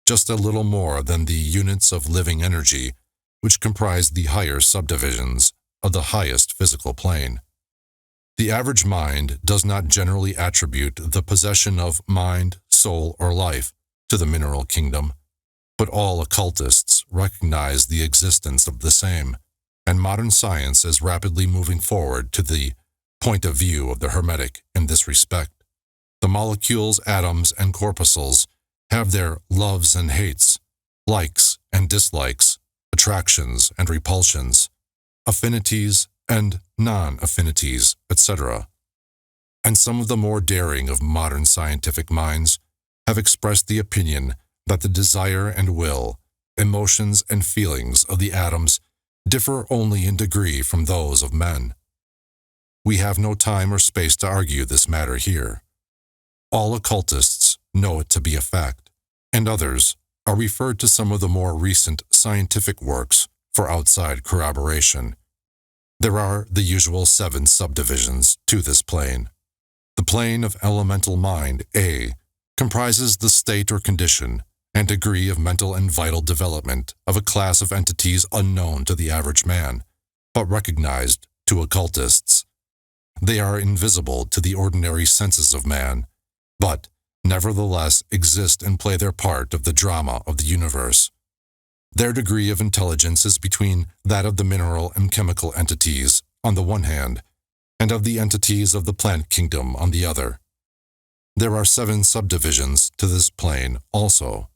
just a little more than the units of living energy, which comprise the higher subdivisions of the highest physical plane. The average mind does not generally attribute the possession of mind, soul, or life to the mineral kingdom, but all occultists recognize the existence of the same, and modern science is rapidly moving forward to the point of view of the Hermetic in this respect. The molecules, atoms, and corpuscles have their loves and hates, likes and dislikes, attractions and repulsions, affinities and non-affinities, etc. And some of the more daring of modern scientific minds have expressed the opinion that the desire and will, emotions and feelings of the atoms differ only in degree from those of men. We have no time or space to argue this matter here. All occultists know it to be a fact, and others are referred to some of the more recent scientific works for outside corroboration. There are the usual 7 subdivisions to this plane. The plane of elemental mind A comprises the state or condition and degree of mental and vital development of a class of entities unknown to the average man, but recognized to occultists. They are invisible to the ordinary senses of man, but nevertheless exist and play their part of the drama of the universe. Their degree of intelligence is between that of the mineral and chemical entities on the one hand, and of the entities of the plant kingdom on the other. There are 7 subdivisions to this plane also.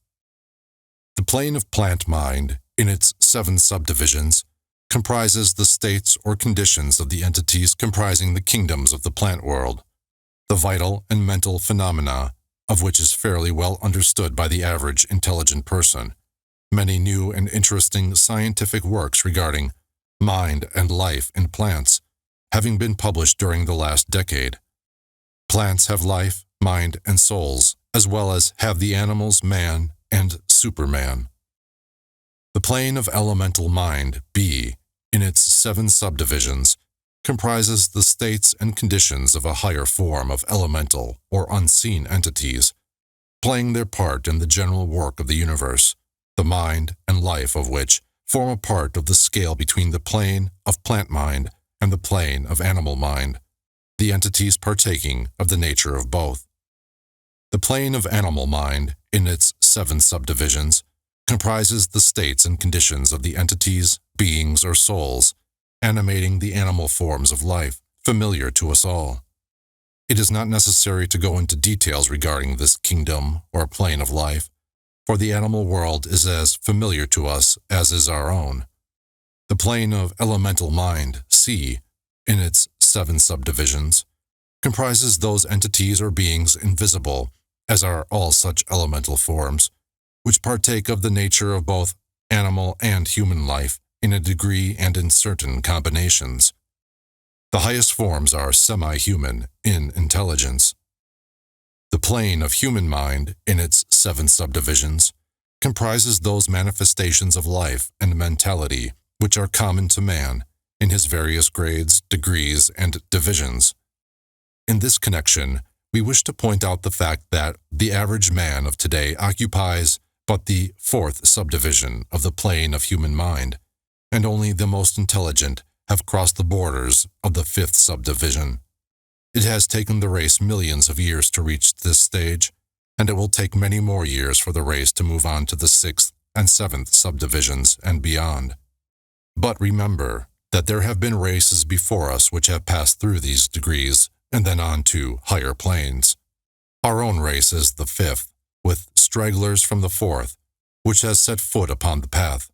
The plane of plant mind, in its 7 subdivisions, comprises the states or conditions of the entities comprising the kingdoms of the plant world, the vital and mental phenomena of which is fairly well understood by the average intelligent person. Many new and interesting scientific works regarding mind and life in plants having been published during the last decade. Plants have life, mind, and souls, as well as have the animals, man, and Superman. The plane of elemental mind, B, in its 7 subdivisions, comprises the states and conditions of a higher form of elemental or unseen entities, playing their part in the general work of the universe, the mind and life of which form a part of the scale between the plane of plant mind and the plane of animal mind, the entities partaking of the nature of both. The plane of animal mind, in its 7 subdivisions, comprises the states and conditions of the entities, beings, or souls animating the animal forms of life, familiar to us all. It is not necessary to go into details regarding this kingdom or plane of life, for the animal world is as familiar to us as is our own. The plane of elemental mind, C, in its 7 subdivisions, comprises those entities or beings invisible, as are all such elemental forms, which partake of the nature of both animal and human life in a degree and in certain combinations. The highest forms are semi-human in intelligence. The plane of human mind, in its 7 subdivisions, comprises those manifestations of life and mentality which are common to man in his various grades, degrees, and divisions. In this connection, we wish to point out the fact that the average man of today occupies but the 4th subdivision of the plane of human mind, and only the most intelligent have crossed the borders of the 5th subdivision. It has taken the race millions of years to reach this stage, and it will take many more years for the race to move on to the 6th and 7th subdivisions and beyond. But remember that there have been races before us which have passed through these degrees and then on to higher planes. Our own race is the 5th, with stragglers from the 4th, which has set foot upon the path.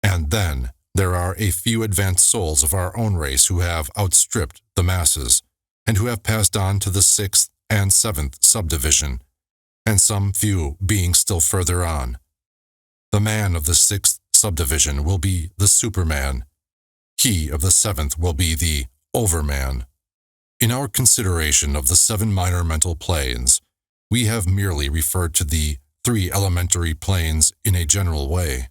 And then there are a few advanced souls of our own race who have outstripped the masses, and who have passed on to the 6th and 7th subdivision, and some few being still further on. The man of the 6th subdivision will be the Superman. He of the 7th will be the Overman. In our consideration of the 7 minor mental planes, we have merely referred to the 3 elementary planes in a general way.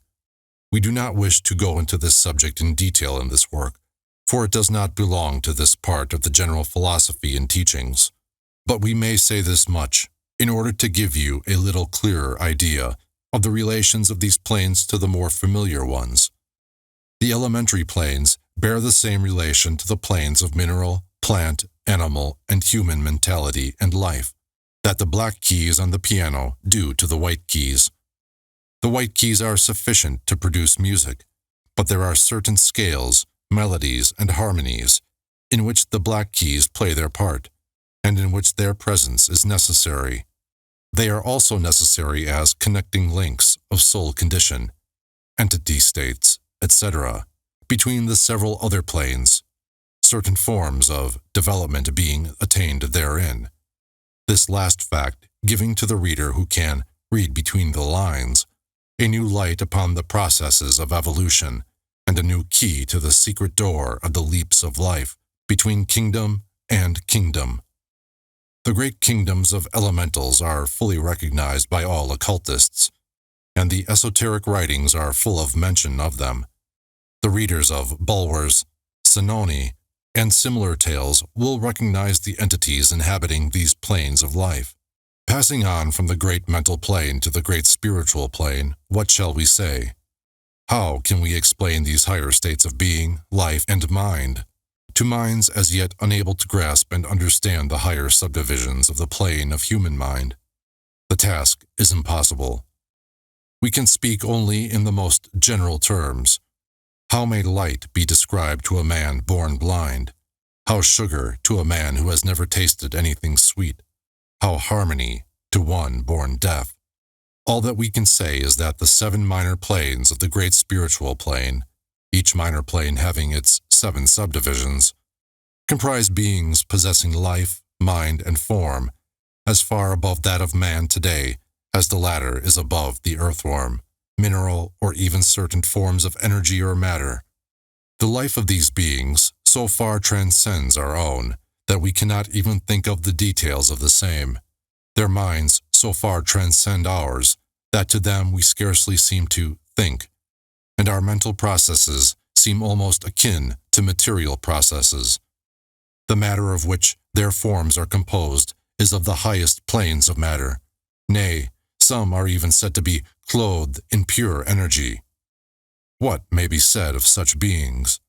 We do not wish to go into this subject in detail in this work, for it does not belong to this part of the general philosophy and teachings. But we may say this much, in order to give you a little clearer idea of the relations of these planes to the more familiar ones. The elementary planes bear the same relation to the planes of mineral, plant, animal, and human mentality and life that the black keys on the piano do to the white keys. The white keys are sufficient to produce music, but there are certain scales, melodies, and harmonies in which the black keys play their part, and in which their presence is necessary. They are also necessary as connecting links of soul condition, entity states, etc., between the several other planes, certain forms of development being attained therein. This last fact giving to the reader who can read between the lines a new light upon the processes of evolution and a new key to the secret door of the leaps of life between kingdom and kingdom. The great kingdoms of elementals are fully recognized by all occultists, and the esoteric writings are full of mention of them. The readers of Bulwer's, Sinoni, and similar tales will recognize the entities inhabiting these planes of life. Passing on from the great mental plane to the great spiritual plane, what shall we say? How can we explain these higher states of being, life, and mind to minds as yet unable to grasp and understand the higher subdivisions of the plane of human mind? The task is impossible. We can speak only in the most general terms. How may light be described to a man born blind? How sugar to a man who has never tasted anything sweet? How harmony to one born deaf? All that we can say is that the 7 minor planes of the great spiritual plane, each minor plane having its 7 subdivisions, comprise beings possessing life, mind, and form as far above that of man today as the latter is above the earthworm, mineral, or even certain forms of energy or matter. The life of these beings so far transcends our own that we cannot even think of the details of the same. Their minds so far transcend ours that to them we scarcely seem to think, and our mental processes seem almost akin to material processes. The matter of which their forms are composed is of the highest planes of matter. Nay, some are even said to be clothed in pure energy. What may be said of such beings?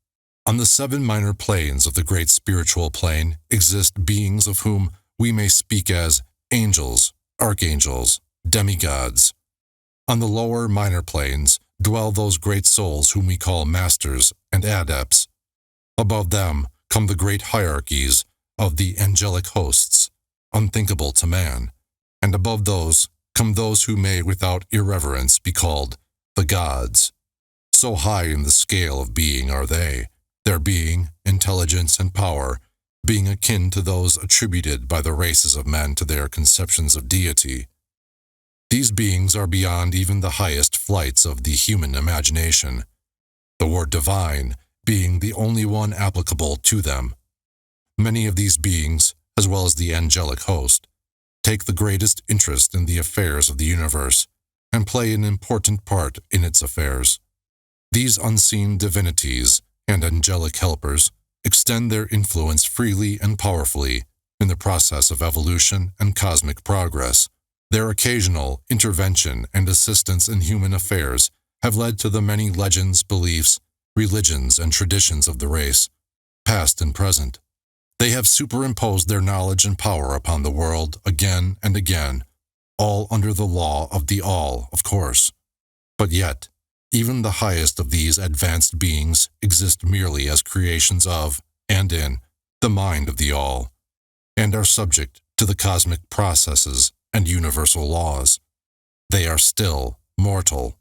On the 7 minor planes of the great spiritual plane exist beings of whom we may speak as angels, archangels, demigods. On the lower minor planes dwell those great souls whom we call masters and adepts. Above them come the great hierarchies of the angelic hosts, unthinkable to man, and above those come those who may without irreverence be called the gods. So high in the scale of being are they, their being, intelligence, and power being akin to those attributed by the races of men to their conceptions of deity. These beings are beyond even the highest flights of the human imagination, the word divine being the only one applicable to them. Many of these beings, as well as the angelic host, take the greatest interest in the affairs of the universe and play an important part in its affairs. These unseen divinities and angelic helpers extend their influence freely and powerfully in the process of evolution and cosmic progress. Their occasional intervention and assistance in human affairs have led to the many legends, beliefs, religions, and traditions of the race, past and present. They have superimposed their knowledge and power upon the world again and again, all under the law of the all, of course. But yet, even the highest of these advanced beings exist merely as creations of, and in, the mind of the all, and are subject to the cosmic processes and universal laws. They are still mortal.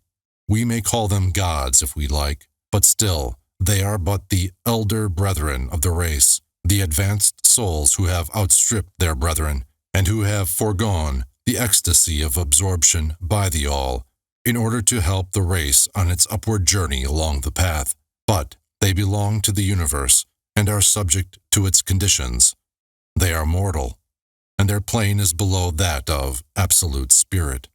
We may call them gods if we like, but still, they are but the elder brethren of the race, the advanced souls who have outstripped their brethren, and who have foregone the ecstasy of absorption by the all, in order to help the race on its upward journey along the path. But they belong to the universe, and are subject to its conditions. They are mortal, and their plane is below that of absolute spirit.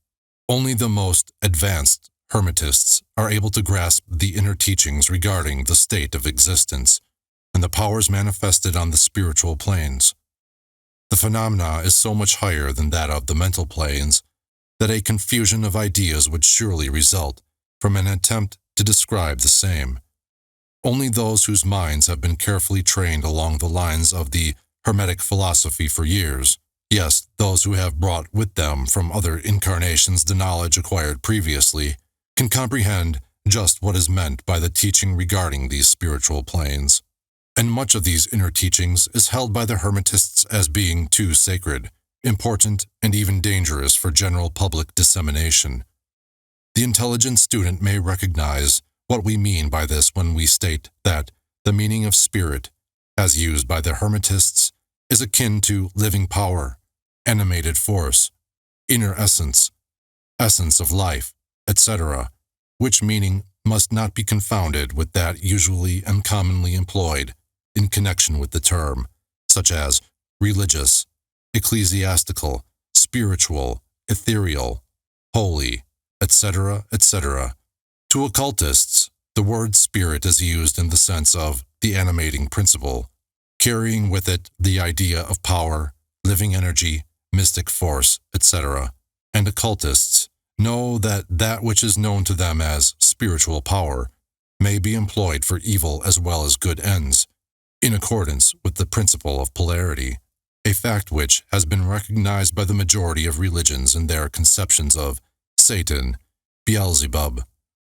Only the most advanced Hermetists are able to grasp the inner teachings regarding the state of existence and the powers manifested on the spiritual planes. The phenomena is so much higher than that of the mental planes that a confusion of ideas would surely result from an attempt to describe the same. Only those whose minds have been carefully trained along the lines of the Hermetic Philosophy for years, yes, those who have brought with them from other incarnations the knowledge acquired previously, can comprehend just what is meant by the teaching regarding these spiritual planes. And much of these inner teachings is held by the Hermetists as being too sacred, important, and even dangerous for general public dissemination. The intelligent student may recognize what we mean by this when we state that the meaning of spirit, as used by the Hermetists, is akin to living power, animated force, inner essence, essence of life, etc., which meaning must not be confounded with that usually and commonly employed in connection with the term, such as religious, ecclesiastical, spiritual, ethereal, holy, etc., etc. To occultists, the word spirit is used in the sense of the animating principle, carrying with it the idea of power, living energy, mystic force, etc. And occultists know that that which is known to them as spiritual power may be employed for evil as well as good ends, in accordance with the principle of polarity, a fact which has been recognized by the majority of religions in their conceptions of Satan, Beelzebub,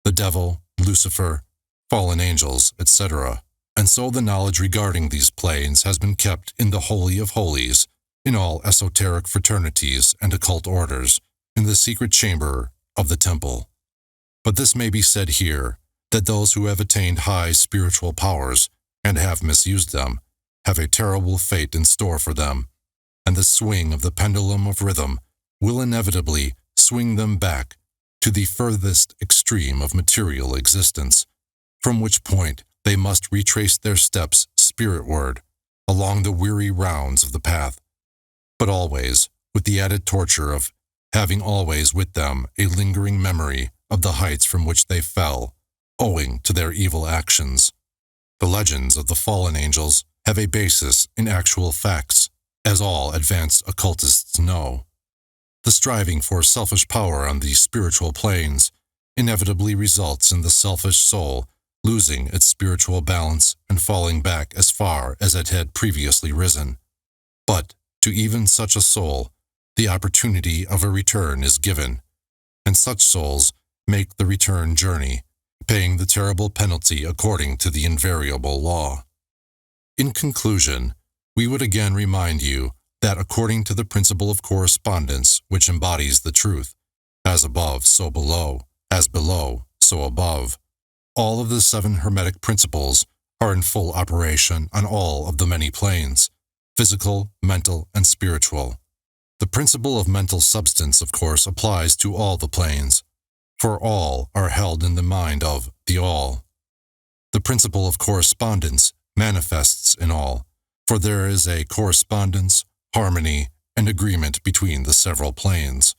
the devil, Lucifer, fallen angels, etc. And so the knowledge regarding these planes has been kept in the Holy of Holies, in all esoteric fraternities and occult orders, in the secret chamber of the temple. But this may be said here, that those who have attained high spiritual powers and have misused them have a terrible fate in store for them, and the swing of the pendulum of rhythm will inevitably swing them back to the furthest extreme of material existence, from which point they must retrace their steps spiritward along the weary rounds of the path, but always with the added torture of having always with them a lingering memory of the heights from which they fell, owing to their evil actions. The legends of the fallen angels have a basis in actual facts, as all advanced occultists know. The striving for selfish power on the spiritual planes inevitably results in the selfish soul losing its spiritual balance and falling back as far as it had previously risen. But to even such a soul, the opportunity of a return is given, and such souls make the return journey, paying the terrible penalty according to the invariable law. In conclusion, we would again remind you that according to the principle of correspondence which embodies the truth, as above, so below, as below, so above, all of the 7 Hermetic principles are in full operation on all of the many planes, physical, mental, and spiritual. The principle of mental substance, of course, applies to all the planes, for all are held in the mind of the all. The principle of correspondence manifests in all, for there is a correspondence, harmony, and agreement between the several planes.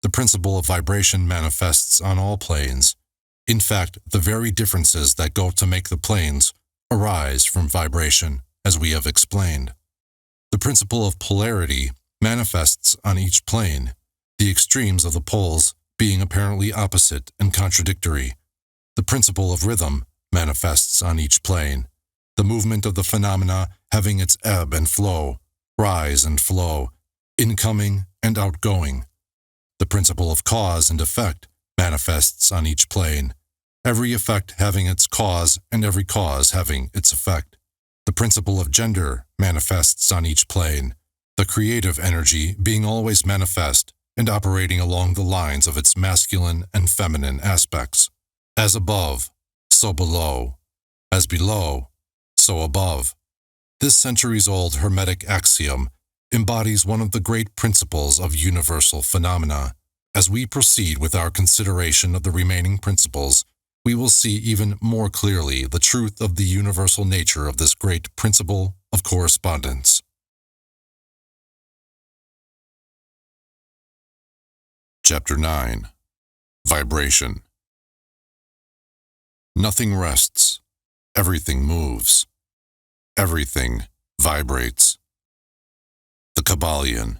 The principle of vibration manifests on all planes. In fact, the very differences that go to make the planes arise from vibration, as we have explained. The principle of polarity manifests on each plane, the extremes of the poles being apparently opposite and contradictory. The principle of rhythm manifests on each plane, the movement of the phenomena having its ebb and flow, rise and flow, incoming and outgoing. The principle of cause and effect manifests on each plane, every effect having its cause and every cause having its effect. The principle of gender manifests on each plane, the creative energy being always manifest and operating along the lines of its masculine and feminine aspects. As above, so below. As below, so above. This centuries-old Hermetic axiom embodies one of the great principles of universal phenomena. As we proceed with our consideration of the remaining principles, we will see even more clearly the truth of the universal nature of this great principle of correspondence. Chapter 9. Vibration. Nothing rests. Everything moves. Everything vibrates. The Kybalion.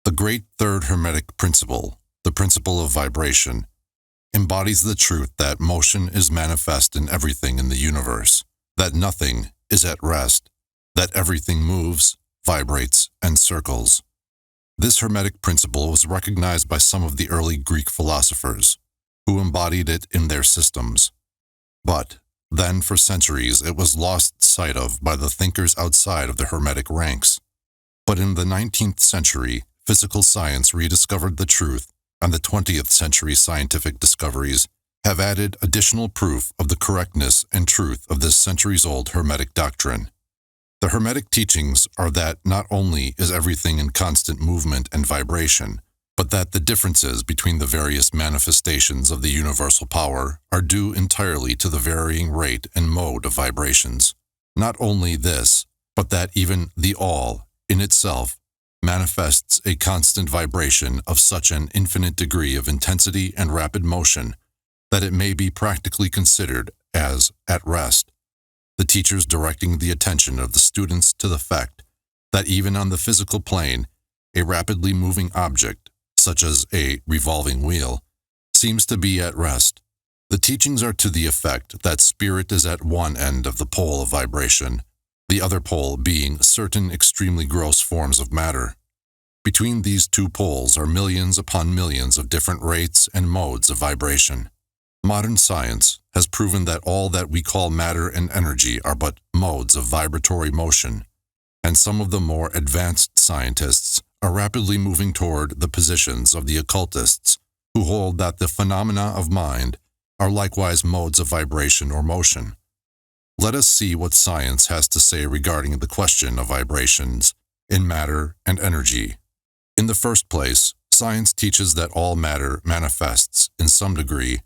The great third Hermetic principle, the principle of vibration, embodies the truth that motion is manifest in everything in the universe, that nothing is at rest, that everything moves, vibrates, and circles. This Hermetic principle was recognized by some of the early Greek philosophers, who embodied it in their systems. But then for centuries it was lost sight of by the thinkers outside of the Hermetic ranks. But in the 19th century, physical science rediscovered the truth, and the 20th century scientific discoveries have added additional proof of the correctness and truth of this centuries-old Hermetic doctrine. The Hermetic teachings are that not only is everything in constant movement and vibration, but that the differences between the various manifestations of the universal power are due entirely to the varying rate and mode of vibrations. Not only this, but that even the all, in itself, manifests a constant vibration of such an infinite degree of intensity and rapid motion that it may be practically considered as at rest. The teachers directing the attention of the students to the fact that even on the physical plane, a rapidly moving object, such as a revolving wheel, seems to be at rest. The teachings are to the effect that spirit is at one end of the pole of vibration, the other pole being certain extremely gross forms of matter. Between these two poles are millions upon millions of different rates and modes of vibration. Modern science has proven that all that we call matter and energy are but modes of vibratory motion, and some of the more advanced scientists are rapidly moving toward the positions of the occultists, who hold that the phenomena of mind are likewise modes of vibration or motion. Let us see what science has to say regarding the question of vibrations in matter and energy. In the first place, science teaches that all matter manifests, in some degree,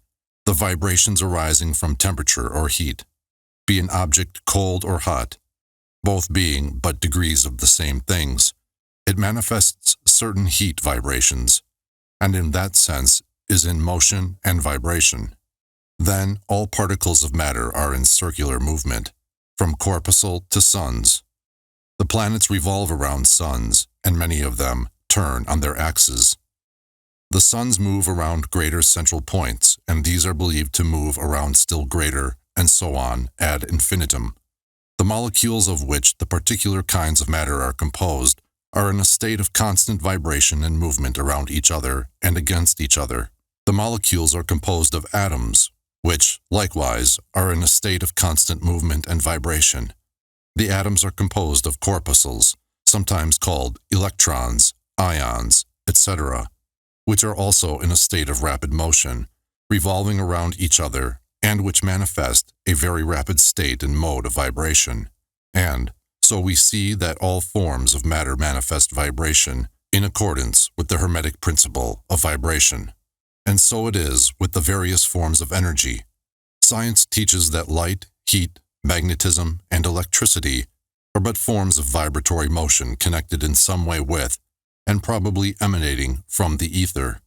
the vibrations arising from temperature or heat, be an object cold or hot, both being but degrees of the same things. It manifests certain heat vibrations, and in that sense is in motion and vibration. Then all particles of matter are in circular movement, from corpuscle to suns. The planets revolve around suns, and many of them turn on their axes. The suns move around greater central points, and these are believed to move around still greater, and so on ad infinitum. The molecules of which the particular kinds of matter are composed are in a state of constant vibration and movement around each other and against each other. The molecules are composed of atoms, which, likewise, are in a state of constant movement and vibration. The atoms are composed of corpuscles, sometimes called electrons, ions, etc., which are also in a state of rapid motion, revolving around each other, and which manifest a very rapid state and mode of vibration. And so we see that all forms of matter manifest vibration in accordance with the Hermetic principle of vibration. And so it is with the various forms of energy. Science teaches that light, heat, magnetism, and electricity are but forms of vibratory motion connected in some way with, and probably emanating from the ether.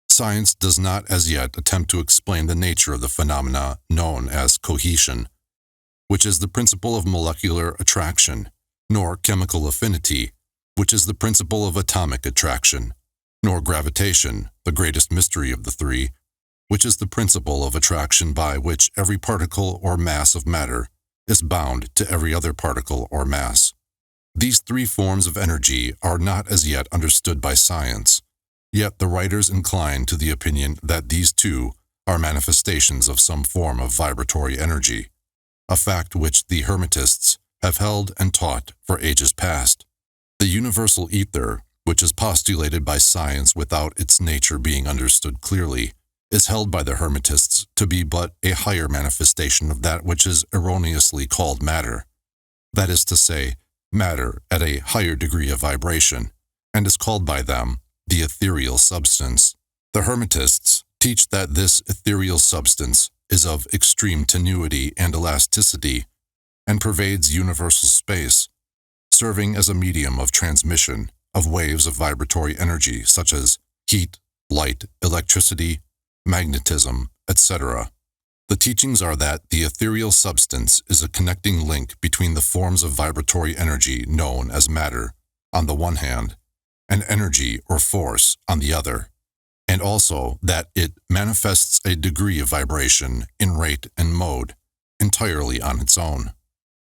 Science does not as yet attempt to explain the nature of the phenomena known as cohesion, which is the principle of molecular attraction, nor chemical affinity, which is the principle of atomic attraction, nor gravitation, the greatest mystery of the three, which is the principle of attraction by which every particle or mass of matter is bound to every other particle or mass. These three forms of energy are not as yet understood by science, yet the writers incline to the opinion that these two are manifestations of some form of vibratory energy, a fact which the Hermetists have held and taught for ages past. The universal ether, which is postulated by science without its nature being understood clearly, is held by the Hermetists to be but a higher manifestation of that which is erroneously called matter. That is to say, matter at a higher degree of vibration, and is called by them the ethereal substance. The Hermetists teach that this ethereal substance is of extreme tenuity and elasticity, and pervades universal space, serving as a medium of transmission of waves of vibratory energy such as heat, light, electricity, magnetism, etc. The teachings are that the ethereal substance is a connecting link between the forms of vibratory energy known as matter, on the one hand, and energy or force on the other, and also that it manifests a degree of vibration in rate and mode entirely on its own.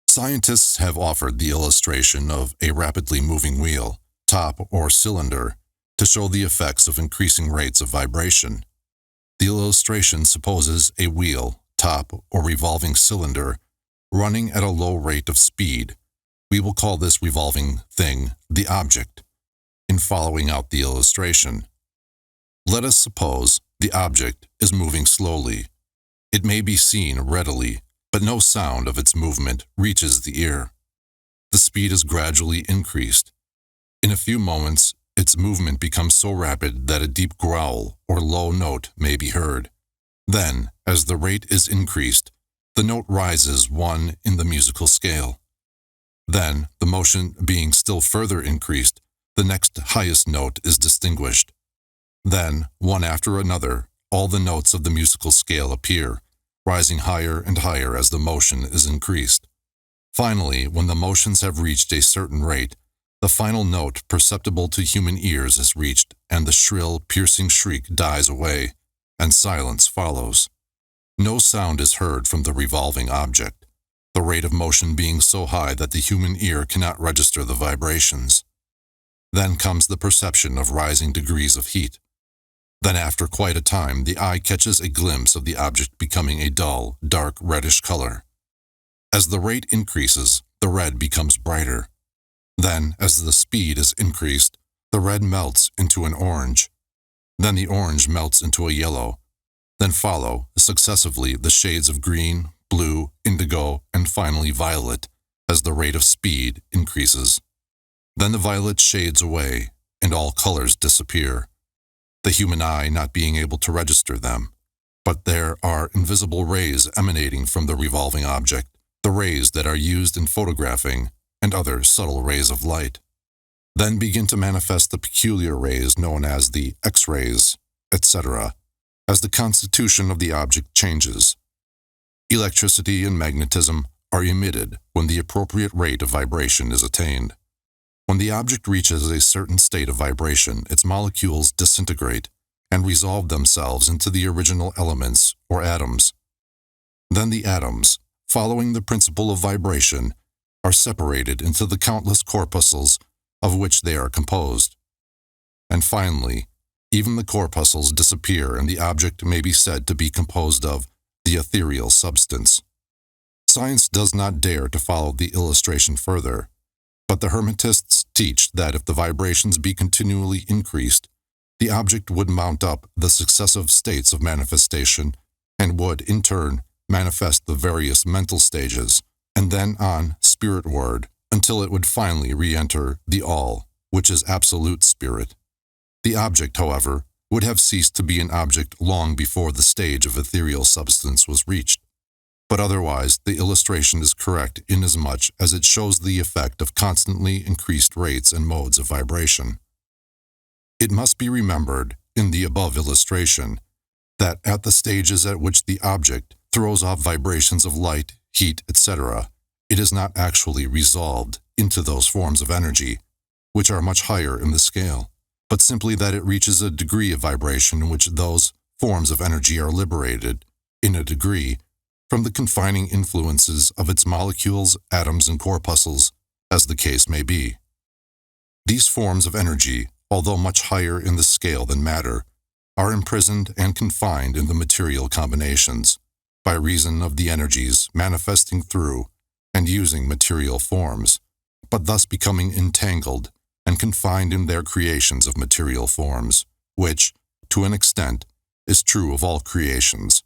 Scientists have offered the illustration of a rapidly moving wheel, top or cylinder, to show the effects of increasing rates of vibration. The illustration supposes a wheel, top, or revolving cylinder running at a low rate of speed. We will call this revolving thing the object, in following out the illustration. Let us suppose the object is moving slowly. It may be seen readily, but no sound of its movement reaches the ear. The speed is gradually increased. In a few moments, its movement becomes so rapid that a deep growl or low note may be heard. Then, as the rate is increased, the note rises one in the musical scale. Then, the motion being still further increased, the next highest note is distinguished. Then, one after another, all the notes of the musical scale appear, rising higher and higher as the motion is increased. Finally, when the motions have reached a certain rate, the final note perceptible to human ears is reached, and the shrill, piercing shriek dies away, and silence follows. No sound is heard from the revolving object, the rate of motion being so high that the human ear cannot register the vibrations. Then comes the perception of rising degrees of heat. Then after quite a time, the eye catches a glimpse of the object becoming a dull, dark reddish color. As the rate increases, the red becomes brighter. Then, as the speed is increased, the red melts into an orange. Then the orange melts into a yellow. Then follow, successively, the shades of green, blue, indigo, and finally violet, as the rate of speed increases. Then the violet shades away, and all colors disappear, the human eye not being able to register them. But there are invisible rays emanating from the revolving object, the rays that are used in photographing, and other subtle rays of light. Then begin to manifest the peculiar rays known as the X-rays, etc., as the constitution of the object changes. Electricity and magnetism are emitted when the appropriate rate of vibration is attained. When the object reaches a certain state of vibration, its molecules disintegrate and resolve themselves into the original elements or atoms. Then the atoms, following the principle of vibration, are separated into the countless corpuscles of which they are composed. And finally, even the corpuscles disappear and the object may be said to be composed of the ethereal substance. Science does not dare to follow the illustration further, but the Hermetists teach that if the vibrations be continually increased, the object would mount up the successive states of manifestation and would, in turn, manifest the various mental stages, and then on spiritward until it would finally re-enter the All, which is absolute spirit. The object, however, would have ceased to be an object long before the stage of ethereal substance was reached. But otherwise, the illustration is correct inasmuch as it shows the effect of constantly increased rates and modes of vibration. It must be remembered, in the above illustration, that at the stages at which the object throws off vibrations of light, heat, etc., it is not actually resolved into those forms of energy, which are much higher in the scale, but simply that it reaches a degree of vibration in which those forms of energy are liberated, in a degree, from the confining influences of its molecules, atoms, and corpuscles, as the case may be. These forms of energy, although much higher in the scale than matter, are imprisoned and confined in the material combinations, by reason of the energies manifesting through and using material forms, but thus becoming entangled and confined in their creations of material forms, which, to an extent, is true of all creations,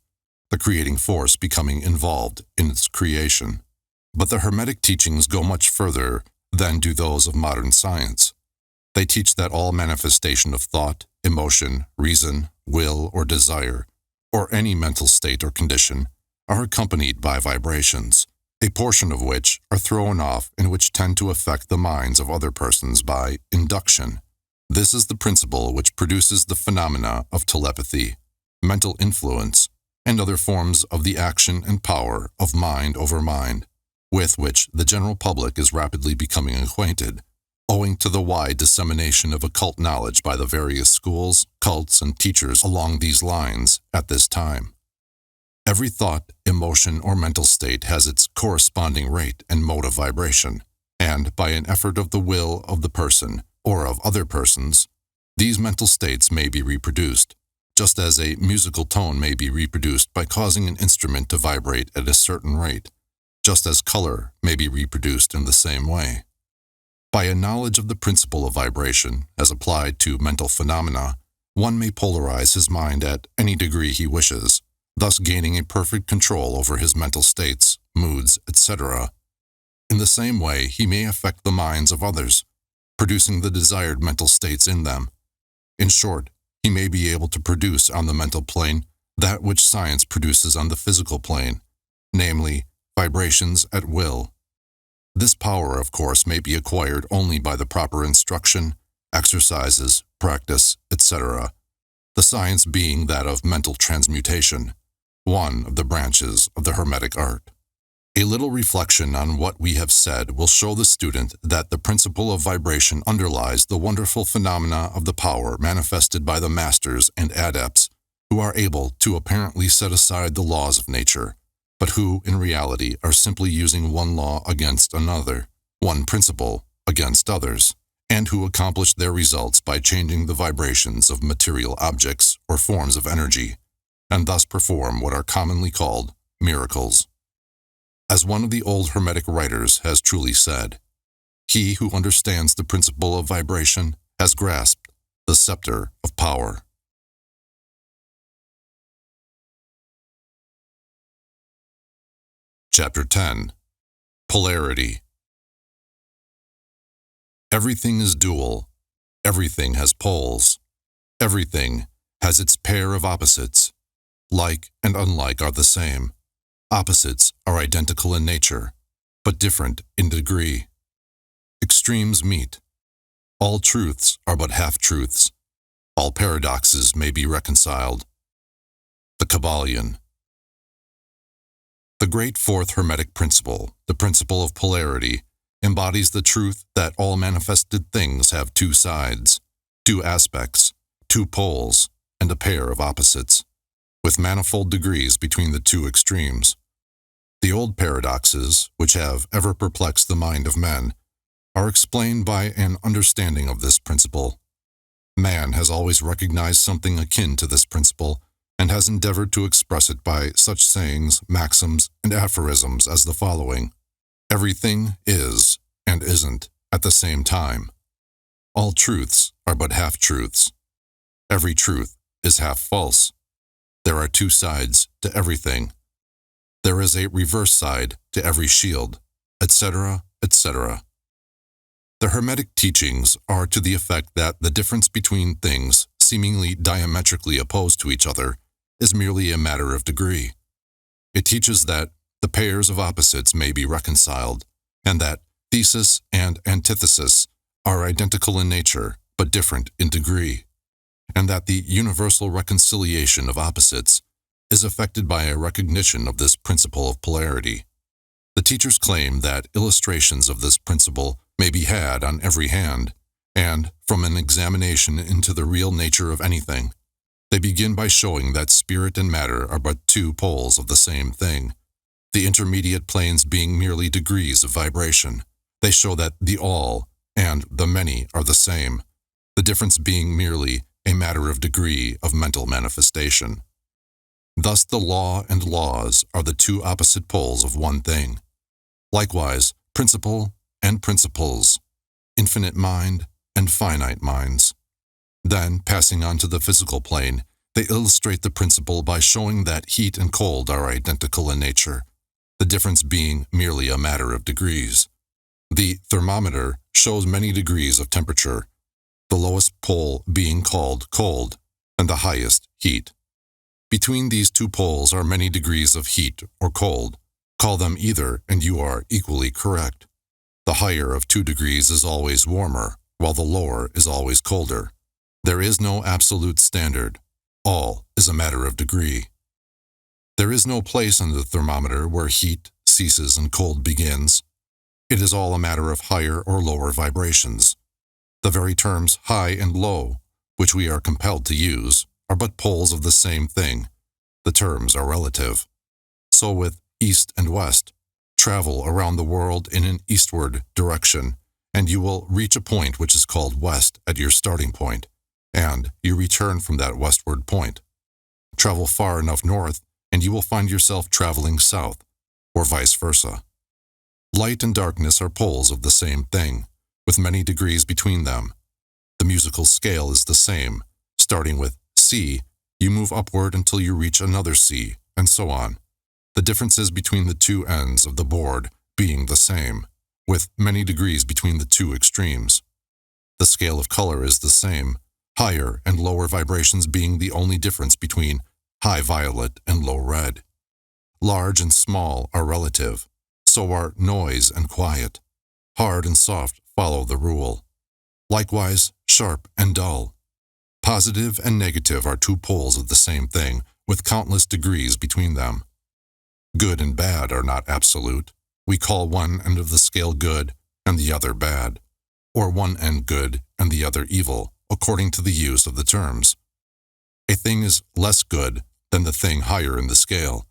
the creating force becoming involved in its creation. But the Hermetic teachings go much further than do those of modern science. They teach that all manifestation of thought, emotion, reason, will, or desire, or any mental state or condition, are accompanied by vibrations, a portion of which are thrown off and which tend to affect the minds of other persons by induction. This is the principle which produces the phenomena of telepathy, mental influence, and other forms of the action and power of mind over mind, with which the general public is rapidly becoming acquainted, owing to the wide dissemination of occult knowledge by the various schools, cults, and teachers along these lines at this time. Every thought, emotion, or mental state has its corresponding rate and mode of vibration, and by an effort of the will of the person, or of other persons, these mental states may be reproduced, just as a musical tone may be reproduced by causing an instrument to vibrate at a certain rate, just as color may be reproduced in the same way. By a knowledge of the principle of vibration, as applied to mental phenomena, one may polarize his mind at any degree he wishes, thus gaining a perfect control over his mental states, moods, etc. In the same way, he may affect the minds of others, producing the desired mental states in them. In short, he may be able to produce on the mental plane that which science produces on the physical plane, namely, vibrations at will. This power, of course, may be acquired only by the proper instruction, exercises, practice, etc., the science being that of mental transmutation, one of the branches of the Hermetic art. A little reflection on what we have said will show the student that the principle of vibration underlies the wonderful phenomena of the power manifested by the masters and adepts who are able to apparently set aside the laws of nature, but who, in reality, are simply using one law against another, one principle against others, and who accomplish their results by changing the vibrations of material objects or forms of energy, and thus perform what are commonly called miracles. As one of the old Hermetic writers has truly said, "He who understands the principle of vibration has grasped the scepter of power." Chapter 10. Polarity. Everything is dual. Everything has poles. Everything has its pair of opposites. Like and unlike are the same. Opposites are identical in nature, but different in degree. Extremes meet. All truths are but half-truths. All paradoxes may be reconciled. The Kybalion. The great fourth Hermetic principle, the principle of polarity, embodies the truth that all manifested things have two sides, two aspects, two poles, and a pair of opposites, with manifold degrees between the two extremes. The old paradoxes, which have ever perplexed the mind of men, are explained by an understanding of this principle. Man has always recognized something akin to this principle, and has endeavored to express it by such sayings, maxims, and aphorisms as the following: everything is and isn't at the same time. All truths are but half-truths. Every truth is half false. There are two sides to everything. There is a reverse side to every shield, etc., etc. The Hermetic teachings are to the effect that the difference between things seemingly diametrically opposed to each other is merely a matter of degree. It teaches that the pairs of opposites may be reconciled, and that thesis and antithesis are identical in nature but different in degree, and that the universal reconciliation of opposites is affected by a recognition of this principle of polarity. The teachers claim that illustrations of this principle may be had on every hand, and from an examination into the real nature of anything, they begin by showing that spirit and matter are but two poles of the same thing, the intermediate planes being merely degrees of vibration. They show that the all and the many are the same, the difference being merely a matter of degree of mental manifestation. Thus the law and laws are the two opposite poles of one thing. Likewise, principle and principles, infinite mind and finite minds. Then, passing on to the physical plane, they illustrate the principle by showing that heat and cold are identical in nature, the difference being merely a matter of degrees. The thermometer shows many degrees of temperature, the lowest pole being called cold and the highest heat. Between these two poles are many degrees of heat or cold. Call them either and you are equally correct. The higher of 2 degrees is always warmer, while the lower is always colder. There is no absolute standard. All is a matter of degree. There is no place on the thermometer where heat ceases and cold begins. It is all a matter of higher or lower vibrations. The very terms high and low, which we are compelled to use, are but poles of the same thing. The terms are relative. So with east and west, travel around the world in an eastward direction, and you will reach a point which is called west at your starting point, and you return from that westward point. Travel far enough north, and you will find yourself traveling south, or vice versa. Light and darkness are poles of the same thing, with many degrees between them. The musical scale is the same. Starting with C, you move upward until you reach another C, and so on. The differences between the two ends of the board being the same, with many degrees between the two extremes. The scale of color is the same, higher and lower vibrations being the only difference between high violet and low red. Large and small are relative, so are noise and quiet. Hard and soft follow the rule. Likewise, sharp and dull. Positive and negative are two poles of the same thing, with countless degrees between them. Good and bad are not absolute. We call one end of the scale good and the other bad, or one end good and the other evil, according to the use of the terms. A thing is less good than the thing higher in the scale,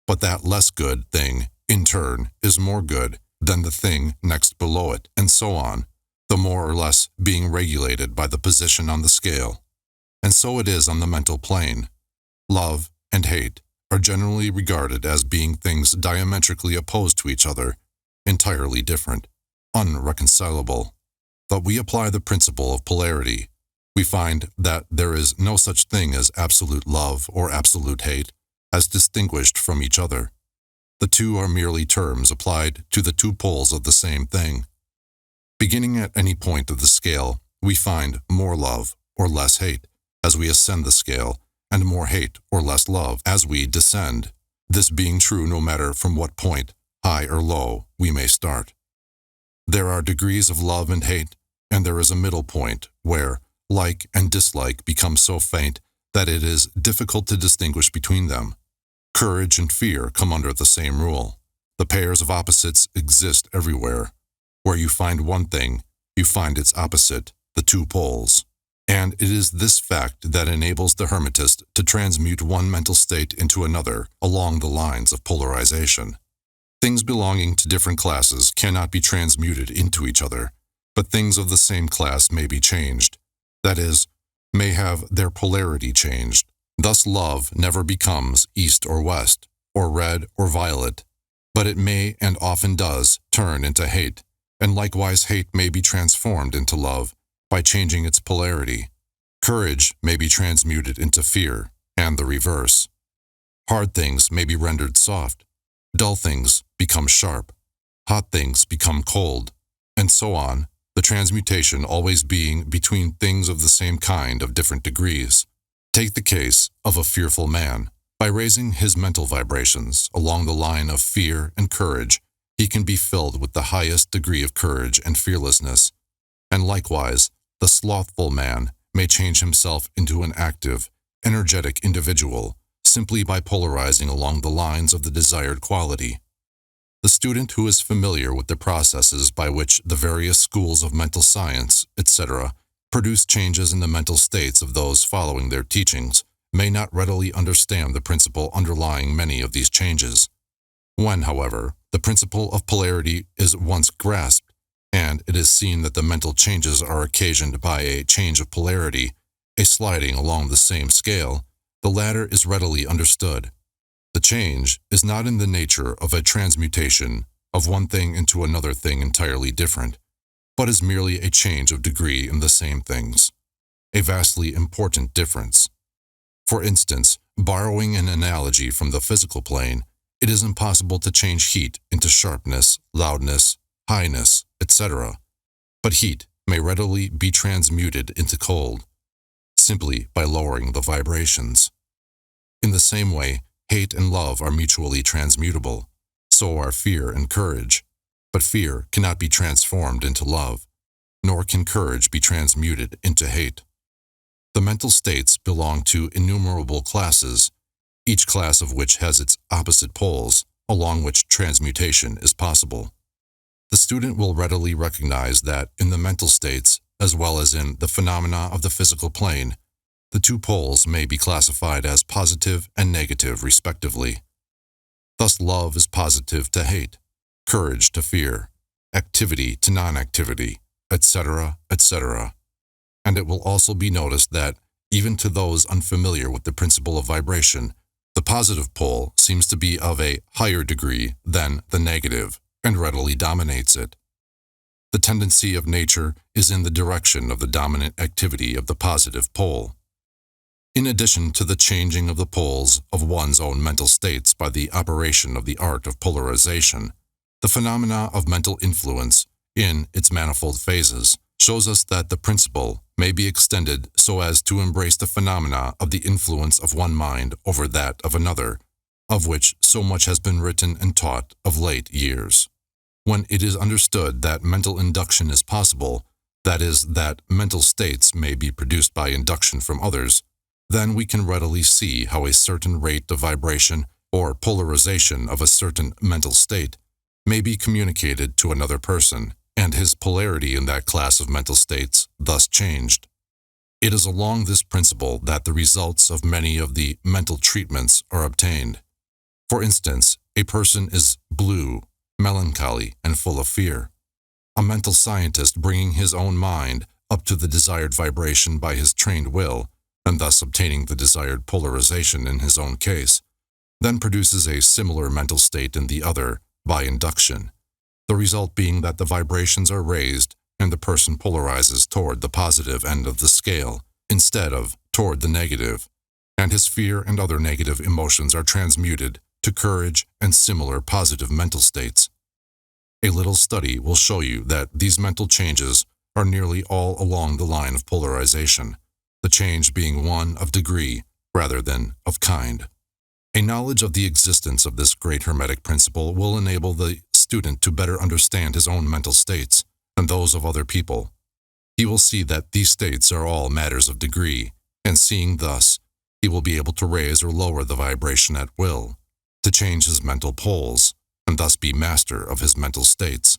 but that less good thing, in turn, is more good than the thing next below it, and so on, the more or less being regulated by the position on the scale. And so it is on the mental plane. Love and hate are generally regarded as being things diametrically opposed to each other, entirely different, unreconcilable. But we apply the principle of polarity. We find that there is no such thing as absolute love or absolute hate, as distinguished from each other. The two are merely terms applied to the two poles of the same thing. Beginning at any point of the scale, we find more love or less hate as we ascend the scale, and more hate or less love as we descend, this being true no matter from what point, high or low, we may start. There are degrees of love and hate, and there is a middle point where like and dislike become so faint that it is difficult to distinguish between them. Courage and fear come under the same rule. The pairs of opposites exist everywhere. Where you find one thing, you find its opposite, the two poles. And it is this fact that enables the Hermetist to transmute one mental state into another along the lines of polarization. Things belonging to different classes cannot be transmuted into each other, but things of the same class may be changed. That is, may have their polarity changed. Thus love never becomes east or west, or red or violet, but it may and often does turn into hate, and likewise hate may be transformed into love by changing its polarity. Courage may be transmuted into fear, and the reverse. Hard things may be rendered soft, dull things become sharp, hot things become cold, and so on, the transmutation always being between things of the same kind of different degrees. Take the case of a fearful man. By raising his mental vibrations along the line of fear and courage, he can be filled with the highest degree of courage and fearlessness. And likewise, the slothful man may change himself into an active, energetic individual simply by polarizing along the lines of the desired quality. The student who is familiar with the processes by which the various schools of mental science, etc., produce changes in the mental states of those following their teachings may not readily understand the principle underlying many of these changes. When, however, the principle of polarity is once grasped, and it is seen that the mental changes are occasioned by a change of polarity, a sliding along the same scale, the latter is readily understood. The change is not in the nature of a transmutation of one thing into another thing entirely different, but is merely a change of degree in the same things, a vastly important difference. For instance, borrowing an analogy from the physical plane, it is impossible to change heat into sharpness, loudness, highness, etc., but heat may readily be transmuted into cold, simply by lowering the vibrations. In the same way, hate and love are mutually transmutable, so are fear and courage, but fear cannot be transformed into love, nor can courage be transmuted into hate. The mental states belong to innumerable classes, each class of which has its opposite poles, along which transmutation is possible. The student will readily recognize that in the mental states, as well as in the phenomena of the physical plane, the two poles may be classified as positive and negative respectively. Thus love is positive to hate, courage to fear, activity to non-activity, etc., etc. And it will also be noticed that, even to those unfamiliar with the principle of vibration, the positive pole seems to be of a higher degree than the negative, and readily dominates it. The tendency of nature is in the direction of the dominant activity of the positive pole. In addition to the changing of the poles of one's own mental states by the operation of the art of polarization, the phenomena of mental influence, in its manifold phases, shows us that the principle may be extended so as to embrace the phenomena of the influence of one mind over that of another, of which so much has been written and taught of late years. When it is understood that mental induction is possible, that is, that mental states may be produced by induction from others, then we can readily see how a certain rate of vibration or polarization of a certain mental state may be communicated to another person, and his polarity in that class of mental states thus changed. It is along this principle that the results of many of the mental treatments are obtained. For instance, a person is blue, melancholy, and full of fear. A mental scientist bringing his own mind up to the desired vibration by his trained will, and thus obtaining the desired polarization in his own case, then produces a similar mental state in the other by induction, the result being that the vibrations are raised and the person polarizes toward the positive end of the scale instead of toward the negative, and his fear and other negative emotions are transmuted to courage and similar positive mental states. A little study will show you that these mental changes are nearly all along the line of polarization, the change being one of degree rather than of kind. A knowledge of the existence of this great Hermetic principle will enable the student to better understand his own mental states and those of other people. He will see that these states are all matters of degree, and seeing thus, he will be able to raise or lower the vibration at will, to change his mental poles, and thus be master of his mental states,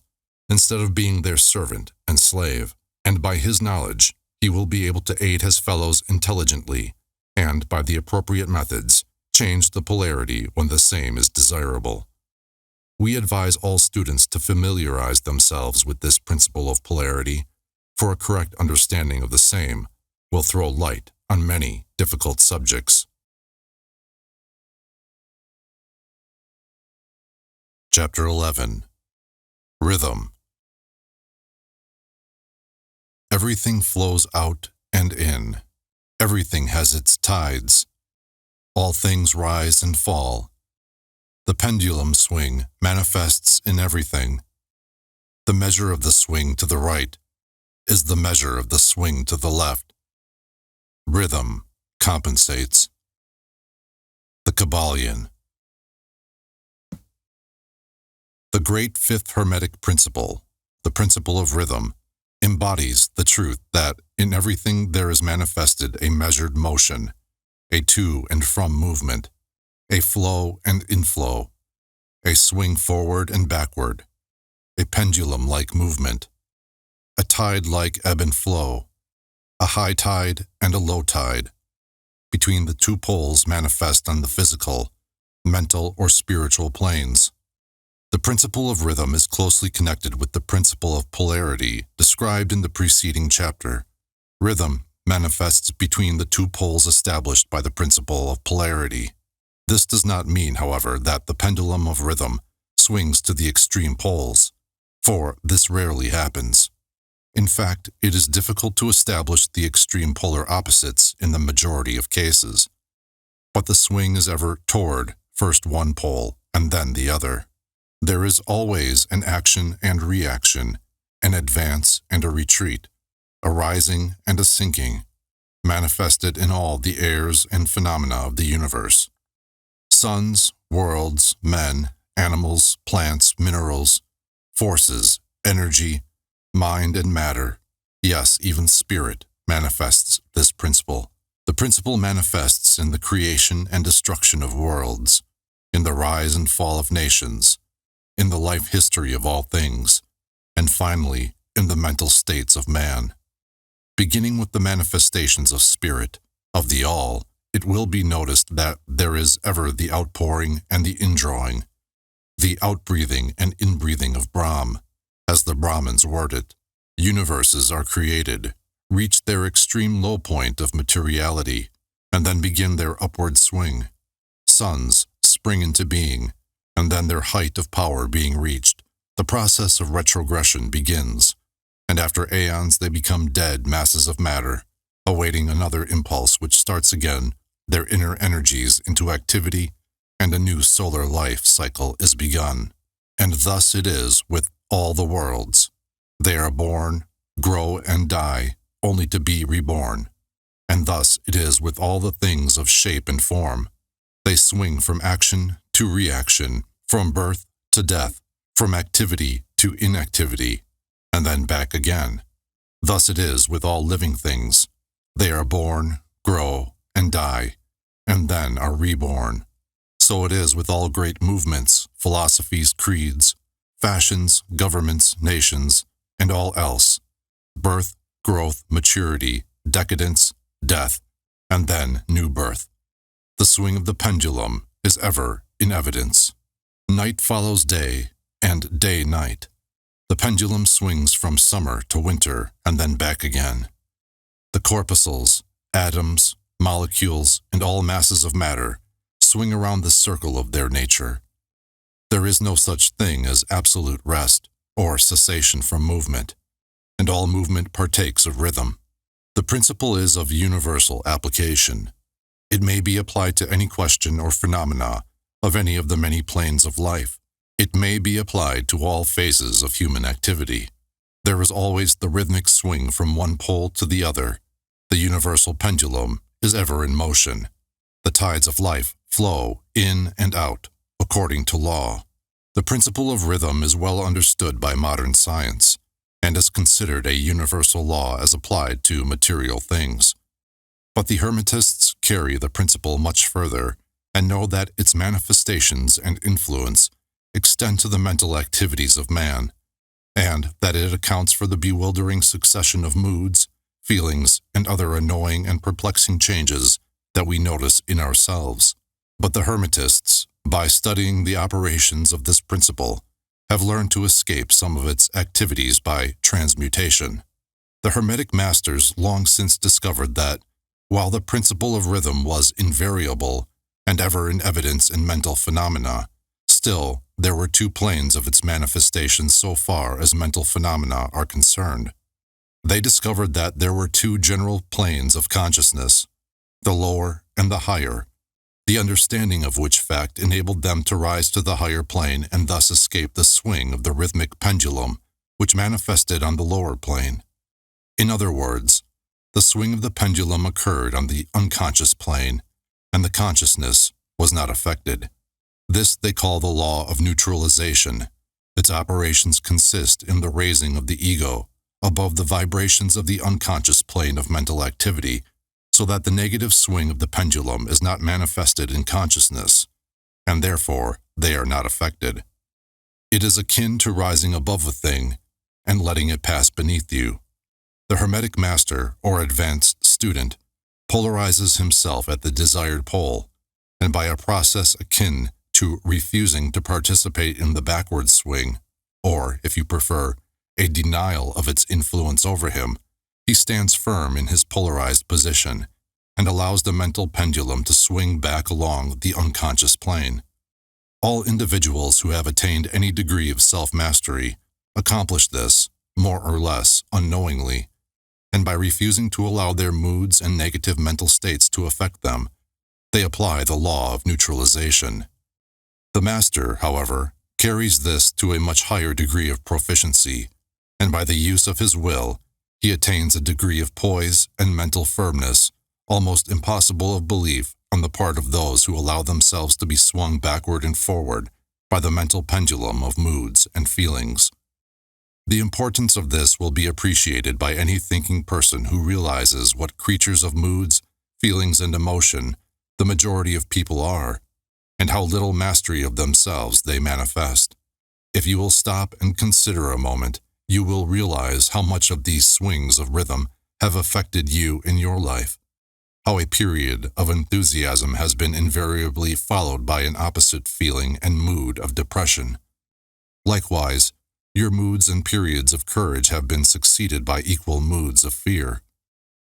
instead of being their servant and slave, and by his knowledge, he will be able to aid his fellows intelligently, and by the appropriate methods, change the polarity when the same is desirable. We advise all students to familiarize themselves with this principle of polarity, for a correct understanding of the same will throw light on many difficult subjects. Chapter 11. Rhythm. Everything flows out and in, Everything has its tides. All things rise and fall. The pendulum swing manifests in everything. The measure of the swing to the right is the measure of the swing to the left. Rhythm compensates. The Kybalion. The great fifth Hermetic principle, the principle of rhythm, embodies the truth that in everything there is manifested a measured motion, a to and from movement, a flow and inflow, a swing forward and backward, a pendulum-like movement, a tide-like ebb and flow, a high tide and a low tide, between the two poles manifest on the physical, mental, or spiritual planes. The principle of rhythm is closely connected with the principle of polarity described in the preceding chapter. Rhythm manifests between the two poles established by the principle of polarity. This does not mean, however, that the pendulum of rhythm swings to the extreme poles, for this rarely happens. In fact, it is difficult to establish the extreme polar opposites in the majority of cases. But the swing is ever toward first one pole and then the other. There is always an action and reaction, an advance and a retreat, a rising and a sinking, manifested in all the airs and phenomena of the universe. Suns, worlds, men, animals, plants, minerals, forces, energy, mind and matter, yes, even spirit, manifests this principle. The principle manifests in the creation and destruction of worlds, in the rise and fall of nations, in the life history of all things, and finally, in the mental states of man. Beginning with the manifestations of spirit, of the all, it will be noticed that there is ever the outpouring and the indrawing, the outbreathing and inbreathing of Brahm, as the Brahmins word it. Universes are created, reach their extreme low point of materiality, and then begin their upward swing. Suns spring into being, and then their height of power being reached, the process of retrogression begins, and after aeons they become dead masses of matter, awaiting another impulse which starts again their inner energies into activity, and a new solar life cycle is begun. And thus it is with all the worlds. They are born, grow, and die, only to be reborn. And thus it is with all the things of shape and form. They swing from action to reaction, from birth to death, from activity to inactivity, and then back again. Thus it is with all living things. They are born, grow, and die, and then are reborn. So it is with all great movements, philosophies, creeds, fashions, governments, nations, and all else. Birth, growth, maturity, decadence, death, and then new birth. The swing of the pendulum is ever in evidence. Night follows day, and day night. The pendulum swings from summer to winter, and then back again. The corpuscles, atoms, molecules, and all masses of matter swing around the circle of their nature. There is no such thing as absolute rest or cessation from movement, and all movement partakes of rhythm. The principle is of universal application. It may be applied to any question or phenomena of any of the many planes of life. It may be applied to all phases of human activity. There is always the rhythmic swing from one pole to the other. The universal pendulum is ever in motion. The tides of life flow in and out, according to law. The principle of rhythm is well understood by modern science, and is considered a universal law as applied to material things. But the Hermetists carry the principle much further, and know that its manifestations and influence extend to the mental activities of man, and that it accounts for the bewildering succession of moods, feelings, and other annoying and perplexing changes that we notice in ourselves. But the Hermetists, by studying the operations of this principle, have learned to escape some of its activities by transmutation. The Hermetic masters long since discovered that, while the principle of rhythm was invariable and ever in evidence in mental phenomena, still there were two planes of its manifestation so far as mental phenomena are concerned. They discovered that there were two general planes of consciousness, the lower and the higher, the understanding of which fact enabled them to rise to the higher plane and thus escape the swing of the rhythmic pendulum, which manifested on the lower plane. In other words, the swing of the pendulum occurred on the unconscious plane, and the consciousness was not affected. This they call the law of neutralization. Its operations consist in the raising of the ego above the vibrations of the unconscious plane of mental activity, so that the negative swing of the pendulum is not manifested in consciousness, and therefore they are not affected. It is akin to rising above a thing and letting it pass beneath you. The Hermetic master or advanced student polarizes himself at the desired pole, and by a process akin to refusing to participate in the backward swing, or, if you prefer, a denial of its influence over him, he stands firm in his polarized position and allows the mental pendulum to swing back along the unconscious plane. All individuals who have attained any degree of self-mastery accomplish this, more or less, unknowingly, and by refusing to allow their moods and negative mental states to affect them, they apply the law of neutralization. The master, however, carries this to a much higher degree of proficiency, and by the use of his will, he attains a degree of poise and mental firmness almost impossible of belief on the part of those who allow themselves to be swung backward and forward by the mental pendulum of moods and feelings. The importance of this will be appreciated by any thinking person who realizes what creatures of moods, feelings, and emotion the majority of people are, and how little mastery of themselves they manifest. If you will stop and consider a moment, you will realize how much of these swings of rhythm have affected you in your life, how a period of enthusiasm has been invariably followed by an opposite feeling and mood of depression. Likewise, your moods and periods of courage have been succeeded by equal moods of fear.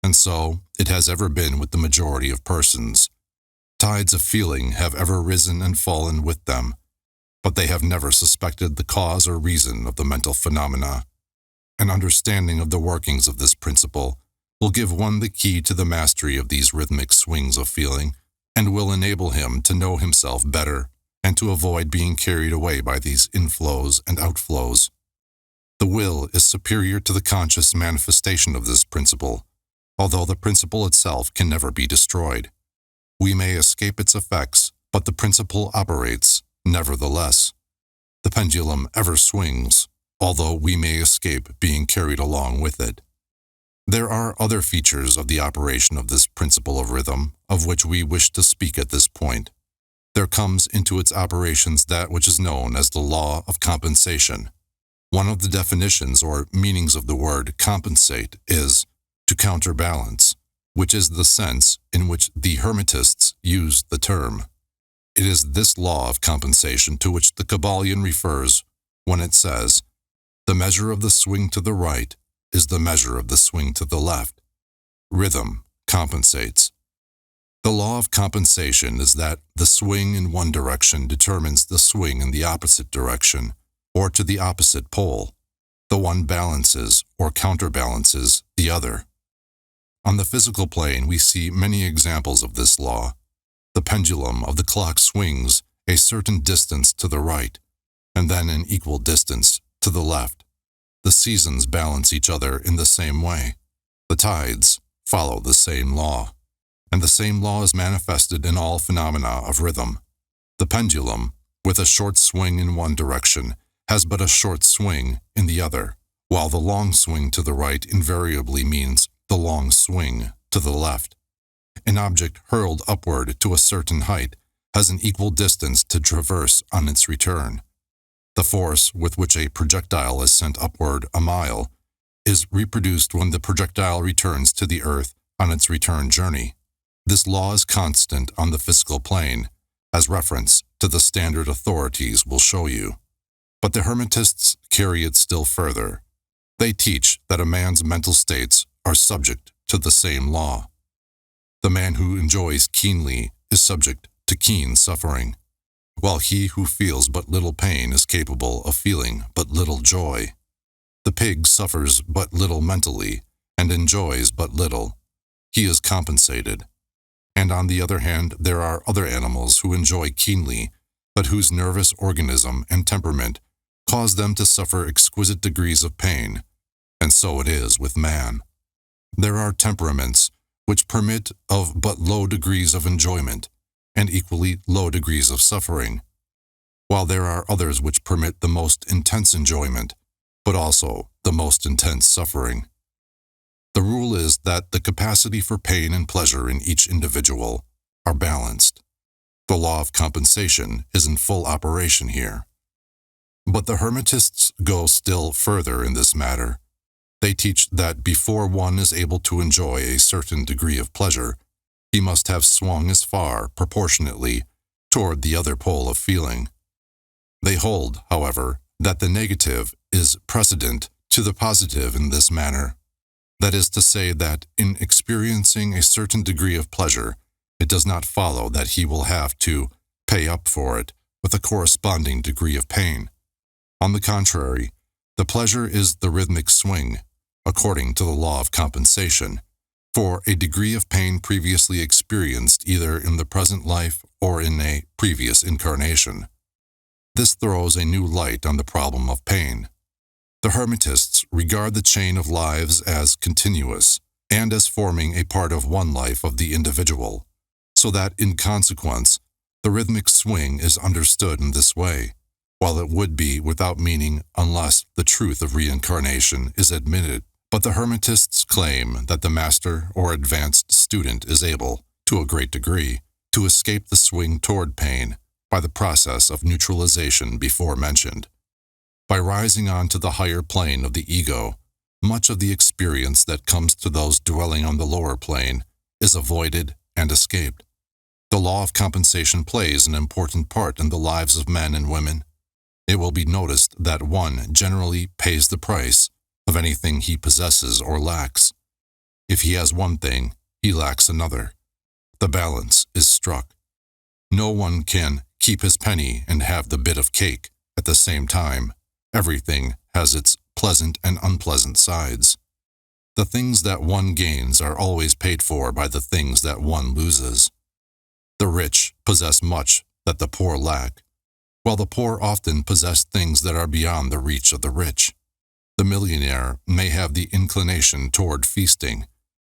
And so it has ever been with the majority of persons. Tides of feeling have ever risen and fallen with them, but they have never suspected the cause or reason of the mental phenomena. An understanding of the workings of this principle will give one the key to the mastery of these rhythmic swings of feeling, and will enable him to know himself better and to avoid being carried away by these inflows and outflows. The will is superior to the conscious manifestation of this principle, although the principle itself can never be destroyed. We may escape its effects, but the principle operates nevertheless. The pendulum ever swings, although we may escape being carried along with it. There are other features of the operation of this principle of rhythm, of which we wish to speak at this point. There comes into its operations that which is known as the law of compensation. One of the definitions or meanings of the word compensate is to counterbalance, which is the sense in which the Hermetists use the term. It is this law of compensation to which the Kybalion refers when it says, "The measure of the swing to the right is the measure of the swing to the left." Rhythm compensates. The law of compensation is that the swing in one direction determines the swing in the opposite direction, or to the opposite pole. The one balances or counterbalances the other. On the physical plane, we see many examples of this law. The pendulum of the clock swings a certain distance to the right, and then an equal distance to the left. The seasons balance each other in the same way. The tides follow the same law, and the same law is manifested in all phenomena of rhythm. The pendulum, with a short swing in one direction, has but a short swing in the other, while the long swing to the right invariably means the long swing to the left. An object hurled upward to a certain height has an equal distance to traverse on its return. The force with which a projectile is sent upward a mile is reproduced when the projectile returns to the earth on its return journey. This law is constant on the physical plane, as reference to the standard authorities will show you. But the Hermetists carry it still further. They teach that a man's mental states are subject to the same law. The man who enjoys keenly is subject to keen suffering, while he who feels but little pain is capable of feeling but little joy. The pig suffers but little mentally and enjoys but little. He is compensated. And on the other hand, there are other animals who enjoy keenly, but whose nervous organism and temperament cause them to suffer exquisite degrees of pain, and so it is with man. There are temperaments which permit of but low degrees of enjoyment, and equally low degrees of suffering, while there are others which permit the most intense enjoyment, but also the most intense suffering. The rule is that the capacity for pain and pleasure in each individual are balanced. The law of compensation is in full operation here. But the Hermetists go still further in this matter. They teach that before one is able to enjoy a certain degree of pleasure, he must have swung as far, proportionately, toward the other pole of feeling. They hold, however, that the negative is precedent to the positive in this manner. That is to say that in experiencing a certain degree of pleasure, it does not follow that he will have to pay up for it with a corresponding degree of pain. On the contrary, the pleasure is the rhythmic swing, according to the law of compensation, for a degree of pain previously experienced either in the present life or in a previous incarnation. This throws a new light on the problem of pain. The Hermetists regard the chain of lives as continuous and as forming a part of one life of the individual, so that in consequence, the rhythmic swing is understood in this way, while it would be without meaning unless the truth of reincarnation is admitted. But the Hermetists claim that the master or advanced student is able, to a great degree, to escape the swing toward pain by the process of neutralization before mentioned. By rising on to the higher plane of the ego, much of the experience that comes to those dwelling on the lower plane is avoided and escaped. The law of compensation plays an important part in the lives of men and women. It will be noticed that one generally pays the price of anything he possesses or lacks. If he has one thing, he lacks another. The balance is struck. No one can keep his penny and have the bit of cake at the same time. Everything has its pleasant and unpleasant sides. The things that one gains are always paid for by the things that one loses. The rich possess much that the poor lack, while the poor often possess things that are beyond the reach of the rich. The millionaire may have the inclination toward feasting,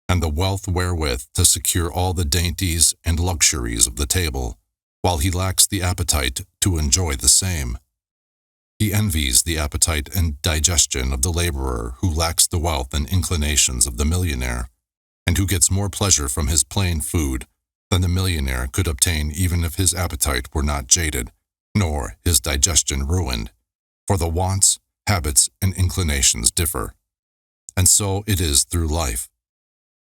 and the wealth wherewith to secure all the dainties and luxuries of the table, while he lacks the appetite to enjoy the same. He envies the appetite and digestion of the laborer who lacks the wealth and inclinations of the millionaire, and who gets more pleasure from his plain food than the millionaire could obtain even if his appetite were not jaded, nor his digestion ruined, for the wants, habits, and inclinations differ. And so it is through life.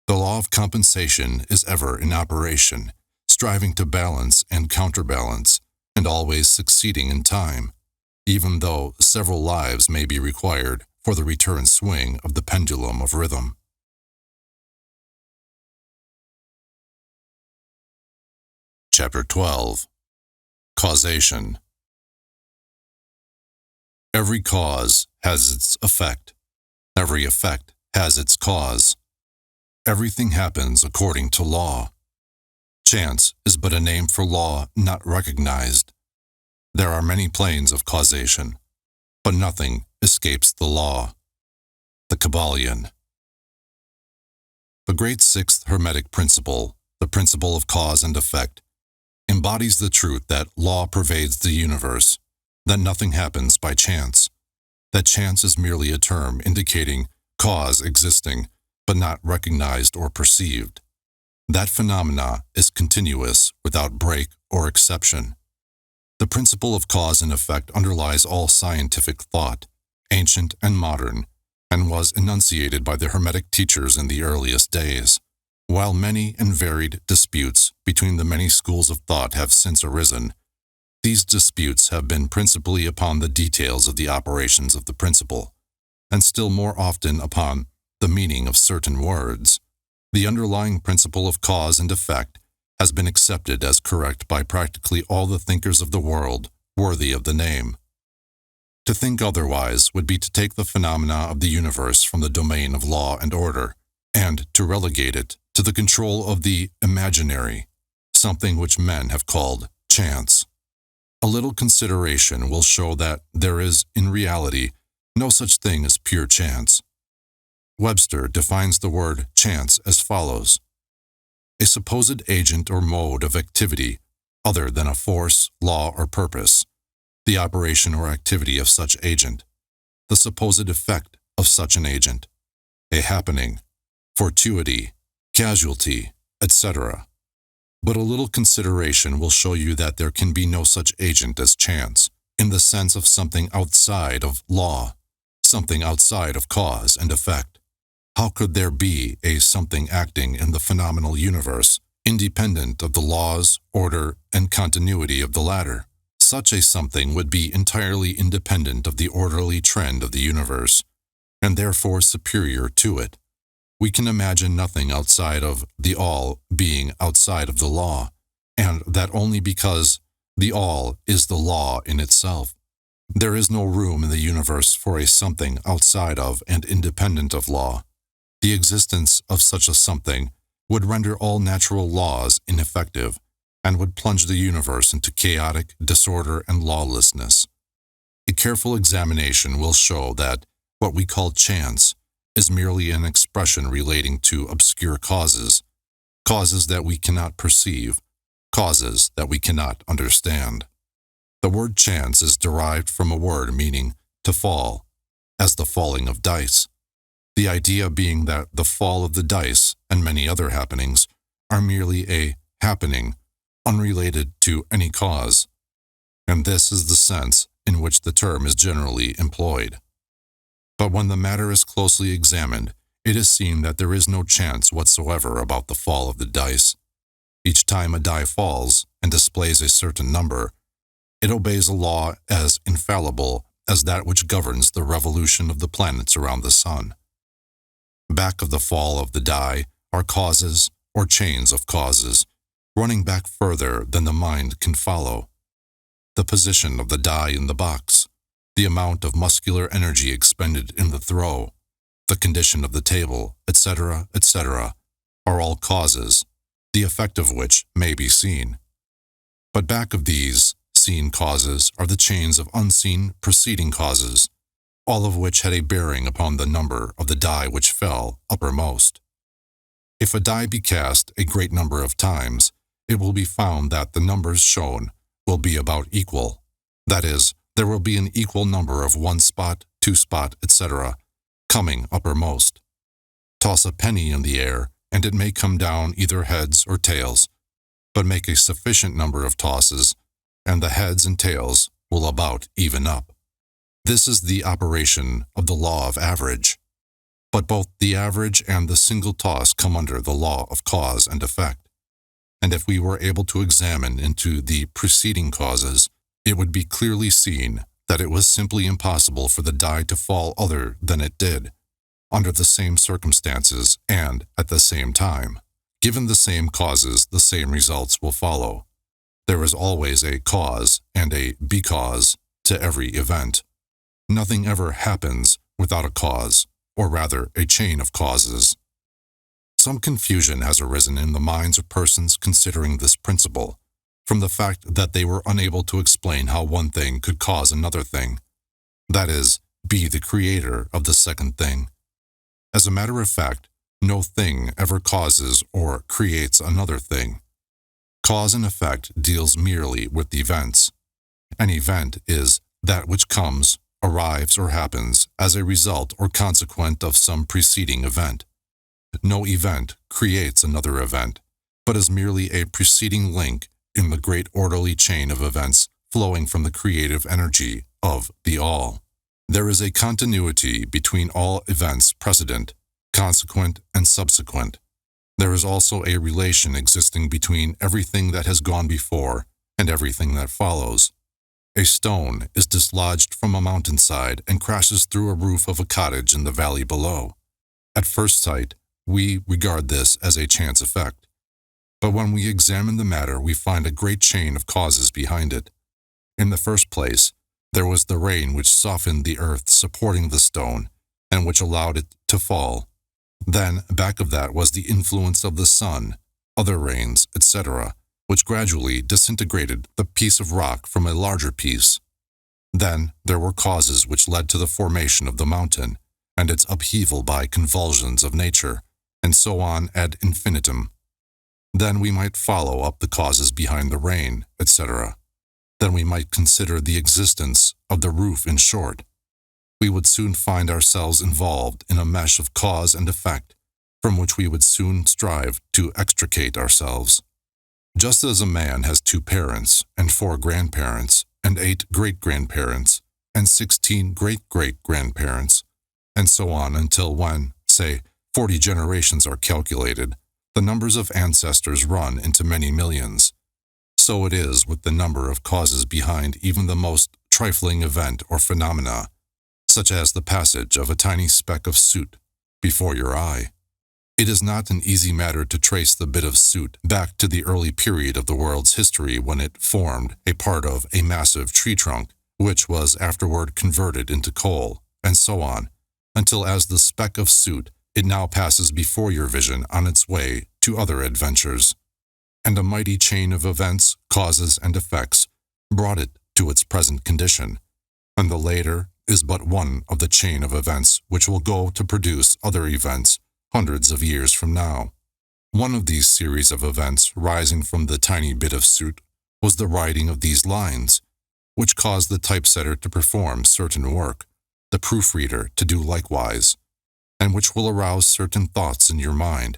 The law of compensation is ever in operation, striving to balance and counterbalance, and always succeeding in time, even though several lives may be required for the return swing of the pendulum of rhythm. Chapter 12. Causation. Every cause has its effect. Every effect has its cause. Everything happens according to law. Chance is but a name for law not recognized. There are many planes of causation, but nothing escapes the law. The Kybalion. The great sixth Hermetic principle, the principle of cause and effect, embodies the truth that law pervades the universe, that nothing happens by chance, that chance is merely a term indicating cause existing, but not recognized or perceived. That phenomena is continuous without break or exception. The principle of cause and effect underlies all scientific thought, ancient and modern, and was enunciated by the Hermetic teachers in the earliest days. While many and varied disputes between the many schools of thought have since arisen, these disputes have been principally upon the details of the operations of the principle, and still more often upon the meaning of certain words. The underlying principle of cause and effect has been accepted as correct by practically all the thinkers of the world worthy of the name. To think otherwise would be to take the phenomena of the universe from the domain of law and order, and to relegate it to the control of the imaginary, something which men have called chance. A little consideration will show that there is, in reality, no such thing as pure chance. Webster defines the word chance as follows: a supposed agent or mode of activity other than a force, law, or purpose, the operation or activity of such agent, the supposed effect of such an agent, a happening, fortuity, casualty, etc. But a little consideration will show you that there can be no such agent as chance, in the sense of something outside of law, something outside of cause and effect. How could there be a something acting in the phenomenal universe, independent of the laws, order, and continuity of the latter? Such a something would be entirely independent of the orderly trend of the universe, and therefore superior to it. We can imagine nothing outside of the all being outside of the law, and that only because the all is the law in itself. There is no room in the universe for a something outside of and independent of law. The existence of such a something would render all natural laws ineffective, and would plunge the universe into chaotic disorder and lawlessness. A careful examination will show that what we call chance is merely an expression relating to obscure causes, causes that we cannot perceive, causes that we cannot understand. The word chance is derived from a word meaning to fall, as the falling of dice. The idea being that the fall of the dice and many other happenings are merely a happening, unrelated to any cause, and this is the sense in which the term is generally employed. But when the matter is closely examined, it is seen that there is no chance whatsoever about the fall of the dice. Each time a die falls and displays a certain number, it obeys a law as infallible as that which governs the revolution of the planets around the sun. Back of the fall of the die are causes or chains of causes, running back further than the mind can follow. The position of the die in the box, the amount of muscular energy expended in the throw, the condition of the table, etc., etc., are all causes, the effect of which may be seen. But back of these seen causes are the chains of unseen preceding causes, all of which had a bearing upon the number of the die which fell uppermost. If a die be cast a great number of times, it will be found that the numbers shown will be about equal. That is, there will be an equal number of 1 spot, 2 spot, etc., coming uppermost. Toss a penny in the air, and it may come down either heads or tails, but make a sufficient number of tosses, and the heads and tails will about even up. This is the operation of the law of average. But both the average and the single toss come under the law of cause and effect. And if we were able to examine into the preceding causes, it would be clearly seen that it was simply impossible for the die to fall other than it did, under the same circumstances and at the same time. Given the same causes, the same results will follow. There is always a cause and a because to every event. Nothing ever happens without a cause, or rather a chain of causes. Some confusion has arisen in the minds of persons considering this principle, from the fact that they were unable to explain how one thing could cause another thing, that is, be the creator of the second thing. As a matter of fact, no thing ever causes or creates another thing. Cause and effect deals merely with events. An event is that which comes, arrives, or happens as a result or consequent of some preceding event. No event creates another event, but is merely a preceding link in the great orderly chain of events flowing from the creative energy of the all. There is a continuity between all events precedent, consequent, and subsequent. There is also a relation existing between everything that has gone before and everything that follows. A stone is dislodged from a mountainside and crashes through a roof of a cottage in the valley below. At first sight, we regard this as a chance effect. But when we examine the matter, we find a great chain of causes behind it. In the first place, there was the rain which softened the earth supporting the stone and which allowed it to fall. Then, back of that was the influence of the sun, other rains, etc., which gradually disintegrated the piece of rock from a larger piece. Then there were causes which led to the formation of the mountain, and its upheaval by convulsions of nature, and so on ad infinitum. Then we might follow up the causes behind the rain, etc. Then we might consider the existence of the roof in short. We would soon find ourselves involved in a mesh of cause and effect, from which we would soon strive to extricate ourselves. Just as a man has 2 parents, and 4 grandparents, and 8 great-grandparents, and 16 great-great-grandparents, and so on until when, say, 40 generations are calculated, the numbers of ancestors run into many millions. So it is with the number of causes behind even the most trifling event or phenomena, such as the passage of a tiny speck of soot before your eye. It is not an easy matter to trace the bit of soot back to the early period of the world's history when it formed a part of a massive tree trunk, which was afterward converted into coal, and so on, until as the speck of soot, it now passes before your vision on its way to other adventures. And a mighty chain of events, causes, and effects brought it to its present condition, and the later is but one of the chain of events which will go to produce other events hundreds of years from now. One of these series of events rising from the tiny bit of soot was the writing of these lines, which caused the typesetter to perform certain work, the proofreader to do likewise, and which will arouse certain thoughts in your mind,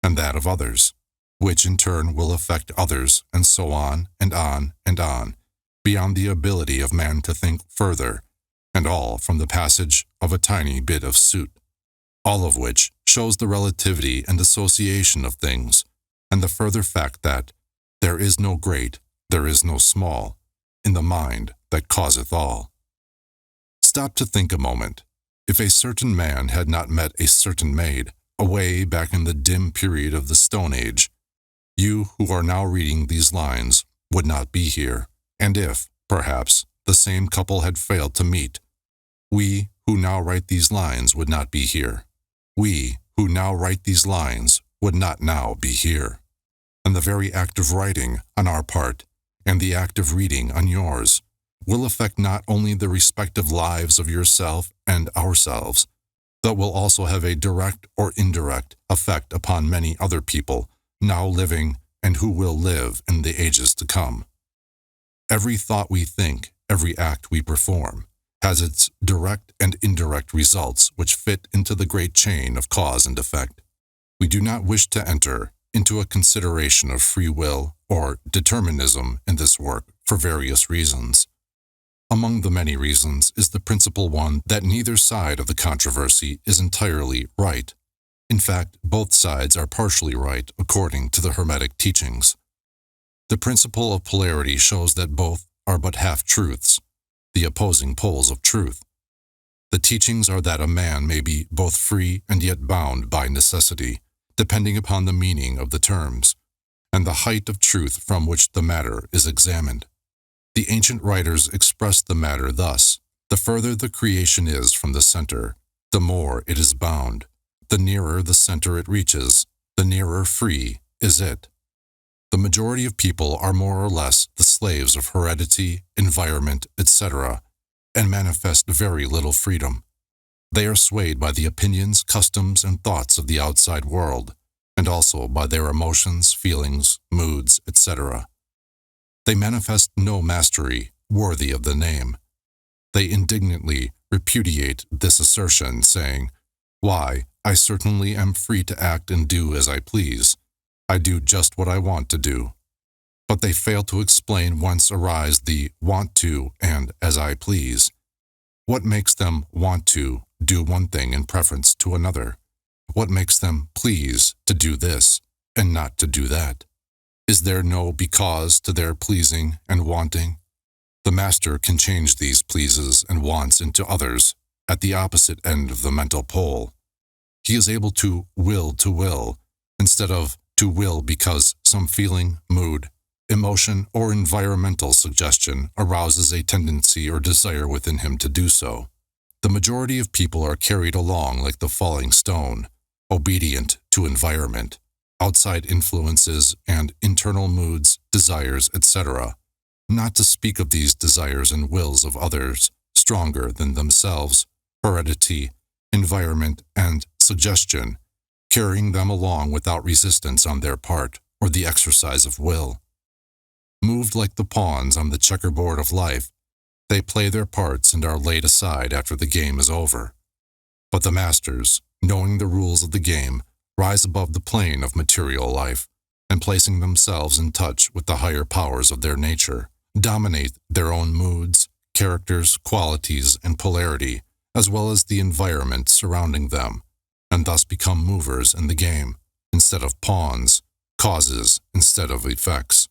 and that of others, which in turn will affect others, and so on, and on, and on, beyond the ability of man to think further, and all from the passage of a tiny bit of soot, all of which shows the relativity and association of things, and the further fact that there is no great, there is no small, in the mind that causeth all. Stop to think a moment. If a certain man had not met a certain maid, away back in the dim period of the Stone Age, you who are now reading these lines would not be here, and if, perhaps, the same couple had failed to meet, we who now write these lines would not be here. We who now write these lines would not now be here. And the very act of writing on our part, and the act of reading on yours, will affect not only the respective lives of yourself and ourselves, but will also have a direct or indirect effect upon many other people now living and who will live in the ages to come. Every thought we think, every act we perform, has its direct and indirect results which fit into the great chain of cause and effect. We do not wish to enter into a consideration of free will or determinism in this work for various reasons. Among the many reasons is the principal one that neither side of the controversy is entirely right. In fact, both sides are partially right according to the Hermetic teachings. The principle of polarity shows that both are but half-truths, the opposing poles of truth. The teachings are that a man may be both free and yet bound by necessity, depending upon the meaning of the terms, and the height of truth from which the matter is examined. The ancient writers expressed the matter thus: the further the creation is from the center, the more it is bound. The nearer the center it reaches, the nearer free is it. The majority of people are more or less the slaves of heredity, environment, etc., and manifest very little freedom. They are swayed by the opinions, customs, and thoughts of the outside world, and also by their emotions, feelings, moods, etc. They manifest no mastery worthy of the name. They indignantly repudiate this assertion, saying, "Why, I certainly am free to act and do as I please. I do just what I want to do." But they fail to explain whence arise the want to and as I please. What makes them want to do one thing in preference to another? What makes them please to do this and not to do that? Is there no because to their pleasing and wanting? The master can change these pleases and wants into others at the opposite end of the mental pole. He is able to will instead of to will because some feeling, mood, emotion, or environmental suggestion arouses a tendency or desire within him to do so. The majority of people are carried along like the falling stone, obedient to environment, outside influences, and internal moods, desires, etc., not to speak of these desires and wills of others, stronger than themselves, heredity, environment, and suggestion, carrying them along without resistance on their part or the exercise of will. Moved like the pawns on the checkerboard of life, they play their parts and are laid aside after the game is over. But the masters, knowing the rules of the game, rise above the plane of material life, and placing themselves in touch with the higher powers of their nature, dominate their own moods, characters, qualities, and polarity, as well as the environment surrounding them, and thus become movers in the game, instead of pawns, causes instead of effects.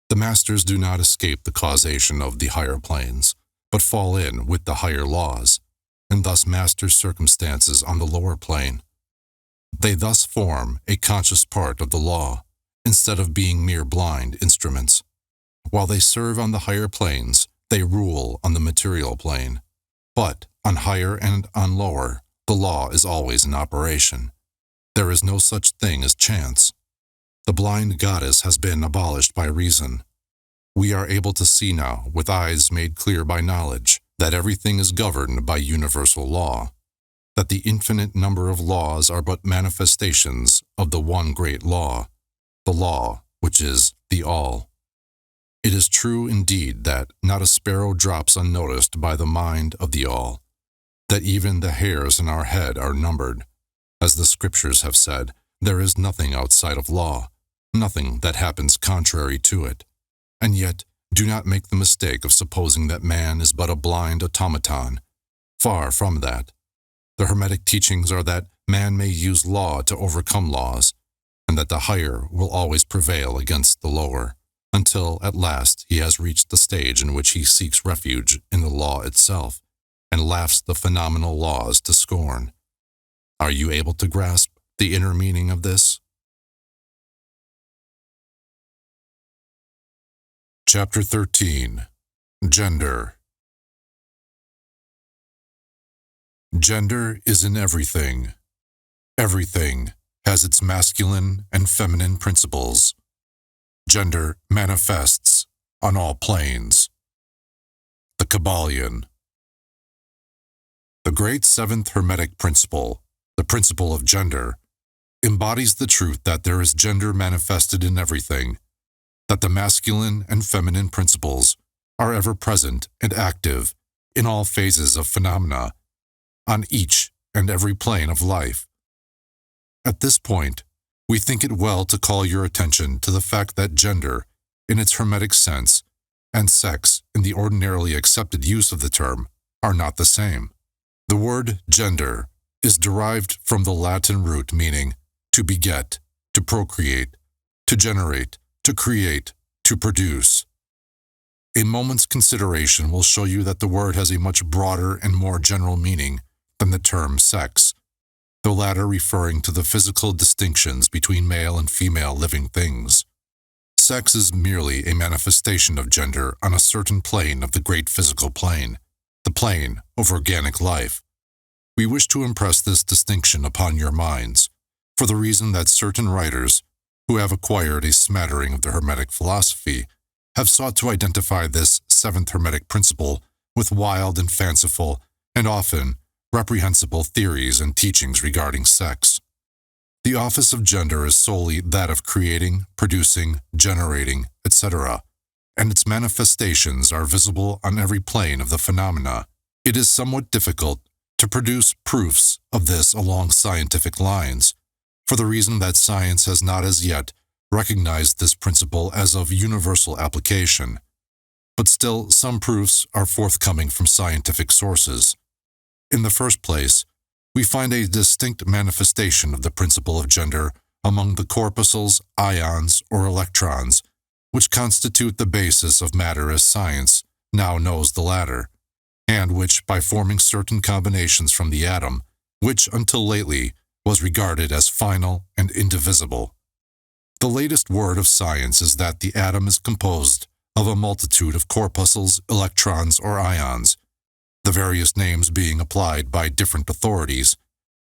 The masters do not escape the causation of the higher planes, but fall in with the higher laws, and thus master circumstances on the lower plane. They thus form a conscious part of the law, instead of being mere blind instruments. While they serve on the higher planes, they rule on the material plane. But on higher and on lower, the law is always in operation. There is no such thing as chance. The blind goddess has been abolished by reason. We are able to see now, with eyes made clear by knowledge, that everything is governed by universal law, that the infinite number of laws are but manifestations of the one great law, the law which is the All. It is true indeed that not a sparrow drops unnoticed by the mind of the All, that even the hairs in our head are numbered. As the scriptures have said, there is nothing outside of law, nothing that happens contrary to it. And yet, do not make the mistake of supposing that man is but a blind automaton. Far from that. The Hermetic teachings are that man may use law to overcome laws, and that the higher will always prevail against the lower, until at last he has reached the stage in which he seeks refuge in the law itself, and laughs the phenomenal laws to scorn. Are you able to grasp the inner meaning of this? Chapter 13. Gender. Gender is in everything. Everything has its masculine and feminine principles. Gender manifests on all planes. The Kybalion. The great seventh Hermetic principle, the principle of gender, embodies the truth that there is gender manifested in everything, that the masculine and feminine principles are ever present and active in all phases of phenomena, on each and every plane of life. At this point, we think it well to call your attention to the fact that gender, in its Hermetic sense, and sex, in the ordinarily accepted use of the term, are not the same. The word gender is derived from the Latin root meaning to beget, to procreate, to generate, to create, to produce. A moment's consideration will show you that the word has a much broader and more general meaning than the term sex, the latter referring to the physical distinctions between male and female living things. Sex is merely a manifestation of gender on a certain plane of the great physical plane, the plane of organic life. We wish to impress this distinction upon your minds, for the reason that certain writers, who have acquired a smattering of the Hermetic philosophy, have sought to identify this seventh Hermetic principle with wild and fanciful, and often reprehensible theories and teachings regarding sex. The office of gender is solely that of creating, producing, generating, etc., and its manifestations are visible on every plane of the phenomena. It is somewhat difficult to produce proofs of this along scientific lines, for the reason that science has not as yet recognized this principle as of universal application. But still, some proofs are forthcoming from scientific sources. In the first place, we find a distinct manifestation of the principle of gender among the corpuscles, ions, or electrons, which constitute the basis of matter as science now knows the latter, and which, by forming certain combinations from the atom, which until lately was regarded as final and indivisible. The latest word of science is that the atom is composed of a multitude of corpuscles, electrons, or ions, the various names being applied by different authorities,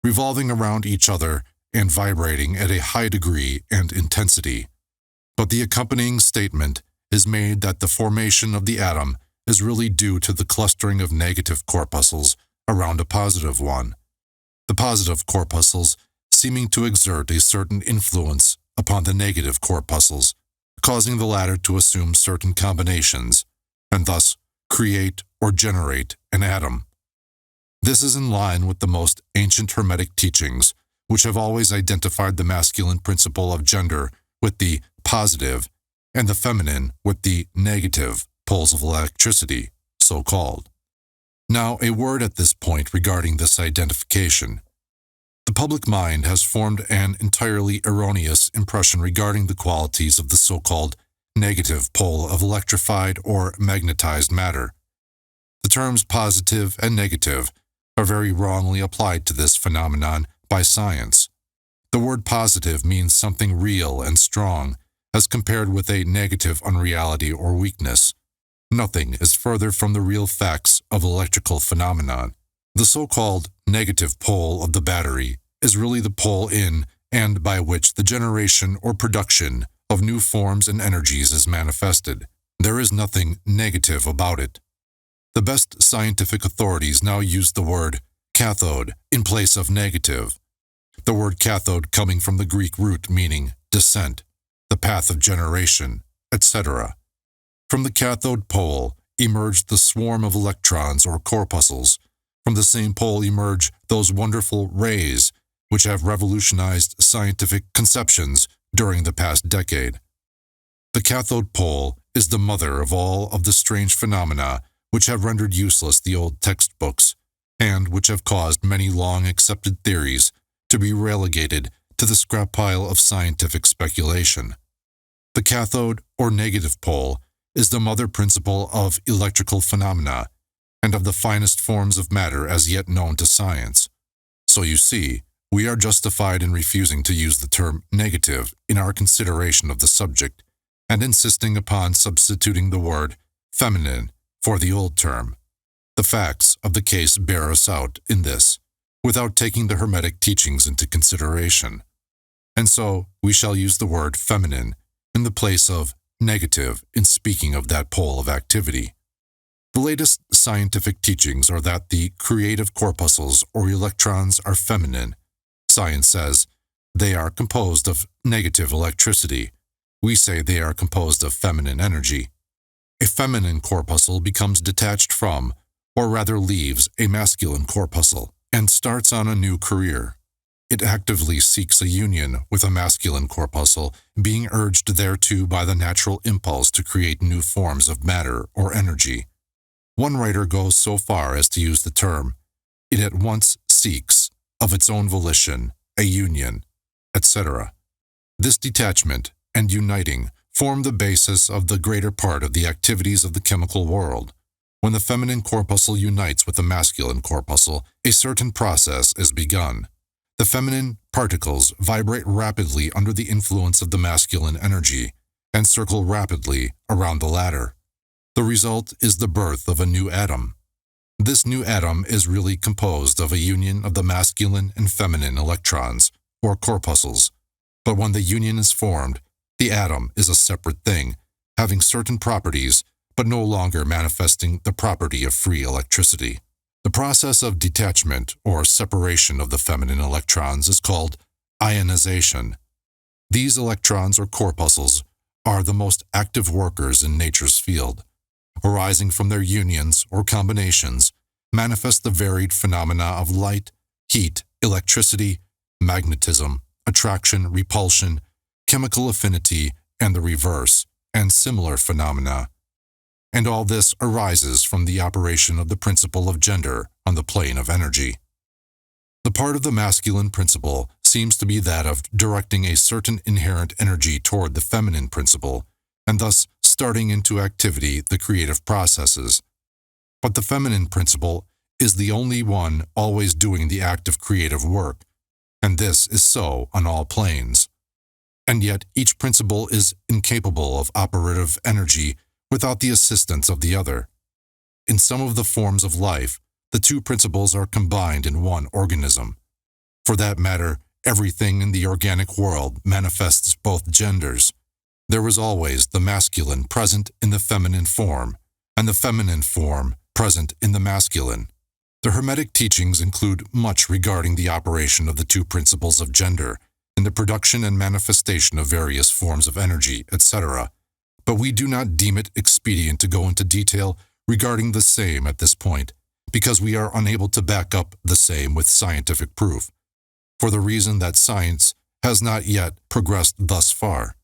revolving around each other and vibrating at a high degree and intensity. But the accompanying statement is made that the formation of the atom is really due to the clustering of negative corpuscles around a positive one, the positive corpuscles seeming to exert a certain influence upon the negative corpuscles, causing the latter to assume certain combinations, and thus create or generate an atom. This is in line with the most ancient Hermetic teachings, which have always identified the masculine principle of gender with the positive and the feminine with the negative poles of electricity, so-called. Now, a word at this point regarding this identification. The public mind has formed an entirely erroneous impression regarding the qualities of the so-called negative pole of electrified or magnetized matter. The terms positive and negative are very wrongly applied to this phenomenon by science. The word positive means something real and strong, as compared with a negative unreality or weakness. Nothing is further from the real facts of electrical phenomenon. The so-called negative pole of the battery is really the pole in and by which the generation or production of new forms and energies is manifested. There is nothing negative about it. The best scientific authorities now use the word cathode in place of negative. The word cathode coming from the Greek root meaning descent, the path of generation, etc. From the cathode pole emerged the swarm of electrons or corpuscles. From the same pole emerge those wonderful rays which have revolutionized scientific conceptions during the past decade. The cathode pole is the mother of all of the strange phenomena which have rendered useless the old textbooks, and which have caused many long-accepted theories to be relegated to the scrap pile of scientific speculation. The cathode or negative pole is the mother principle of electrical phenomena and of the finest forms of matter as yet known to science. So you see, we are justified in refusing to use the term negative in our consideration of the subject and insisting upon substituting the word feminine for the old term. The facts of the case bear us out in this, without taking the Hermetic teachings into consideration. And so we shall use the word feminine in the place of negative in speaking of that pole of activity. The latest scientific teachings are that the creative corpuscles or electrons are feminine. Science says they are composed of negative electricity. We say they are composed of feminine energy. A feminine corpuscle becomes detached from, or rather leaves, a masculine corpuscle and starts on a new career. It actively seeks a union with a masculine corpuscle, being urged thereto by the natural impulse to create new forms of matter or energy. One writer goes so far as to use the term, it at once seeks, of its own volition, a union, etc. This detachment and uniting form the basis of the greater part of the activities of the chemical world. When the feminine corpuscle unites with the masculine corpuscle, a certain process is begun. The feminine particles vibrate rapidly under the influence of the masculine energy and circle rapidly around the latter. The result is the birth of a new atom. This new atom is really composed of a union of the masculine and feminine electrons, or corpuscles. But when the union is formed, the atom is a separate thing, having certain properties, but no longer manifesting the property of free electricity. The process of detachment or separation of the feminine electrons is called ionization. These electrons or corpuscles are the most active workers in nature's field. Arising from their unions or combinations, manifest the varied phenomena of light, heat, electricity, magnetism, attraction, repulsion, chemical affinity, and the reverse, and similar phenomena. And all this arises from the operation of the principle of gender on the plane of energy. The part of the masculine principle seems to be that of directing a certain inherent energy toward the feminine principle, and thus starting into activity the creative processes. But the feminine principle is the only one always doing the act of creative work, and this is so on all planes. And yet each principle is incapable of operative energy without the assistance of the other. In some of the forms of life, the two principles are combined in one organism. For that matter, everything in the organic world manifests both genders. There was always the masculine present in the feminine form, and the feminine form present in the masculine. The Hermetic teachings include much regarding the operation of the two principles of gender in the production and manifestation of various forms of energy, etc., but we do not deem it expedient to go into detail regarding the same at this point, because we are unable to back up the same with scientific proof, for the reason that science has not yet progressed thus far.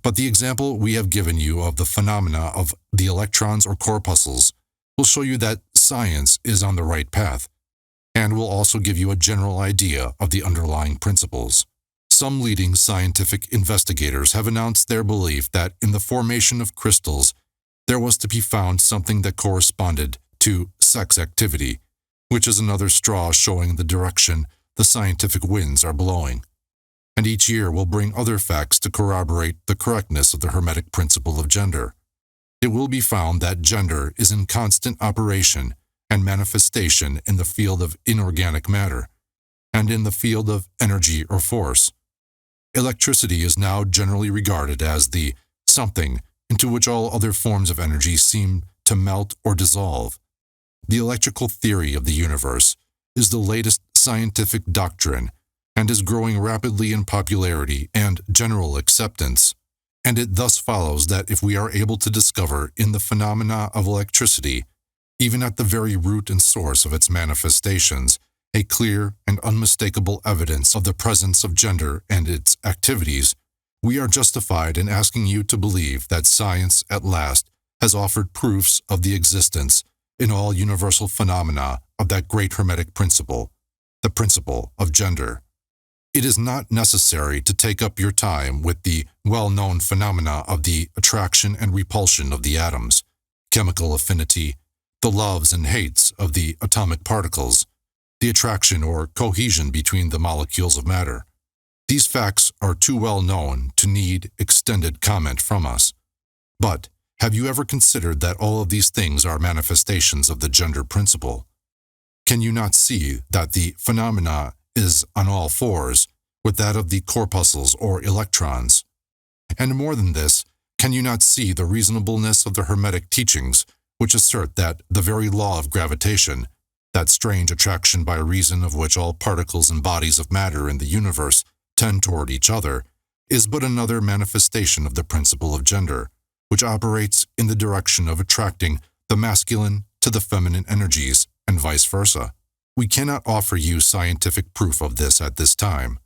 But the example we have given you of the phenomena of the electrons or corpuscles will show you that science is on the right path, and will also give you a general idea of the underlying principles. Some leading scientific investigators have announced their belief that in the formation of crystals, there was to be found something that corresponded to sex activity, which is another straw showing the direction the scientific winds are blowing. And each year will bring other facts to corroborate the correctness of the Hermetic principle of gender. It will be found that gender is in constant operation and manifestation in the field of inorganic matter, and in the field of energy or force. Electricity is now generally regarded as the something into which all other forms of energy seem to melt or dissolve. The electrical theory of the universe is the latest scientific doctrine and is growing rapidly in popularity and general acceptance, and it thus follows that if we are able to discover in the phenomena of electricity, even at the very root and source of its manifestations, a clear and unmistakable evidence of the presence of gender and its activities, we are justified in asking you to believe that science at last has offered proofs of the existence in all universal phenomena of that great Hermetic principle, the principle of gender. It is not necessary to take up your time with the well-known phenomena of the attraction and repulsion of the atoms, chemical affinity, the loves and hates of the atomic particles, the attraction or cohesion between the molecules of matter. These facts are too well known to need extended comment from us. But have you ever considered that all of these things are manifestations of the gender principle? Can you not see that the phenomena is on all fours with that of the corpuscles or electrons? And more than this, can you not see the reasonableness of the Hermetic teachings, which assert that the very law of gravitation, that strange attraction by reason of which all particles and bodies of matter in the universe tend toward each other, is but another manifestation of the principle of gender, which operates in the direction of attracting the masculine to the feminine energies, and vice versa? We cannot offer you scientific proof of this at this time,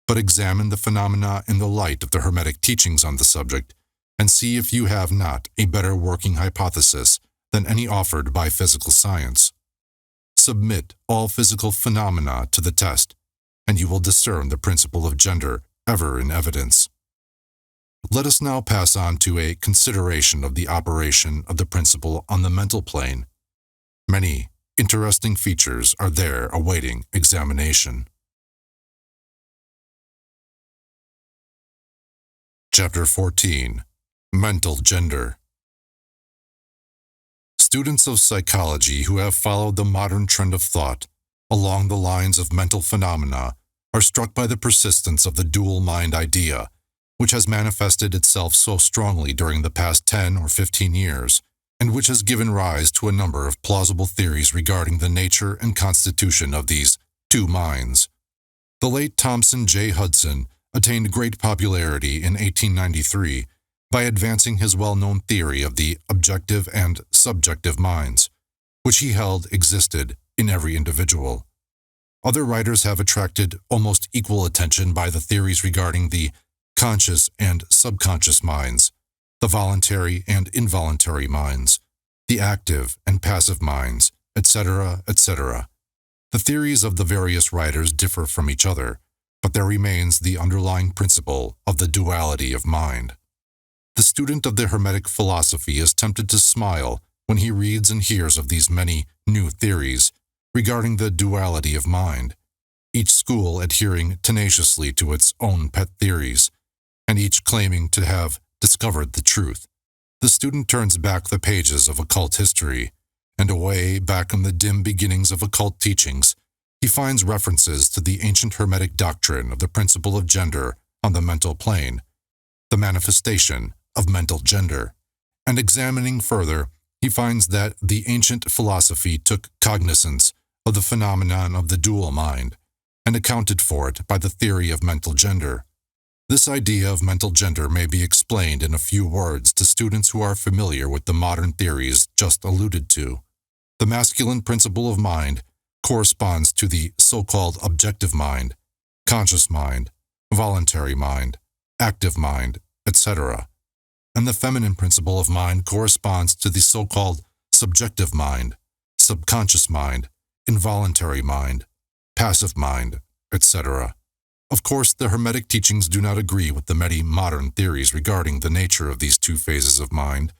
but examine the phenomena in the light of the Hermetic teachings on the subject, and see if you have not a better working hypothesis than any offered by physical science. Submit all physical phenomena to the test, and you will discern the principle of gender ever in evidence. Let us now pass on to a consideration of the operation of the principle on the mental plane. Many interesting features are there awaiting examination. Chapter 14. Mental Gender. Students of psychology who have followed the modern trend of thought along the lines of mental phenomena are struck by the persistence of the dual mind idea, which has manifested itself so strongly during the past 10 or 15 years, and which has given rise to a number of plausible theories regarding the nature and constitution of these two minds. The late Thomson J. Hudson attained great popularity in 1893 by advancing his well-known theory of the objective and subjective minds, which he held existed in every individual. Other writers have attracted almost equal attention by the theories regarding the conscious and subconscious minds, the voluntary and involuntary minds, the active and passive minds, etc., etc. The theories of the various writers differ from each other, but there remains the underlying principle of the duality of mind. The student of the Hermetic philosophy is tempted to smile when he reads and hears of these many new theories regarding the duality of mind, each school adhering tenaciously to its own pet theories, and each claiming to have discovered the truth. The student turns back the pages of occult history, and away back in the dim beginnings of occult teachings, he finds references to the ancient Hermetic doctrine of the principle of gender on the mental plane, the manifestation of mental gender, and examining further, he finds that the ancient philosophy took cognizance of the phenomenon of the dual mind and accounted for it by the theory of mental gender. This idea of mental gender may be explained in a few words to students who are familiar with the modern theories just alluded to. The masculine principle of mind corresponds to the so-called objective mind, conscious mind, voluntary mind, active mind, etc. And the feminine principle of mind corresponds to the so-called subjective mind, subconscious mind, involuntary mind, passive mind, etc. Of course, the Hermetic teachings do not agree with the many modern theories regarding the nature of these two phases of mind,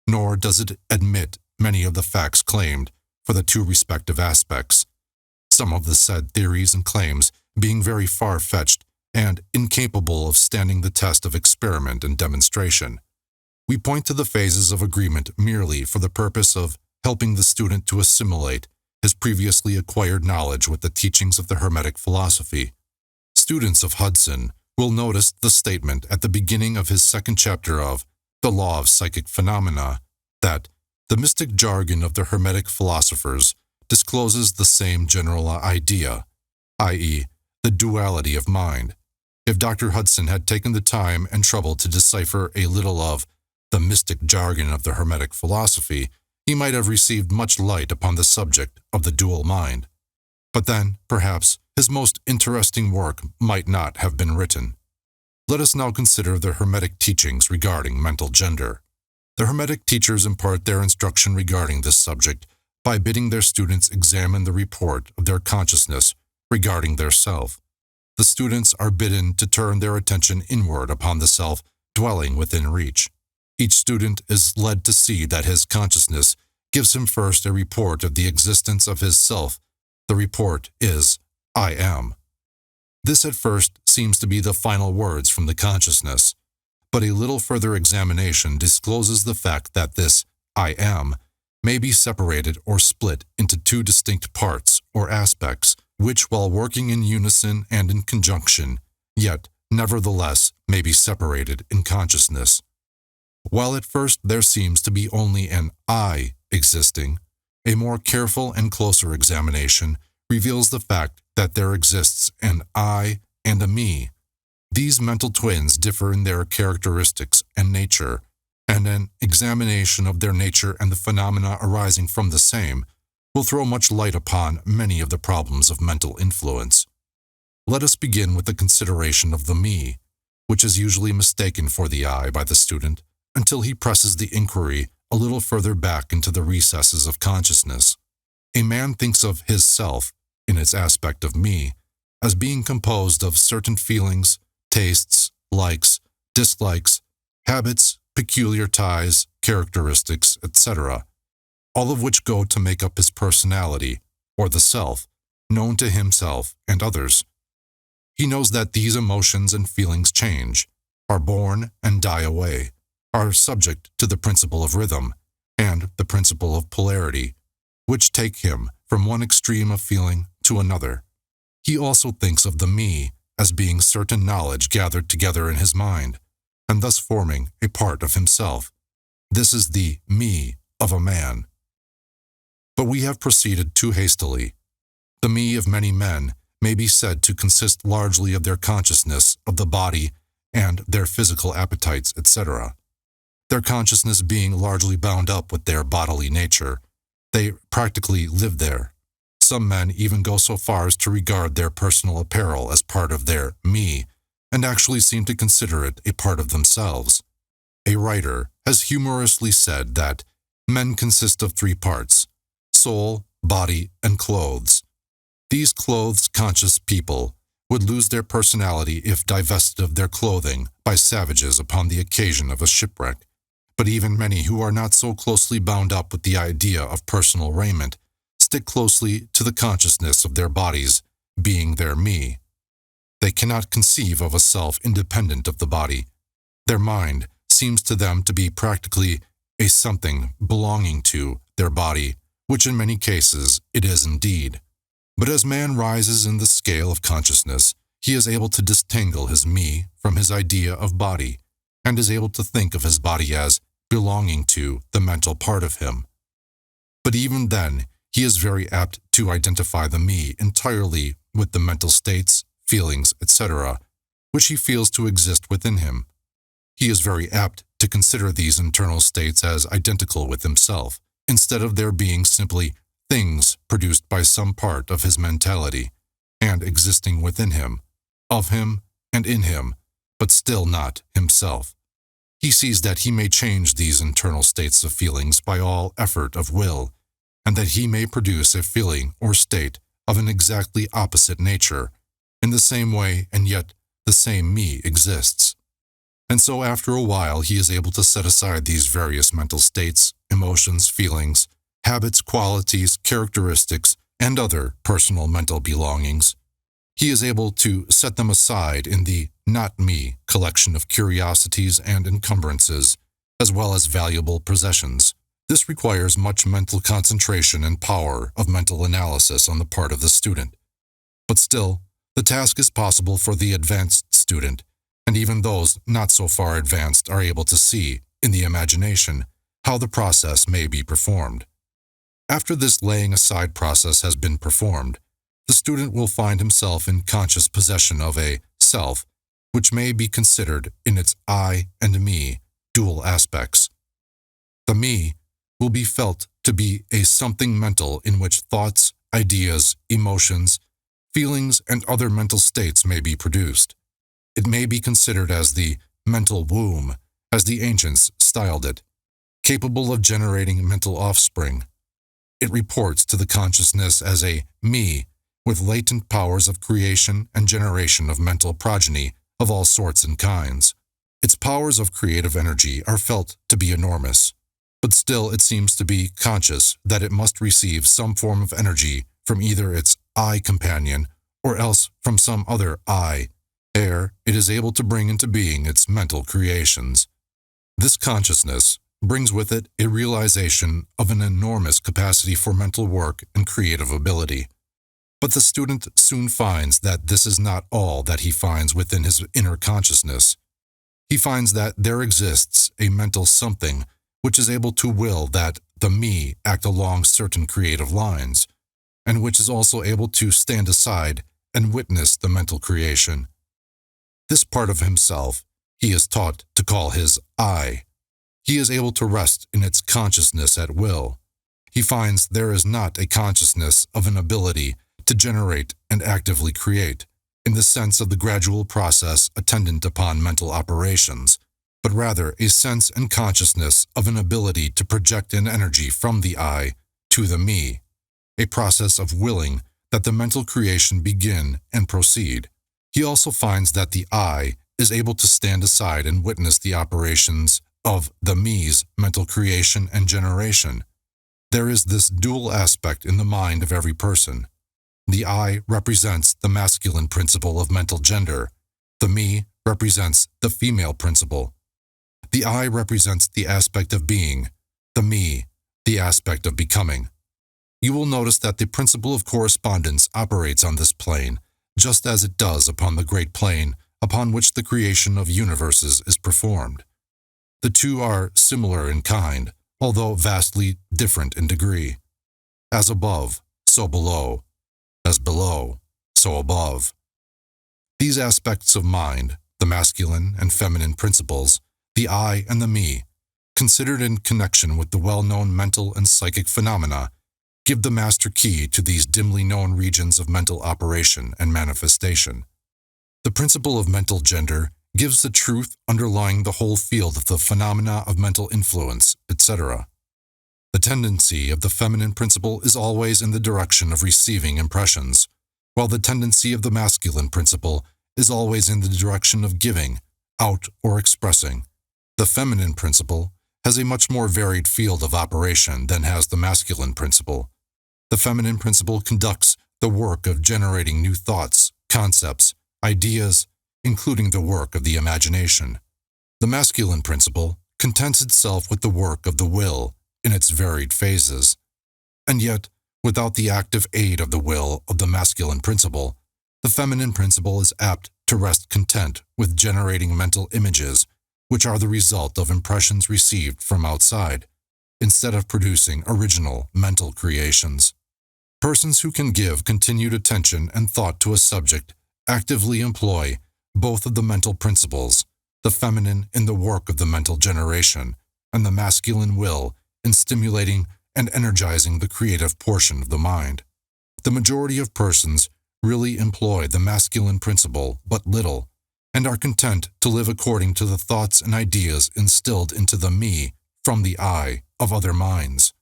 nor does it admit many of the facts claimed for the two respective aspects, some of the said theories and claims being very far-fetched and incapable of standing the test of experiment and demonstration. We point to the phases of agreement merely for the purpose of helping the student to assimilate his previously acquired knowledge with the teachings of the Hermetic philosophy. Students of Hudson will notice the statement at the beginning of his second chapter of The Law of Psychic Phenomena that the mystic jargon of the Hermetic philosophers discloses the same general idea, i.e., the duality of mind. If Dr. Hudson had taken the time and trouble to decipher a little of the mystic jargon of the Hermetic philosophy, he might have received much light upon the subject of the dual mind. But then, perhaps, his most interesting work might not have been written. Let us now consider the Hermetic teachings regarding mental gender. The Hermetic teachers impart their instruction regarding this subject by bidding their students examine the report of their consciousness regarding their self. The students are bidden to turn their attention inward upon the self dwelling within reach. Each student is led to see that his consciousness gives him first a report of the existence of his self. The report is, I am. This at first seems to be the final words from the consciousness, but a little further examination discloses the fact that this I am may be separated or split into two distinct parts or aspects, which, while working in unison and in conjunction, yet nevertheless may be separated in consciousness. While at first there seems to be only an I existing, a more careful and closer examination reveals the fact that there exists an I and a me. These mental twins differ in their characteristics and nature, and an examination of their nature and the phenomena arising from the same will throw much light upon many of the problems of mental influence. Let us begin with the consideration of the me, which is usually mistaken for the I by the student until he presses the inquiry a little further back into the recesses of consciousness. A man thinks of his self, in its aspect of me, as being composed of certain feelings, tastes, likes, dislikes, habits, peculiar ties, characteristics, etc., all of which go to make up his personality, or the self, known to himself and others. He knows that these emotions and feelings change, are born and die away, are subject to the principle of rhythm and the principle of polarity, which take him from one extreme of feeling to another. He also thinks of the me as being certain knowledge gathered together in his mind, and thus forming a part of himself. This is the me of a man. But we have proceeded too hastily. The me of many men may be said to consist largely of their consciousness of the body and their physical appetites, etc. Their consciousness being largely bound up with their bodily nature, they practically live there. Some men even go so far as to regard their personal apparel as part of their me, and actually seem to consider it a part of themselves. A writer has humorously said that men consist of three parts: soul, body, and clothes. These clothes-conscious people would lose their personality if divested of their clothing by savages upon the occasion of a shipwreck. But even many who are not so closely bound up with the idea of personal raiment stick closely to the consciousness of their bodies being their me. They cannot conceive of a self independent of the body. Their mind seems to them to be practically a something belonging to their body, which in many cases it is indeed. But as man rises in the scale of consciousness, he is able to disentangle his me from his idea of body, and is able to think of his body as belonging to the mental part of him. But even then, he is very apt to identify the me entirely with the mental states, feelings, etc., which he feels to exist within him. He is very apt to consider these internal states as identical with himself, instead of there being simply things produced by some part of his mentality, and existing within him, of him and in him, but still not himself. He sees that he may change these internal states of feelings by all effort of will, and that he may produce a feeling or state of an exactly opposite nature, in the same way, and yet the same me exists. And so after a while he is able to set aside these various mental states, emotions, feelings, habits, qualities, characteristics, and other personal mental belongings. He is able to set them aside in the not me collection of curiosities and encumbrances, as well as valuable possessions. This requires much mental concentration and power of mental analysis on the part of the student. But still, the task is possible for the advanced student, and even those not so far advanced are able to see, in the imagination, how the process may be performed. After this laying aside process has been performed, the student will find himself in conscious possession of a self, which may be considered in its I and me dual aspects. The me will be felt to be a something mental in which thoughts, ideas, emotions, feelings, and other mental states may be produced. It may be considered as the mental womb, as the ancients styled it, capable of generating mental offspring. It reports to the consciousness as a me with latent powers of creation and generation of mental progeny of all sorts and kinds. Its powers of creative energy are felt to be enormous, but still it seems to be conscious that it must receive some form of energy from either its I companion or else from some other I, ere it is able to bring into being its mental creations. This consciousness brings with it a realization of an enormous capacity for mental work and creative ability. But the student soon finds that this is not all that he finds within his inner consciousness. He finds that there exists a mental something which is able to will that the me act along certain creative lines, and which is also able to stand aside and witness the mental creation. This part of himself he is taught to call his I. He is able to rest in its consciousness at will. He finds there is not a consciousness of an ability to generate and actively create, in the sense of the gradual process attendant upon mental operations, but rather a sense and consciousness of an ability to project an energy from the I to the me, a process of willing that the mental creation begin and proceed. He also finds that the I is able to stand aside and witness the operations of the me's mental creation and generation. There is this dual aspect in the mind of every person. The I represents the masculine principle of mental gender. The me represents the female principle. The I represents the aspect of being, the me, the aspect of becoming. You will notice that the principle of correspondence operates on this plane, just as it does upon the great plane upon which the creation of universes is performed. The two are similar in kind, although vastly different in degree. As above, so below. As below, so above. These aspects of mind, the masculine and feminine principles, the I and the me, considered in connection with the well-known mental and psychic phenomena, give the master key to these dimly known regions of mental operation and manifestation. The principle of mental gender gives the truth underlying the whole field of the phenomena of mental influence, etc. The tendency of the feminine principle is always in the direction of receiving impressions, while the tendency of the masculine principle is always in the direction of giving, out or expressing. The feminine principle has a much more varied field of operation than has the masculine principle. The feminine principle conducts the work of generating new thoughts, concepts, ideas, including the work of the imagination. The masculine principle contents itself with the work of the will in its varied phases. And yet, Without the active aid of the will of the masculine principle, the feminine principle is apt to rest content with generating mental images, which are the result of impressions received from outside, instead of producing original mental creations. Persons who can give continued attention and thought to a subject actively employ both of the mental principles, the feminine in the work of the mental generation, and the masculine will in stimulating and energizing the creative portion of the mind. The majority of persons really employ the masculine principle but little, and are content to live according to the thoughts and ideas instilled into the me from the I of other minds.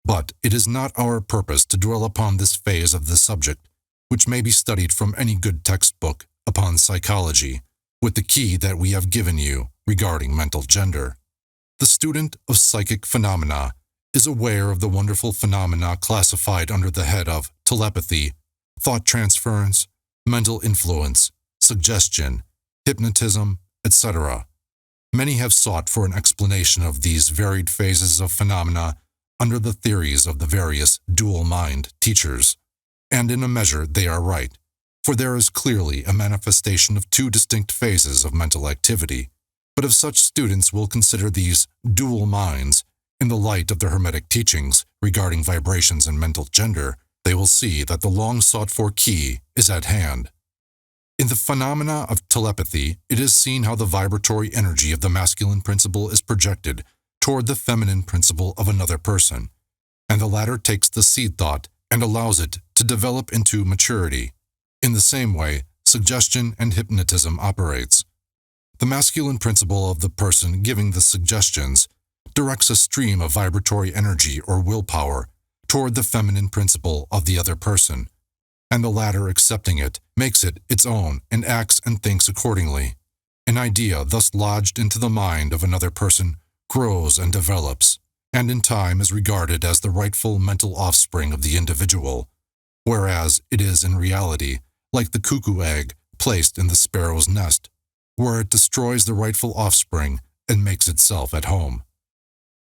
But it is not our purpose to dwell upon this phase of the subject, which may be studied from any good textbook upon psychology, with the key that we have given you regarding mental gender. The student of psychic phenomena is aware of the wonderful phenomena classified under the head of telepathy, thought transference, mental influence, suggestion, hypnotism, etc. Many have sought for an explanation of these varied phases of phenomena under the theories of the various dual mind teachers, and in a measure they are right, for there is clearly a manifestation of two distinct phases of mental activity. But if such students will consider these dual minds in the light of the Hermetic teachings regarding vibrations and mental gender, they will see that the long-sought-for key is at hand. In the phenomena of telepathy, it is seen how the vibratory energy of the masculine principle is projected toward the feminine principle of another person, and the latter takes the seed thought and allows it to develop into maturity. In the same way, suggestion and hypnotism operates. The masculine principle of the person giving the suggestions directs a stream of vibratory energy or willpower toward the feminine principle of the other person, and the latter, accepting it, makes it its own and acts and thinks accordingly. An idea thus lodged into the mind of another person grows and develops, and in time is regarded as the rightful mental offspring of the individual, whereas it is in reality like the cuckoo egg placed in the sparrow's nest, where it destroys the rightful offspring and makes itself at home.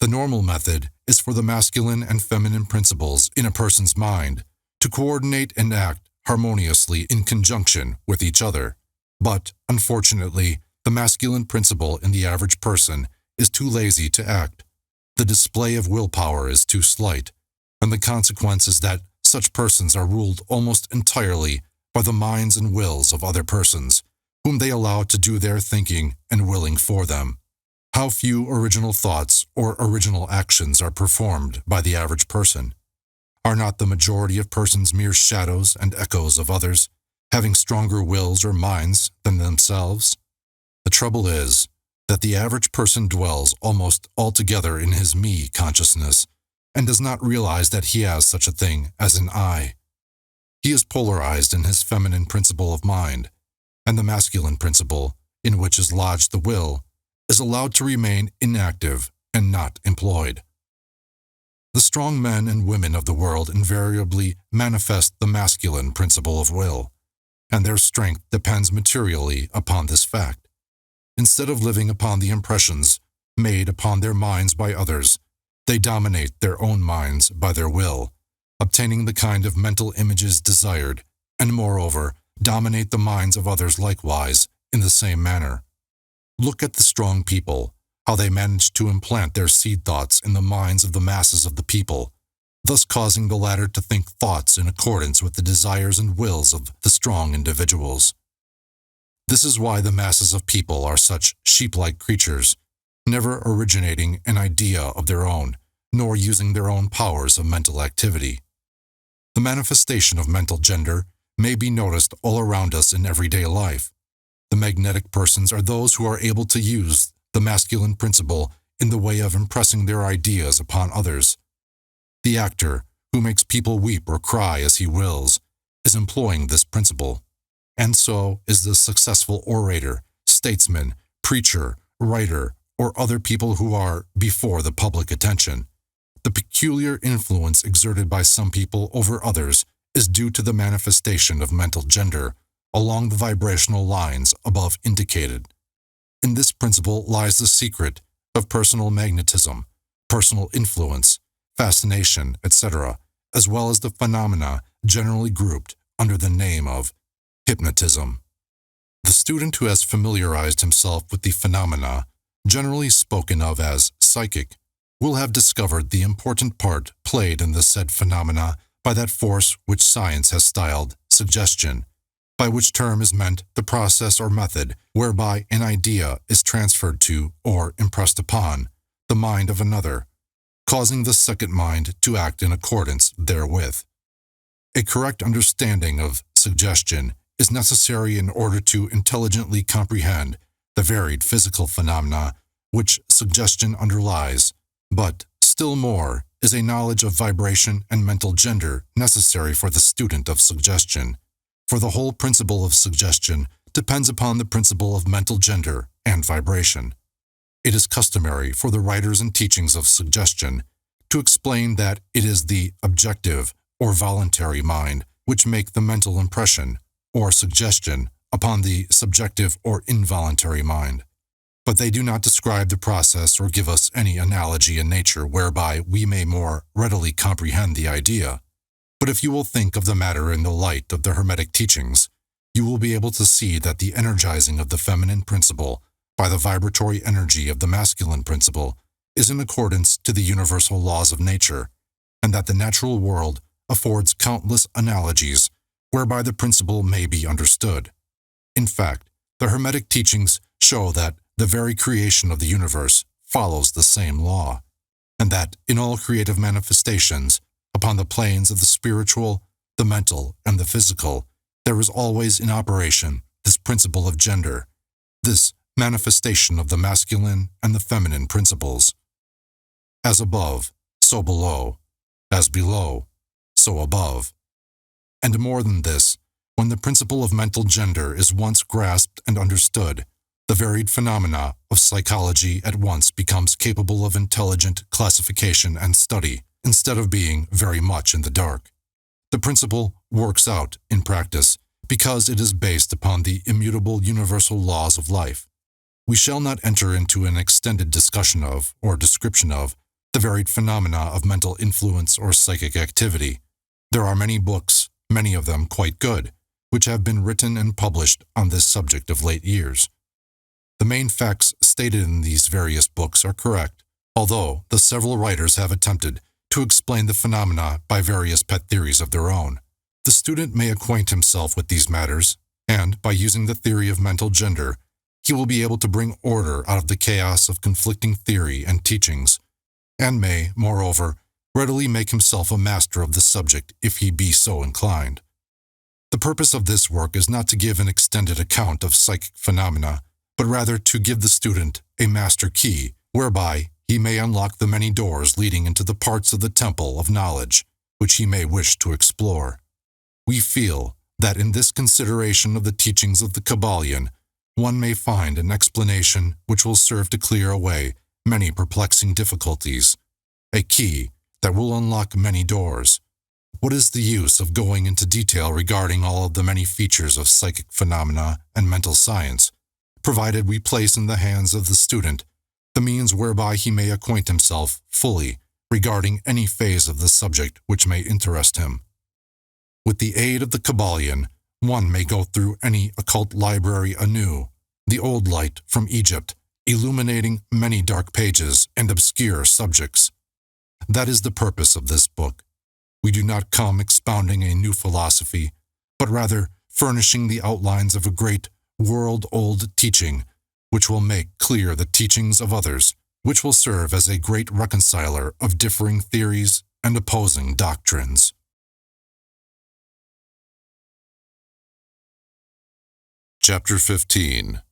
The normal method is for the masculine and feminine principles in a person's mind to coordinate and act harmoniously in conjunction with each other. But, unfortunately, the masculine principle in the average person is too lazy to act. The display of willpower is too slight, and the consequence is that such persons are ruled almost entirely by the minds and wills of other persons, whom they allow to do their thinking and willing for them. How few original thoughts or original actions are performed by the average person. Are not the majority of persons mere shadows and echoes of others, having stronger wills or minds than themselves? The trouble is that the average person dwells almost altogether in his me consciousness and does not realize that he has such a thing as an I. He is polarized in his feminine principle of mind, and the masculine principle, in which is lodged the will, is allowed to remain inactive and not employed. The strong men and women of the world invariably manifest the masculine principle of will, and their strength depends materially upon this fact. Instead of living upon the impressions made upon their minds by others, they dominate their own minds by their will, obtaining the kind of mental images desired, and moreover, dominate the minds of others likewise in the same manner. Look at the strong people, how they manage to implant their seed thoughts in the minds of the masses of the people, thus causing the latter to think thoughts in accordance with the desires and wills of the strong individuals. This is why the masses of people are such sheep-like creatures, never originating an idea of their own, nor using their own powers of mental activity. The manifestation of mental gender may be noticed all around us in everyday life. The magnetic persons are those who are able to use the masculine principle in the way of impressing their ideas upon others. The actor, who makes people weep or cry as he wills, is employing this principle. And so is the successful orator, statesman, preacher, writer, or other people who are before the public attention. The peculiar influence exerted by some people over others is due to the manifestation of mental gender along the vibrational lines above indicated. In this principle lies the secret of personal magnetism, personal influence, fascination, etc., as well as the phenomena generally grouped under the name of hypnotism. The student who has familiarized himself with the phenomena, generally spoken of as psychic, will have discovered the important part played in the said phenomena by that force which science has styled suggestion, by which term is meant the process or method whereby an idea is transferred to or impressed upon the mind of another, causing the second mind to act in accordance therewith. A correct understanding of suggestion is necessary in order to intelligently comprehend the varied physical phenomena which suggestion underlies, but, still more, is a knowledge of vibration and mental gender necessary for the student of suggestion, for the whole principle of suggestion depends upon the principle of mental gender and vibration. It is customary for the writers and teachings of suggestion to explain that it is the objective or voluntary mind which make the mental impression or suggestion upon the subjective or involuntary mind. But they do not describe the process or give us any analogy in nature whereby we may more readily comprehend the idea. But if you will think of the matter in the light of the Hermetic teachings, you will be able to see that the energizing of the feminine principle by the vibratory energy of the masculine principle is in accordance to the universal laws of nature, and that the natural world affords countless analogies whereby the principle may be understood. In fact, the Hermetic teachings show that the very creation of the universe follows the same law, and that in all creative manifestations, upon the planes of the spiritual, the mental, and the physical, there is always in operation this principle of gender, this manifestation of the masculine and the feminine principles. As above, so below, as below, so above. And more than this, when the principle of mental gender is once grasped and understood, the varied phenomena of psychology at once becomes capable of intelligent classification and study, instead of being very much in the dark. The principle works out in practice because it is based upon the immutable universal laws of life. We shall not enter into an extended discussion of, or description of, the varied phenomena of mental influence or psychic activity. There are many books, many of them quite good, which have been written and published on this subject of late years. The main facts stated in these various books are correct, although the several writers have attempted to explain the phenomena by various pet theories of their own. The student may acquaint himself with these matters, and by using the theory of mental gender, he will be able to bring order out of the chaos of conflicting theory and teachings, and may, moreover, readily make himself a master of the subject if he be so inclined. The purpose of this work is not to give an extended account of psychic phenomena, but rather to give the student a master key, whereby he may unlock the many doors leading into the parts of the temple of knowledge, which he may wish to explore. We feel that in this consideration of the teachings of the Kybalion, one may find an explanation which will serve to clear away many perplexing difficulties, a key that will unlock many doors. What is the use of going into detail regarding all of the many features of psychic phenomena and mental science, provided we place in the hands of the student the means whereby he may acquaint himself fully regarding any phase of the subject which may interest him. With the aid of the Kybalion, one may go through any occult library anew, the old light from Egypt, illuminating many dark pages and obscure subjects. That is the purpose of this book. We do not come expounding a new philosophy, but rather furnishing the outlines of a great, world-old teaching, which will make clear the teachings of others, which will serve as a great reconciler of differing theories and opposing doctrines. Chapter 15.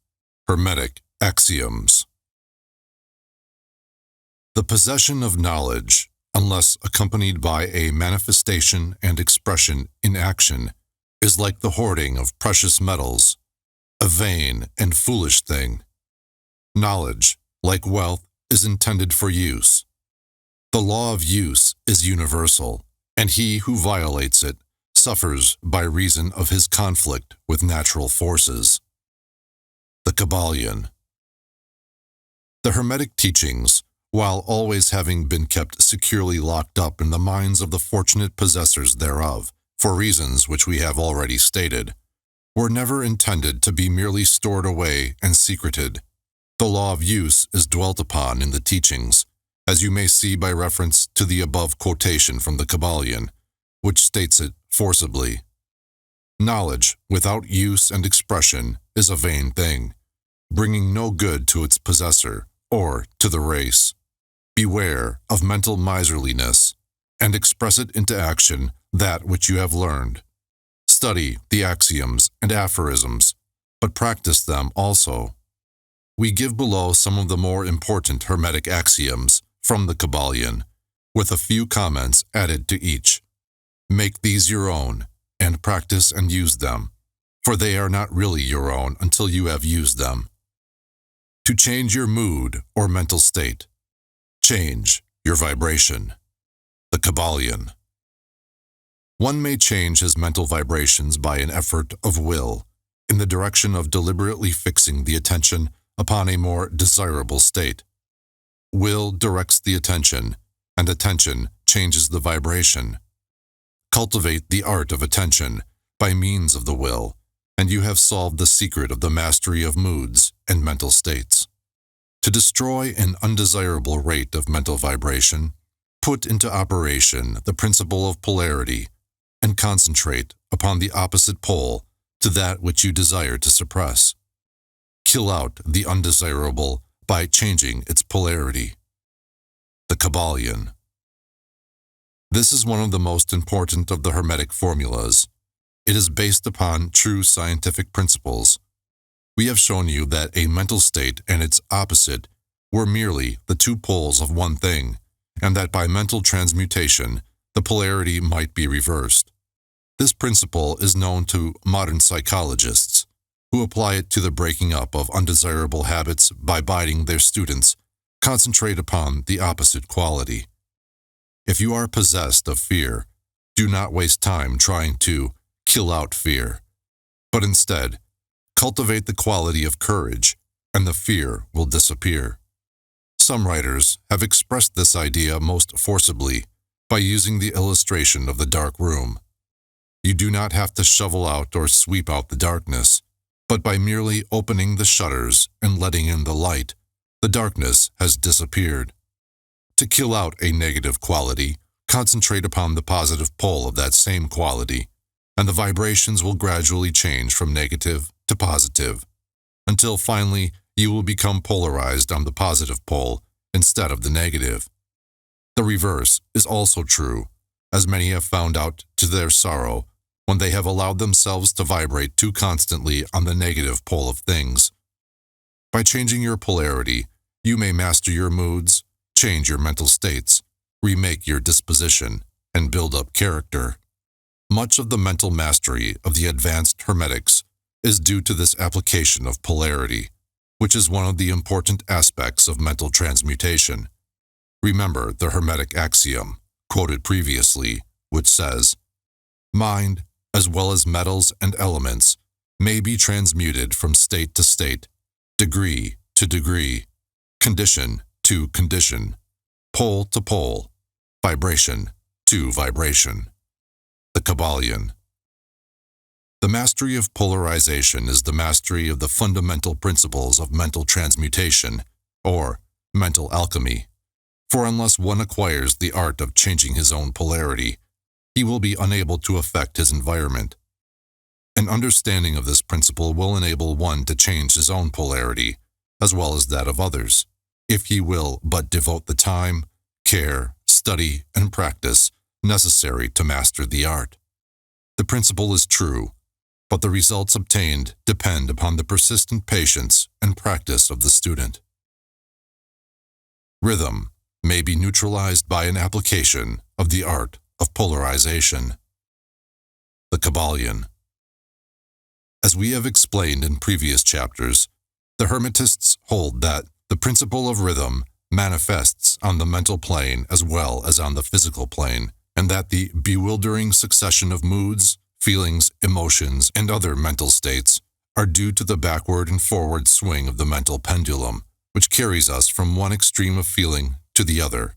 Hermetic Axioms. The possession of knowledge, unless accompanied by a manifestation and expression in action, is like the hoarding of precious metals, a vain and foolish thing. Knowledge, like wealth, is intended for use. The law of use is universal, and he who violates it suffers by reason of his conflict with natural forces. The Kybalion. The Hermetic teachings, while always having been kept securely locked up in the minds of the fortunate possessors thereof, for reasons which we have already stated, were never intended to be merely stored away and secreted. The law of use is dwelt upon in the teachings, as you may see by reference to the above quotation from the Kybalion, which states it forcibly. Knowledge without use and expression is a vain thing, bringing no good to its possessor or to the race. Beware of mental miserliness, and express it into action that which you have learned. Study the axioms and aphorisms, but practice them also. We give below some of the more important Hermetic axioms from the Kybalion, with a few comments added to each. Make these your own, and practice and use them, for they are not really your own until you have used them. To change your mood or mental state, change your vibration. The Kybalion. One may change his mental vibrations by an effort of will in the direction of deliberately fixing the attention upon a more desirable state. Will directs the attention, and attention changes the vibration. Cultivate the art of attention by means of the will, and you have solved the secret of the mastery of moods and mental states. To destroy an undesirable rate of mental vibration, put into operation the principle of polarity and concentrate upon the opposite pole to that which you desire to suppress. Kill out the undesirable by changing its polarity. The Kybalion. This is one of the most important of the Hermetic formulas. It is based upon true scientific principles. We have shown you that a mental state and its opposite were merely the two poles of one thing, and that by mental transmutation, the polarity might be reversed. This principle is known to modern psychologists, who apply it to the breaking up of undesirable habits by bidding their students concentrate upon the opposite quality. If you are possessed of fear, do not waste time trying to kill out fear, but instead, cultivate the quality of courage, and the fear will disappear. Some writers have expressed this idea most forcibly by using the illustration of the dark room. You do not have to shovel out or sweep out the darkness, but by merely opening the shutters and letting in the light, the darkness has disappeared. To kill out a negative quality, concentrate upon the positive pole of that same quality, and the vibrations will gradually change from negative to positive, until finally you will become polarized on the positive pole instead of the negative. The reverse is also true, as many have found out to their sorrow when they have allowed themselves to vibrate too constantly on the negative pole of things. By changing your polarity, you may master your moods, change your mental states, remake your disposition, and build up character. Much of the mental mastery of the advanced Hermetics is due to this application of polarity, which is one of the important aspects of mental transmutation. Remember the Hermetic axiom, quoted previously, which says, "Mind, as well as metals and elements, may be transmuted from state to state, degree to degree, condition to condition, pole to pole, vibration to vibration." The Kybalion. The mastery of polarization is the mastery of the fundamental principles of mental transmutation, or mental alchemy. For unless one acquires the art of changing his own polarity, he will be unable to affect his environment. An understanding of this principle will enable one to change his own polarity, as well as that of others, if he will but devote the time, care, study, and practice necessary to master the art. The principle is true, but the results obtained depend upon the persistent patience and practice of the student. Rhythm may be neutralized by an application of the art of polarization. The Kybalion. As we have explained in previous chapters, the Hermetists hold that the principle of rhythm manifests on the mental plane as well as on the physical plane, and that the bewildering succession of moods, feelings, emotions, and other mental states are due to the backward and forward swing of the mental pendulum, which carries us from one extreme of feeling to the other.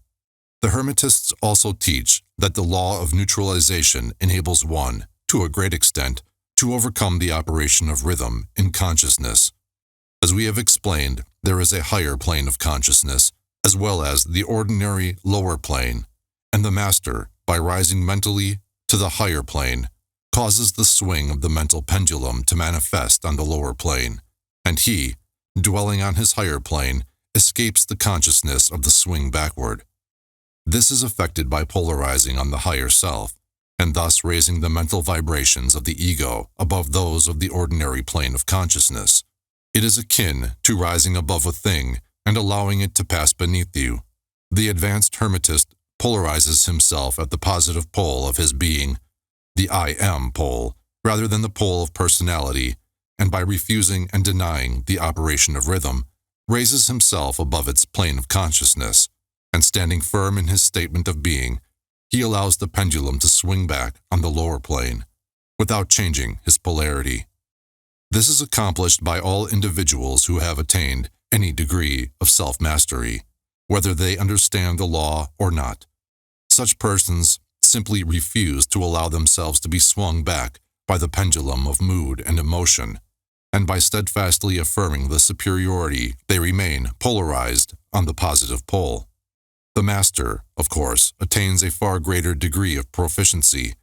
The Hermetists also teach that the law of neutralization enables one, to a great extent, to overcome the operation of rhythm in consciousness. As we have explained, there is a higher plane of consciousness, as well as the ordinary lower plane, and the master, by rising mentally to the higher plane, causes the swing of the mental pendulum to manifest on the lower plane, and he, dwelling on his higher plane, escapes the consciousness of the swing backward. This is effected by polarizing on the higher self, and thus raising the mental vibrations of the ego above those of the ordinary plane of consciousness. It is akin to rising above a thing and allowing it to pass beneath you. The advanced Hermetist polarizes himself at the positive pole of his being, the I am pole, rather than the pole of personality, and by refusing and denying the operation of rhythm, raises himself above its plane of consciousness, and standing firm in his statement of being, he allows the pendulum to swing back on the lower plane, without changing his polarity. This is accomplished by all individuals who have attained any degree of self-mastery, whether they understand the law or not. Such persons simply refuse to allow themselves to be swung back by the pendulum of mood and emotion, and by steadfastly affirming the superiority, they remain polarized on the positive pole. The master, of course, attains a far greater degree of proficiency,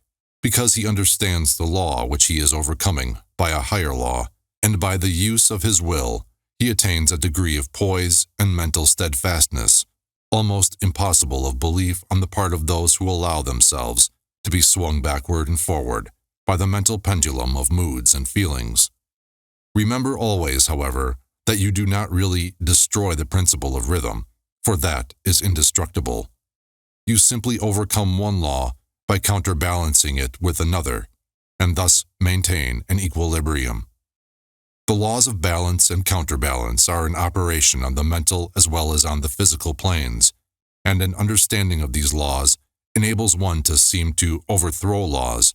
because he understands the law which he is overcoming by a higher law, and by the use of his will, he attains a degree of poise and mental steadfastness, almost impossible of belief on the part of those who allow themselves to be swung backward and forward by the mental pendulum of moods and feelings. Remember always, however, that you do not really destroy the principle of rhythm, for that is indestructible. You simply overcome one law by counterbalancing it with another, and thus maintain an equilibrium. The laws of balance and counterbalance are in operation on the mental as well as on the physical planes, and an understanding of these laws enables one to seem to overthrow laws,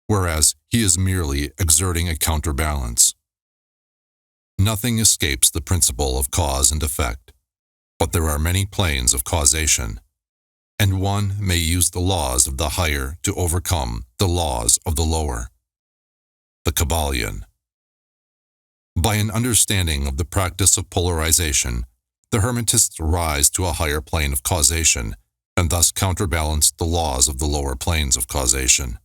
whereas he is merely exerting a counterbalance. Nothing escapes the principle of cause and effect, but there are many planes of causation, and one may use the laws of the higher to overcome the laws of the lower. The Kybalion. By an understanding of the practice of polarization, the Hermetists rise to a higher plane of causation, and thus counterbalance the laws of the lower planes of causation.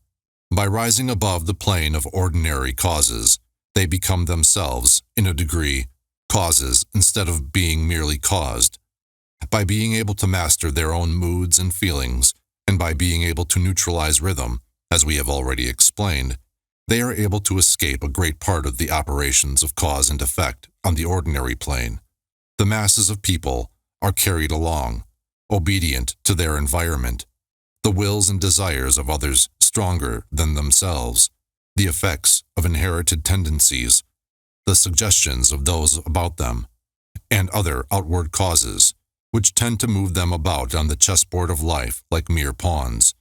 By rising above the plane of ordinary causes, they become themselves, in a degree, causes instead of being merely caused. By being able to master their own moods and feelings, and by being able to neutralize rhythm, as we have already explained, they are able to escape a great part of the operations of cause and effect on the ordinary plane. The masses of people are carried along, obedient to their environment, the wills and desires of others stronger than themselves, the effects of inherited tendencies, the suggestions of those about them, and other outward causes, which tend to move them about on the chessboard of life like mere pawns.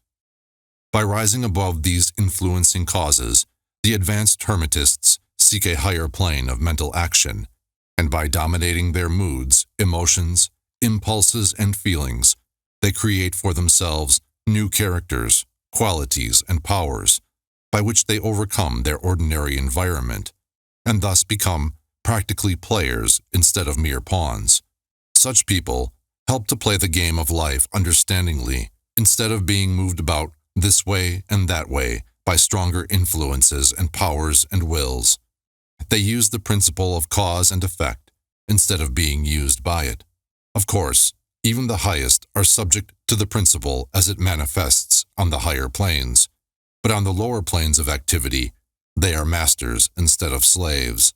By rising above these influencing causes, the advanced Hermetists seek a higher plane of mental action, and by dominating their moods, emotions, impulses, and feelings, they create for themselves new characters, qualities, and powers, by which they overcome their ordinary environment, and thus become practically players instead of mere pawns. Such people help to play the game of life understandingly, instead of being moved about this way and that way by stronger influences and powers and wills. They use the principle of cause and effect instead of being used by it. Of course, even the highest are subject to the principle as it manifests on the higher planes, but on the lower planes of activity, they are masters instead of slaves.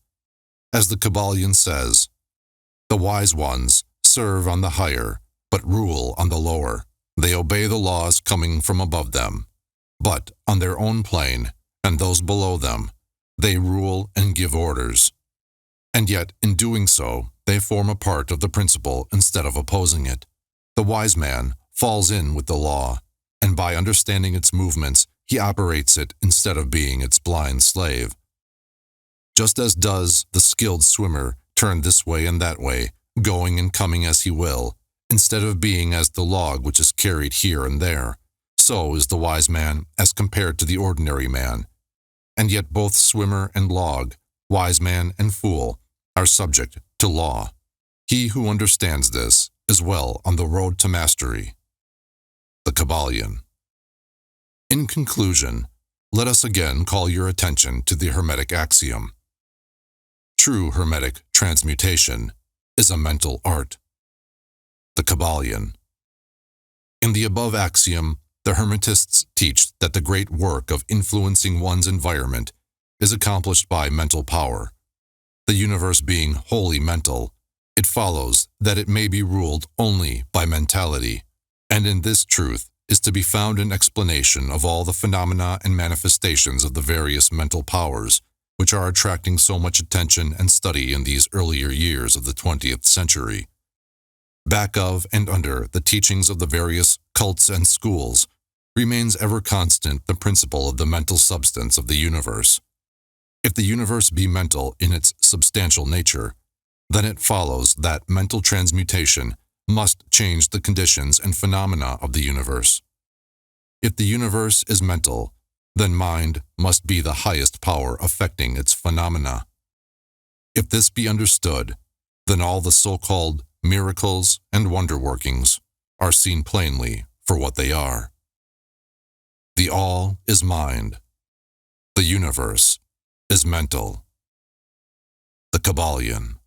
As the Kybalion says, the wise ones serve on the higher, but rule on the lower. They obey the laws coming from above them, but on their own plane and those below them, they rule and give orders. And yet, in doing so, they form a part of the principle instead of opposing it. The wise man falls in with the law, and by understanding its movements, he operates it instead of being its blind slave. Just as does the skilled swimmer turn this way and that way, going and coming as he will, Instead of being as the log which is carried here and there, so is the wise man as compared to the ordinary man. And yet both swimmer and log, wise man and fool, are subject to law. He who understands this is well on the road to mastery. The Kybalion. In conclusion, let us again call your attention to the Hermetic axiom. True Hermetic transmutation is a mental art. The Kybalion. In the above axiom, the Hermetists teach that the great work of influencing one's environment is accomplished by mental power. The universe being wholly mental, it follows that it may be ruled only by mentality, and in this truth is to be found an explanation of all the phenomena and manifestations of the various mental powers which are attracting so much attention and study in these earlier years of the 20th century. Back of and under the teachings of the various cults and schools remains ever constant the principle of the mental substance of the universe. If the universe be mental in its substantial nature, then it follows that mental transmutation must change the conditions and phenomena of the universe. If the universe is mental, then mind must be the highest power affecting its phenomena. If this be understood, then all the so-called miracles and wonder-workings are seen plainly for what they are. The all is mind. The universe is mental. The Kybalion.